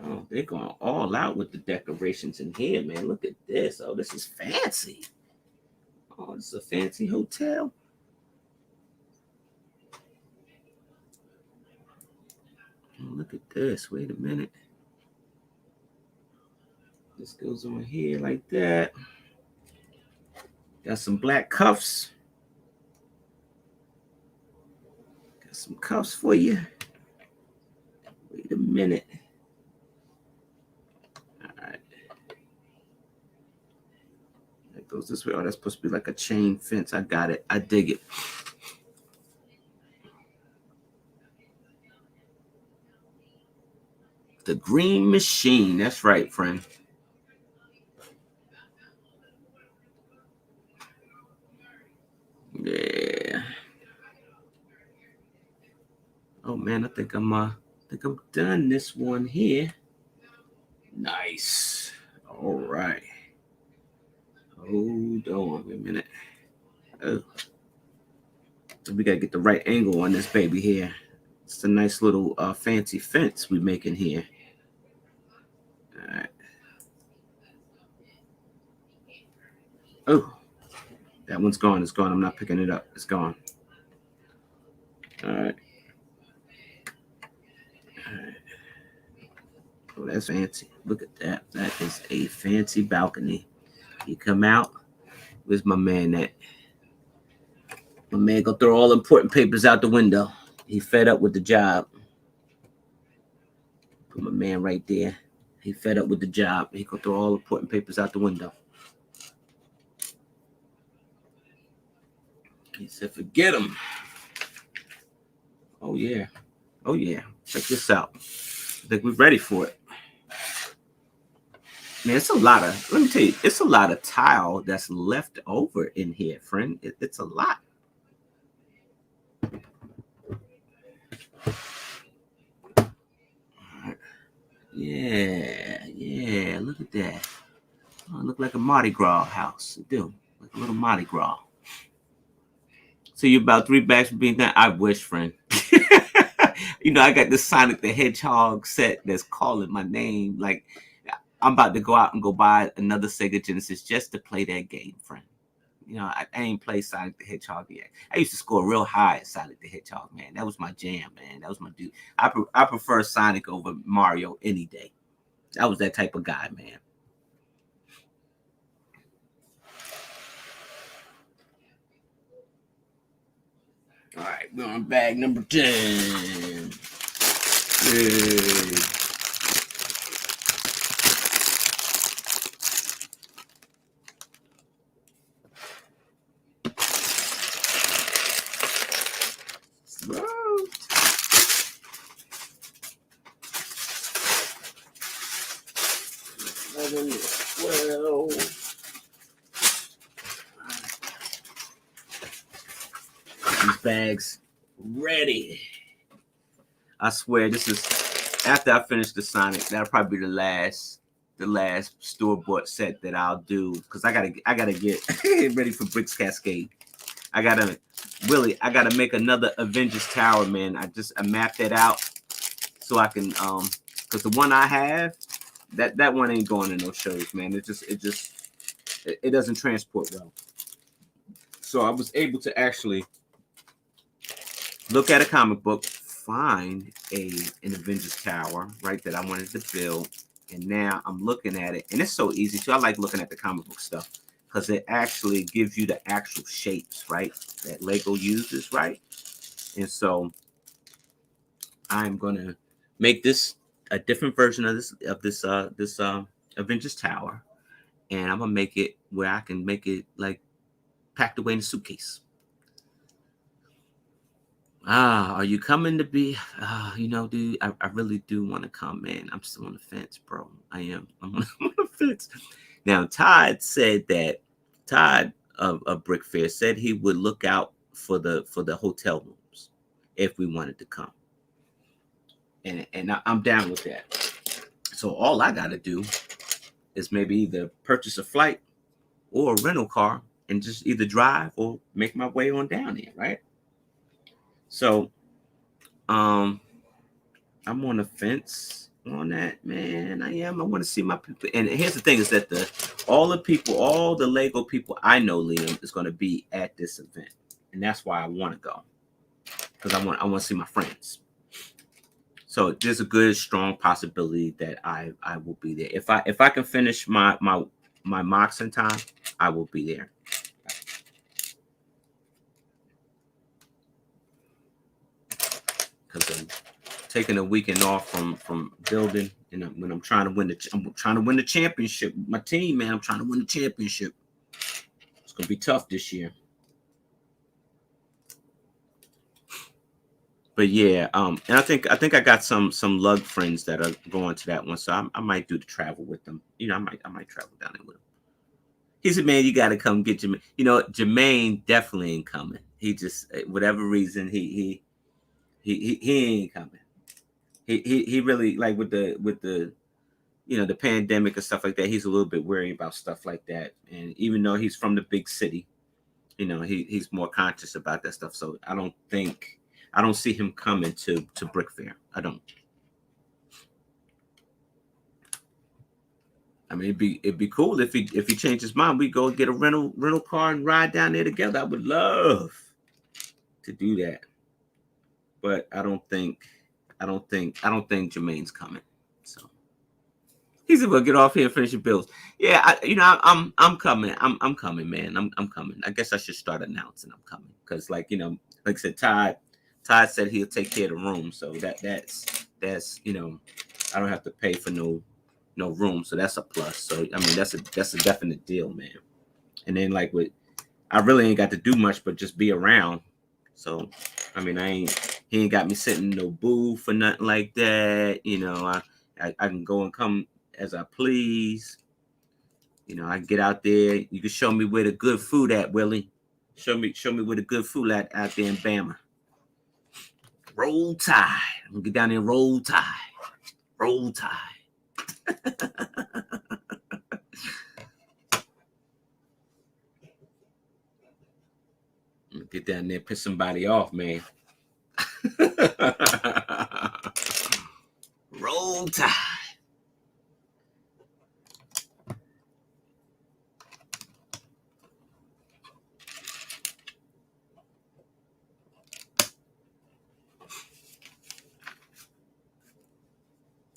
Oh, they're going all out with the decorations in here, man. Look at this. Oh, this is fancy. Oh, this is a fancy hotel. Oh, look at this. Wait a minute. This goes on here like that. Got some black cuffs. Got some cuffs for you. Wait a minute. All right. That goes this way. Oh, that's supposed to be like a chain fence. I got it. I dig it. The Green Machine. That's right, friend. Yeah. Oh man, I think I'm done this one here. Nice. All right. Hold on a minute. Oh. We gotta get the right angle on this baby here. It's a nice little fancy fence we making here. All right. Oh, that one's gone. It's gone. I'm not picking it up. It's gone. All right. All right. Oh, that's fancy. Look at that. That is a fancy balcony. You come out. Where's my man at? My man go throw all important papers out the window. He fed up with the job. Put my man right there. He fed up with the job. He go throw all important papers out the window. He said, forget him. Oh, yeah. Oh, yeah. Check this out. I think we're ready for it. Man, it's a lot of, let me tell you, it's a lot of tile that's left over in here, friend. It's a lot. All right. Yeah. Look at that. Oh, it look like a Mardi Gras house. It do. Like a little Mardi Gras. So you're about 3 bags from being done? I wish, friend. You know, I got this Sonic the Hedgehog set that's calling my name. Like, I'm about to go out and go buy another Sega Genesis just to play that game, friend. You know, I ain't played Sonic the Hedgehog yet. I used to score real high at Sonic the Hedgehog, man. That was my jam, man. That was my dude. I prefer Sonic over Mario any day. I was that type of guy, man. All right, we're on bag number 10. Yay. Whoa. 11, 12. These bags ready. I swear this is after I finish the Sonic, that'll probably be the last store-bought set that I'll do, because I gotta get ready for Bricks Cascade. I gotta make another Avengers Tower, man. I mapped that out so I can because the one I have, that one ain't going to no shows, man. It doesn't transport well. So I was able to actually look at a comic book, find an Avengers Tower, right, that I wanted to build, and now I'm looking at it, and it's so easy too. I like looking at the comic book stuff because it actually gives you the actual shapes, right, that Lego uses, right, and so I'm gonna make this a different version of this Avengers Tower, and I'm gonna make it where I can make it like packed away in a suitcase. Are you coming to be? You know, dude, I really do want to come, man. I'm still on the fence, bro. I am. I'm on the fence. Now, Todd of Brick Fair said he would look out for the hotel rooms if we wanted to come, and I'm down with that. So all I got to do is maybe either purchase a flight or a rental car and just either drive or make my way on down there, right? So, I'm on the fence on that, man. I am. I want to see my people. And here's the thing: is that all the Lego people I know, Liam, is going to be at this event, and that's why I want to go, because I want to see my friends. So there's a good, strong possibility that I will be there. If I can finish my mocks in time, I will be there. Because I'm taking a weekend off from building, and when I'm trying to win the championship. My team, man, I'm trying to win the championship. It's gonna be tough this year. But yeah, and I think I got some lug friends that are going to that one, so I might do the travel with them. You know, I might travel down there with them. He said, "Man, you got to come get Jermaine." You know, Jermaine definitely ain't coming. He just, whatever reason, he ain't coming. He really, like, with the you know, the pandemic and stuff like that. He's a little bit wary about stuff like that, and even though he's from the big city, you know, he's more conscious about that stuff. So I don't see him coming to Brick Fair. I don't. I mean, it'd be cool if he changed his mind. We go get a rental car and ride down there together. I would love to do that, but I don't think Jermaine's coming. So he said, "Well, get off here and finish your bills." Yeah, I'm coming. I'm coming, man. I'm coming. I guess I should start announcing I'm coming, because, like, you know, like I said, Todd said he'll take care of the room, so that's you know, I don't have to pay for no room, so that's a plus. So I mean, that's a definite deal, man. And then, like, I really ain't got to do much but just be around. So I mean, he ain't got me sitting in no booth or nothing like that. You know, I can go and come as I please. You know, I get out there. You can show me where the good food at, Willie. Show me where the good food at out there in Bama. Roll Tide. I'm gonna get down there and roll Tide. Roll Tide. Get down there, piss somebody off, man. Roll Tide.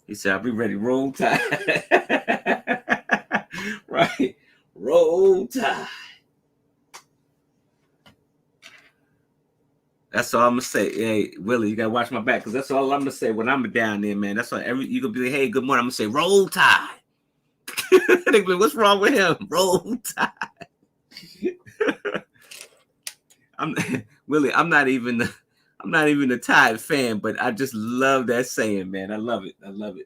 He said, I'll be ready. Roll Tide. Right. Roll Tide. That's all I'm gonna say. Hey, Willie, you gotta watch my back, because that's all I'm gonna say when I'm down there, man. That's all you gonna be like, hey, good morning. I'm gonna say, Roll Tide. They be like, what's wrong with him? Roll Tide. Willie, I'm not even a Tide fan, but I just love that saying, man. I love it. I love it.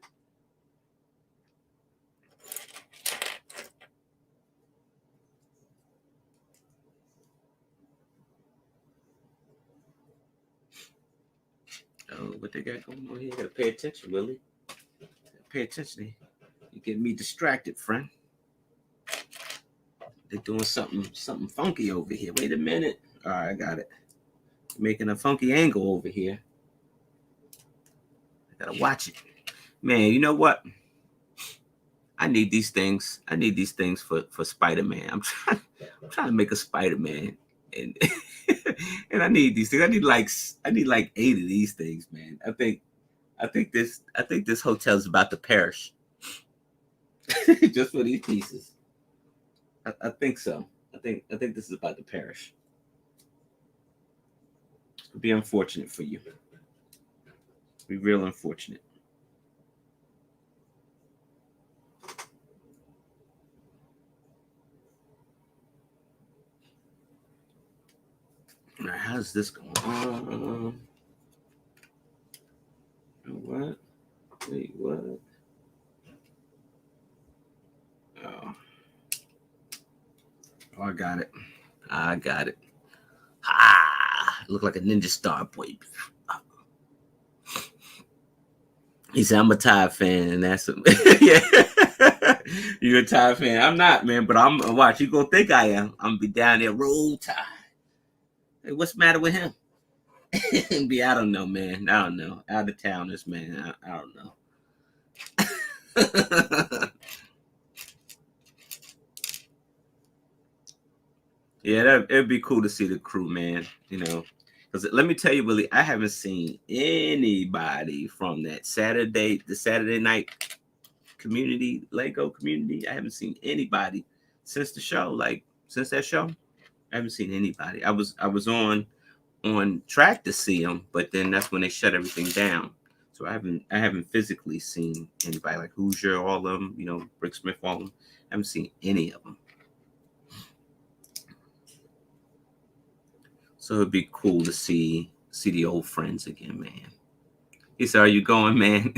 Oh, what they got going on here? You gotta pay attention, Willie. Pay attention. You're getting me distracted, friend. They're doing something funky over here. Wait a minute. All right, I got it. Making a funky angle over here. I gotta watch it. Man, you know what? I need these things. I need these things for Spider-Man. I'm trying to make a Spider-Man. And and I need these things. I need like 8 of these things, man. I think this hotel is about to perish. Just for these pieces. I think so. I think this is about to perish. It'll be unfortunate for you. It'll be real unfortunate. All right, how's this going on? What? Wait, what? Oh, I got it. I got it. Ah, look like a ninja star, boy. He said, I'm a Tide fan, and that's yeah. You're a Tide fan. I'm not, man, but I'm watch. You gonna think I am. I'm gonna be down there, Roll Tide. Hey, what's the matter with him? I don't know, man. I don't know. Out of towners, man. I don't know. Yeah, it'd be cool to see the crew, man. You know, because let me tell you, Willie, I haven't seen anybody from the Saturday night community, Lego community. I haven't seen anybody since the show. Like since that show, I haven't seen anybody. I was on track to see them, but then that's when they shut everything down. So I haven't physically seen anybody like Hoosier, all of them, you know, Brick Smith, all of them. I haven't seen any of them. So it'd be cool to see the old friends again, man. He said, "Are you going, man?"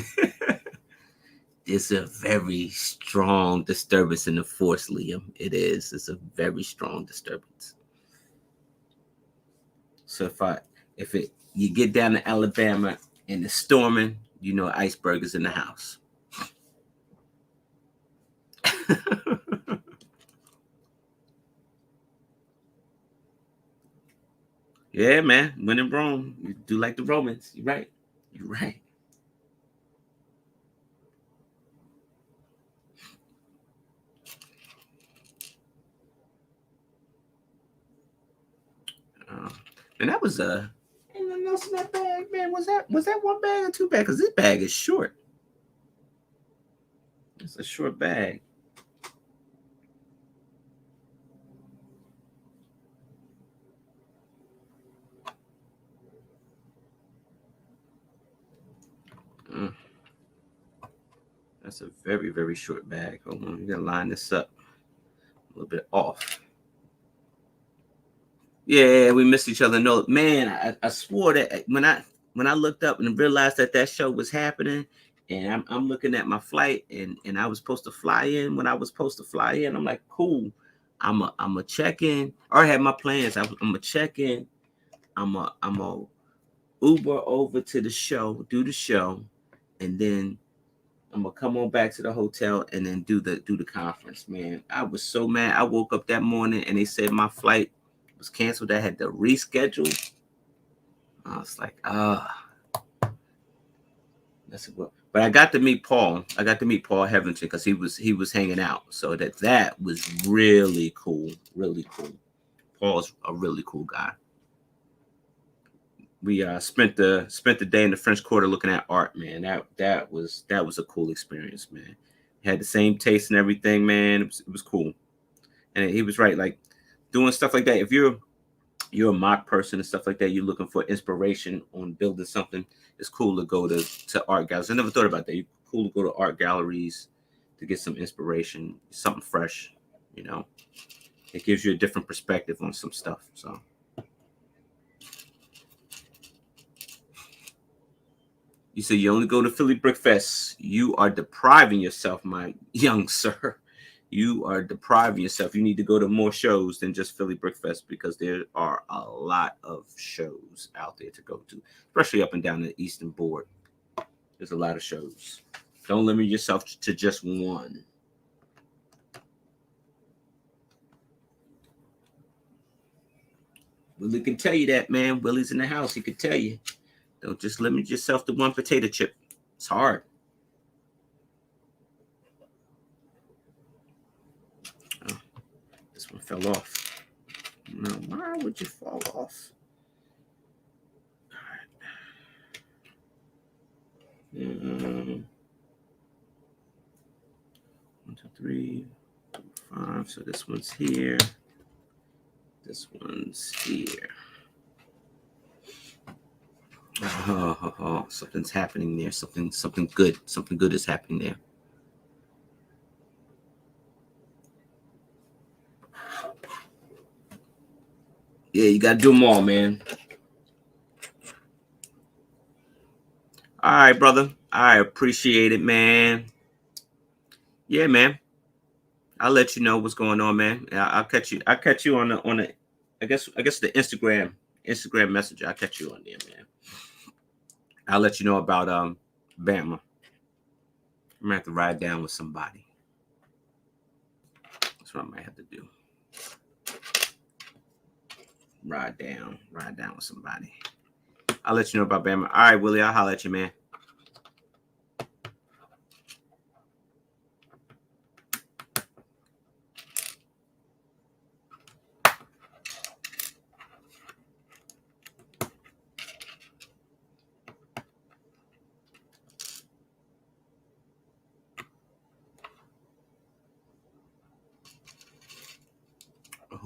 It's a very strong disturbance in the force, Liam. It is. It's a very strong disturbance. So if you get down to Alabama and it's storming, you know iceberg is in the house. Yeah, man. When in Rome, you do like the Romans. You're right. You're right. And that was ain't nothing else in that bag, man. Was that one bag or two bags? Because this bag is short. It's a short bag. That's a very, very short bag. Hold on, you gotta line this up a little bit off. Yeah, we missed each other. No, man, I swore that when I looked up and realized that show was happening, and I'm looking at my flight, and I was supposed to fly in when I was supposed to fly in. I'm like, cool. I'm a check in. I already had my plans. I'm a check in. I'm a Uber over to the show, do the show, and then I'm gonna come on back to the hotel and then do the conference. Man, I was so mad. I woke up that morning and they said my flight was canceled. I had to reschedule. I was like, that's what. But I got to meet Paul. I got to meet Paul Heaventon because he was hanging out. So that was really cool. Really cool. Paul's a really cool guy. we spent the day in the French Quarter looking at art, man. That was a cool experience, man. Had the same taste and everything, man. It was cool. And he was right, like doing stuff like that. If you're a mock person and stuff like that, you're looking for inspiration on building something, it's cool to go to art galleries. I never thought about that. It's cool to go to art galleries to get some inspiration, something fresh, you know. It gives you a different perspective on some stuff. So you say you only go to Philly Brick Fest. You are depriving yourself, my young sir. You are depriving yourself. You need to go to more shows than just Philly Brick Fest, because there are a lot of shows out there to go to, especially up and down the Eastern Board. There's a lot of shows. Don't limit yourself to just one. Willie can tell you that, man. Willie's in the house. He could tell you. Don't just limit yourself to one potato chip. It's hard. Oh, this one fell off. No, why would you fall off? All right. 1, 2, 3, 4, 5. So this one's here. This one's here. Oh, something's happening there. Something good. Something good is happening there. Yeah, you gotta do them all, man. All right, brother. I appreciate it, man. Yeah, man. I'll let you know what's going on, man. I'll catch you. I'll catch you on the. I guess the Instagram messenger. I'll catch you on there, man. I'll let you know about Bama. I'm gonna have to ride down with somebody. That's what I might have to do. Ride down with somebody. I'll let you know about Bama. All right, Willie, I'll holler at you, man.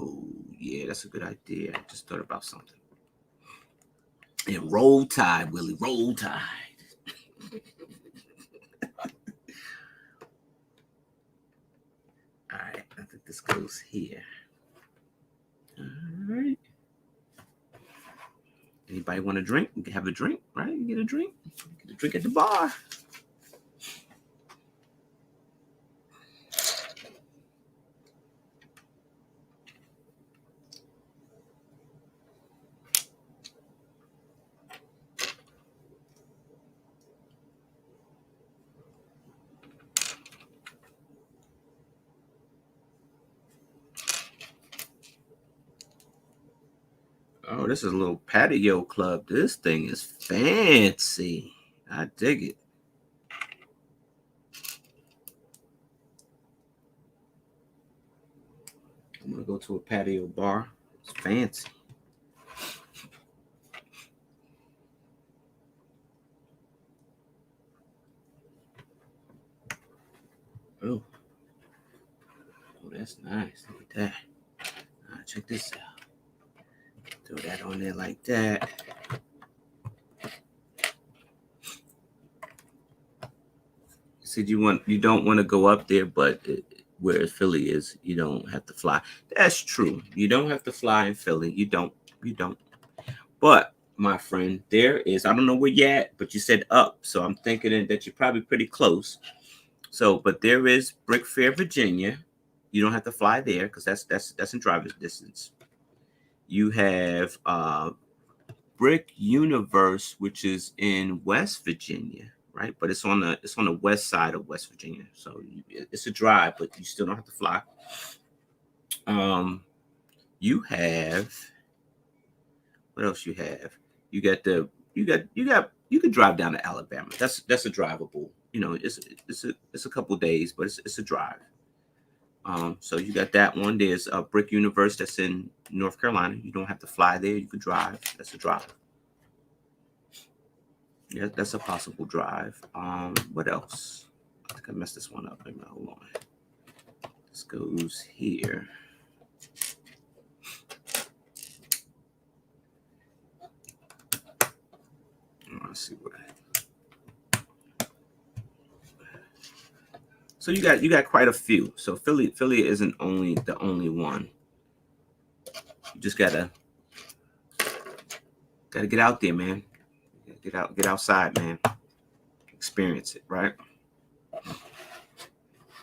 Oh, yeah, that's a good idea. I just thought about something. And roll tide, Willie, roll tide. All right, I think this goes here. All right. Anybody want a drink? You can have a drink, right? You get a drink. Get a drink at the bar. Oh, this is a little patio club. This thing is fancy. I dig it. I'm gonna go to a patio bar. It's fancy. Oh, that's nice. Look at that. Check this out. Throw that on there like that. Said you don't want to go up there, but where Philly is, you don't have to fly. That's true. You don't have to fly in Philly. You don't. But my friend, there is. I don't know where you're at, but you said up, so I'm thinking that you're probably pretty close. So, but there is Brick Fair, Virginia. You don't have to fly there because that's in driver's distance. You have Brick Universe, which is in West Virginia, right? But it's on the west side of West Virginia, so it's a drive, but you still don't have to fly. You have what else? You have you could drive down to Alabama. That's a drivable. You know, it's a couple days, but it's a drive. So you got that one. There's a Brick Universe that's in North Carolina. You don't have to fly there. You could drive. That's a drive. Yeah, that's a possible drive. What else? I think I messed this one up. Hold on. This goes here. Let's see what. So you got quite a few. So Philly isn't the only one. You just gotta get out there, man. Get outside, man. Experience it, right?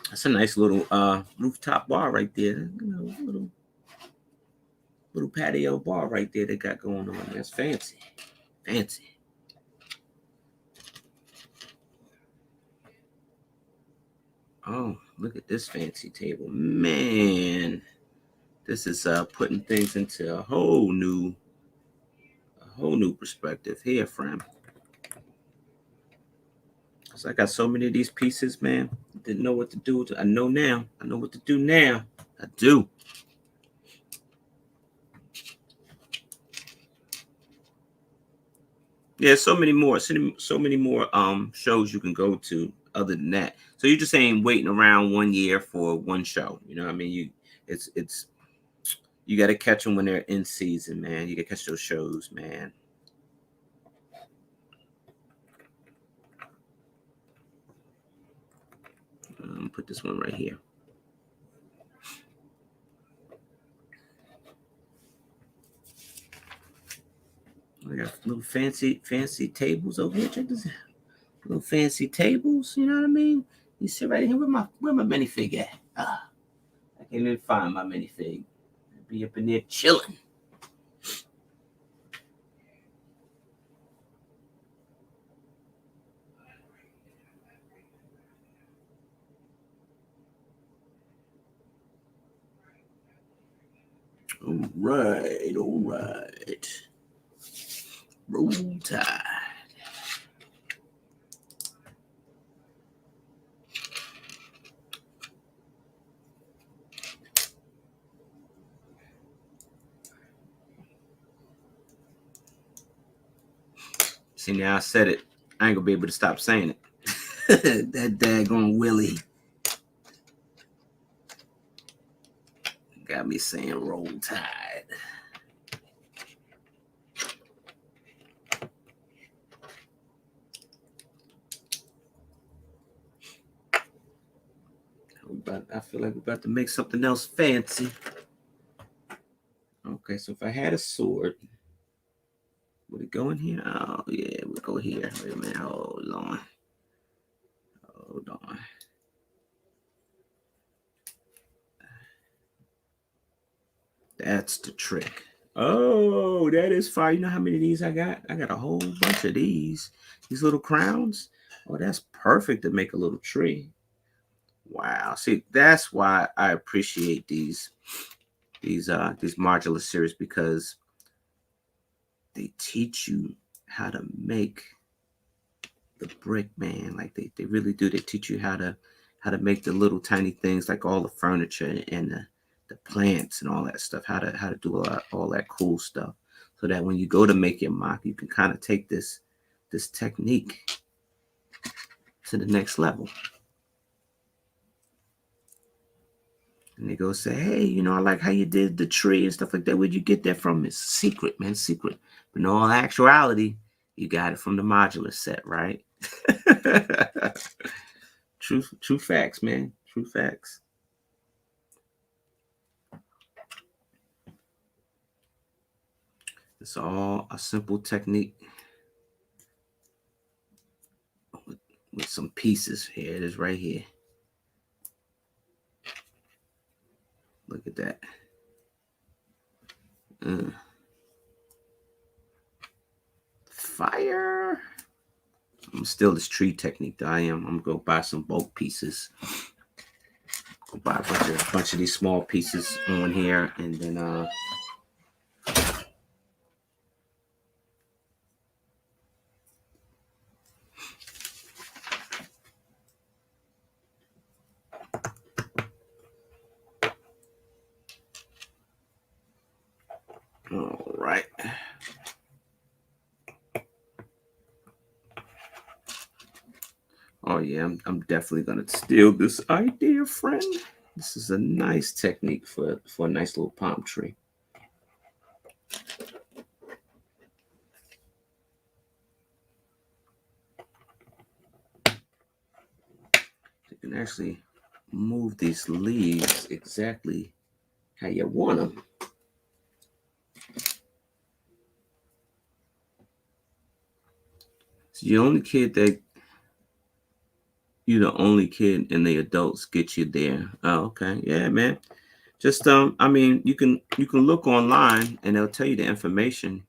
That's a nice little rooftop bar right there. Little patio bar right there they got going on. That's fancy. Fancy. Oh, look at this fancy table. Man. This is putting things into a whole new perspective here, friend. Cause I got so many of these pieces, man. Didn't know what to do. I know now. I know what to do now. I do. Yeah, so many more shows you can go to other than that. So you're just saying waiting around 1 year for one show. You know what I mean? It's you got to catch them when they're in season, man. You got to catch those shows, man. Put this one right here. I got little fancy tables over here. Check this out. Little fancy tables. You know what I mean? You sit right here. Where my minifig at? I can't even find my minifig. I'd be up in there chilling. All right. Roll Tide. See, now I said it. I ain't gonna be able to stop saying it. That daggone Willie got me saying Roll Tide. I feel like we're about to make something else fancy. Okay, so if I had a sword, would it go in here? Oh, yeah, it would go here. Wait a minute. Hold on. That's the trick. Oh, that is fire. You know how many of these I got? I got a whole bunch of these. These little crowns. Oh, that's perfect to make a little tree. Wow. See, that's why I appreciate these modular series, because they teach you how to make the brick, man. Like they really do. They teach you how to make the little tiny things, like all the furniture and the plants and all that stuff, how to do all that cool stuff, so that when you go to make your mock, you can kind of take this technique to the next level. And they go say, hey, I like how you did the tree and stuff like that. Where'd you get that from? It's secret, man, secret. But in all actuality, you got it from the modular set, right? True facts, man. True facts. It's all a simple technique with some pieces. Here it is right here. Look at that. Fire. I'm still this tree technique that I am. I'm gonna go buy some bulk pieces. Go buy a bunch of these small pieces on here, and then all right. Oh yeah, I'm definitely gonna steal this idea, friend. This is a nice technique for a nice little palm tree. You can actually move these leaves exactly how you want them. So you're the only kid and the adults get you there. Oh, okay. Yeah, man. Just I mean, you can look online and they'll tell you the information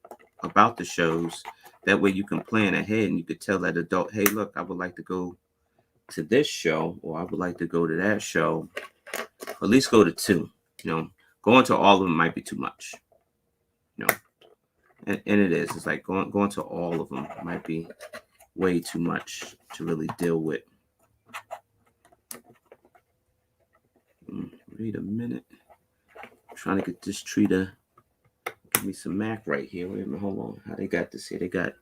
about the shows. That way you can plan ahead and you could tell that adult, hey, look, I would like to go to this show or I would like to go to that show. Or at least go to two. You know, going to all of them might be too much. You know, and it is. It's like going to all of them might be way too much to really deal with. Wait a minute. I'm trying to get this tree to give me some Mac right here. Wait a minute, hold on. How they got this here? They got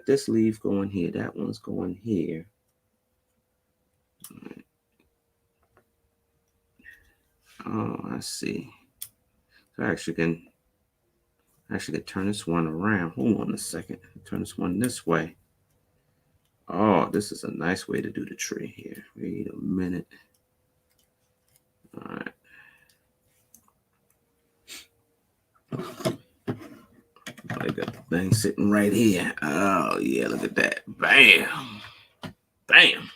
this leaf going here. That one's going here. Oh, I see. So I actually can turn this one around. Hold on a second. Turn this one this way. Oh, this is a nice way to do the tree here. Wait a minute. All right. I got the thing sitting right here. Oh, yeah, look at that. Bam. Bam.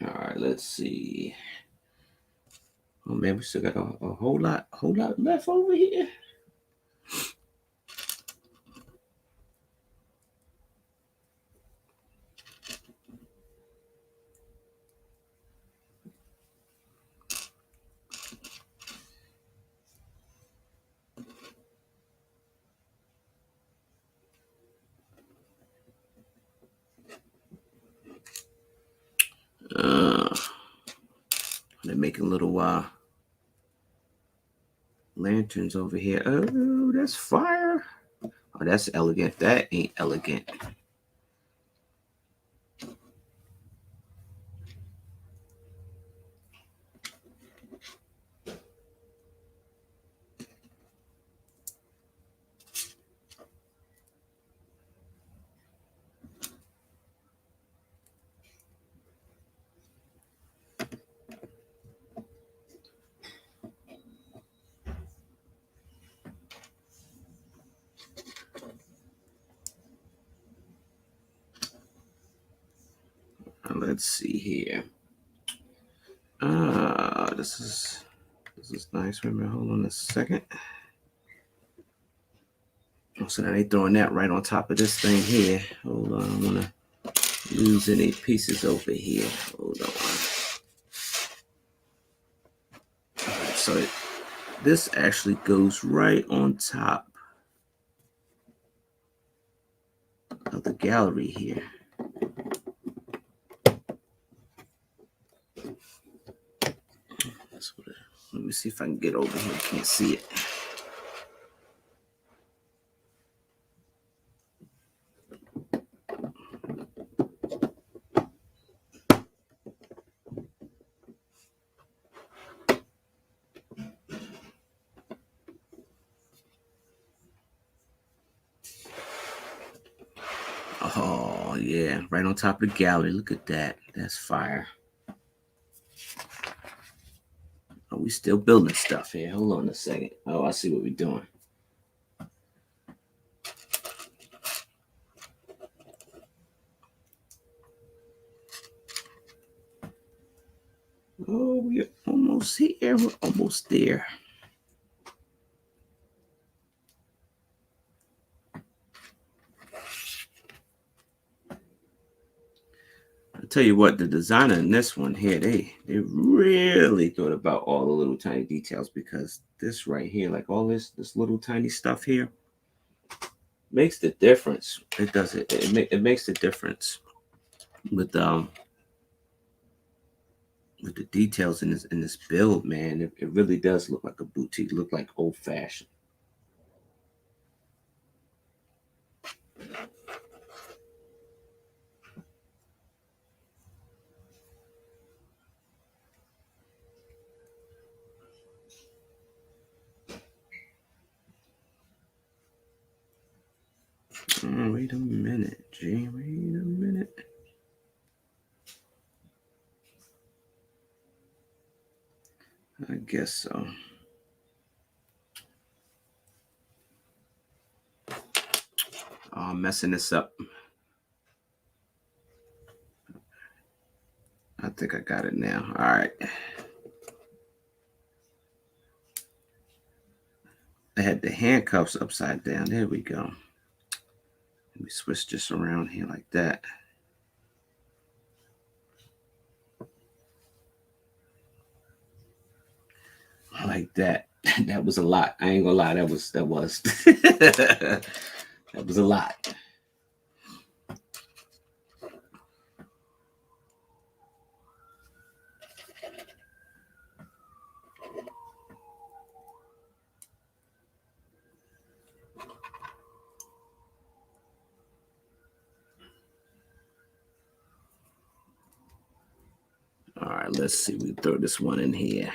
All right, let's see. Oh, man, we still got a whole lot left over here. They're making little lanterns over here. Oh, that's fire. Oh, that's elegant. That ain't elegant. Let's see here. This is nice. Wait a minute, hold on a second. Oh, so now they throwing that right on top of this thing here. Hold on, I don't want to lose any pieces over here. Hold on. Right, so this actually goes right on top of the gallery here. Let me see if I can get over here. I can't see it. Oh, yeah. Right on top of the gallery. Look at that. That's fire. Oh, we still building stuff here. Hold on a second. Oh, I see what we're doing. Oh, we're almost here. We're almost there. I tell you what, the designer in this one here, they really thought about all the little tiny details, because this right here, like all this little tiny stuff here, makes the difference. It does it. It makes the difference with the details in this build, man. It really does look like a boutique. Look like old fashioned. Wait a minute, G. Wait a minute. I guess so. Oh, I'm messing this up. I think I got it now. All right. I had the handcuffs upside down. There we go. Let me switch this around here like that. Like that. That was a lot. I ain't gonna lie. That was that was a lot. All right, let's see. We throw this one in here.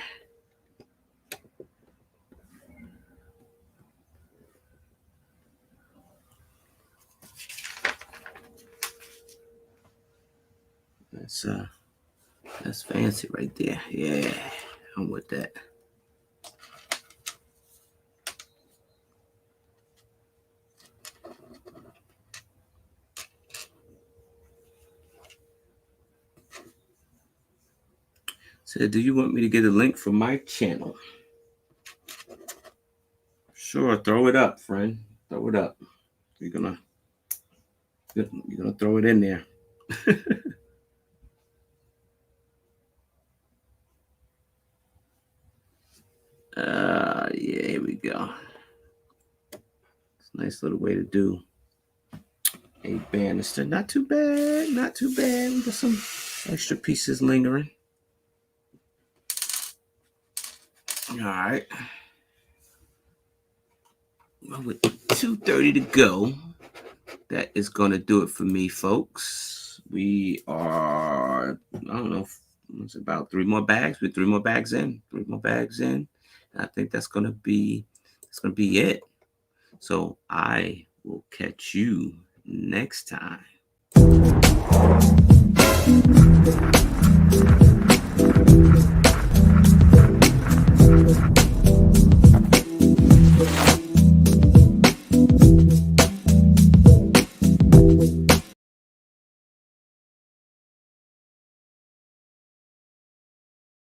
That's fancy right there. Yeah, I'm with that. Said, do you want me to get a link for my channel? Sure, throw it up, friend. Throw it up. You're gonna throw it in there. Yeah, here we go. It's a nice little way to do a banister. Not too bad. Not too bad. We got some extra pieces lingering. All right. Well, with 2:30 to go, that is going to do it for me, folks. We are, I don't know, it's about 3 more bags. With 3 more bags in. 3 more bags in. And I think that's going to be it. So I will catch you next time.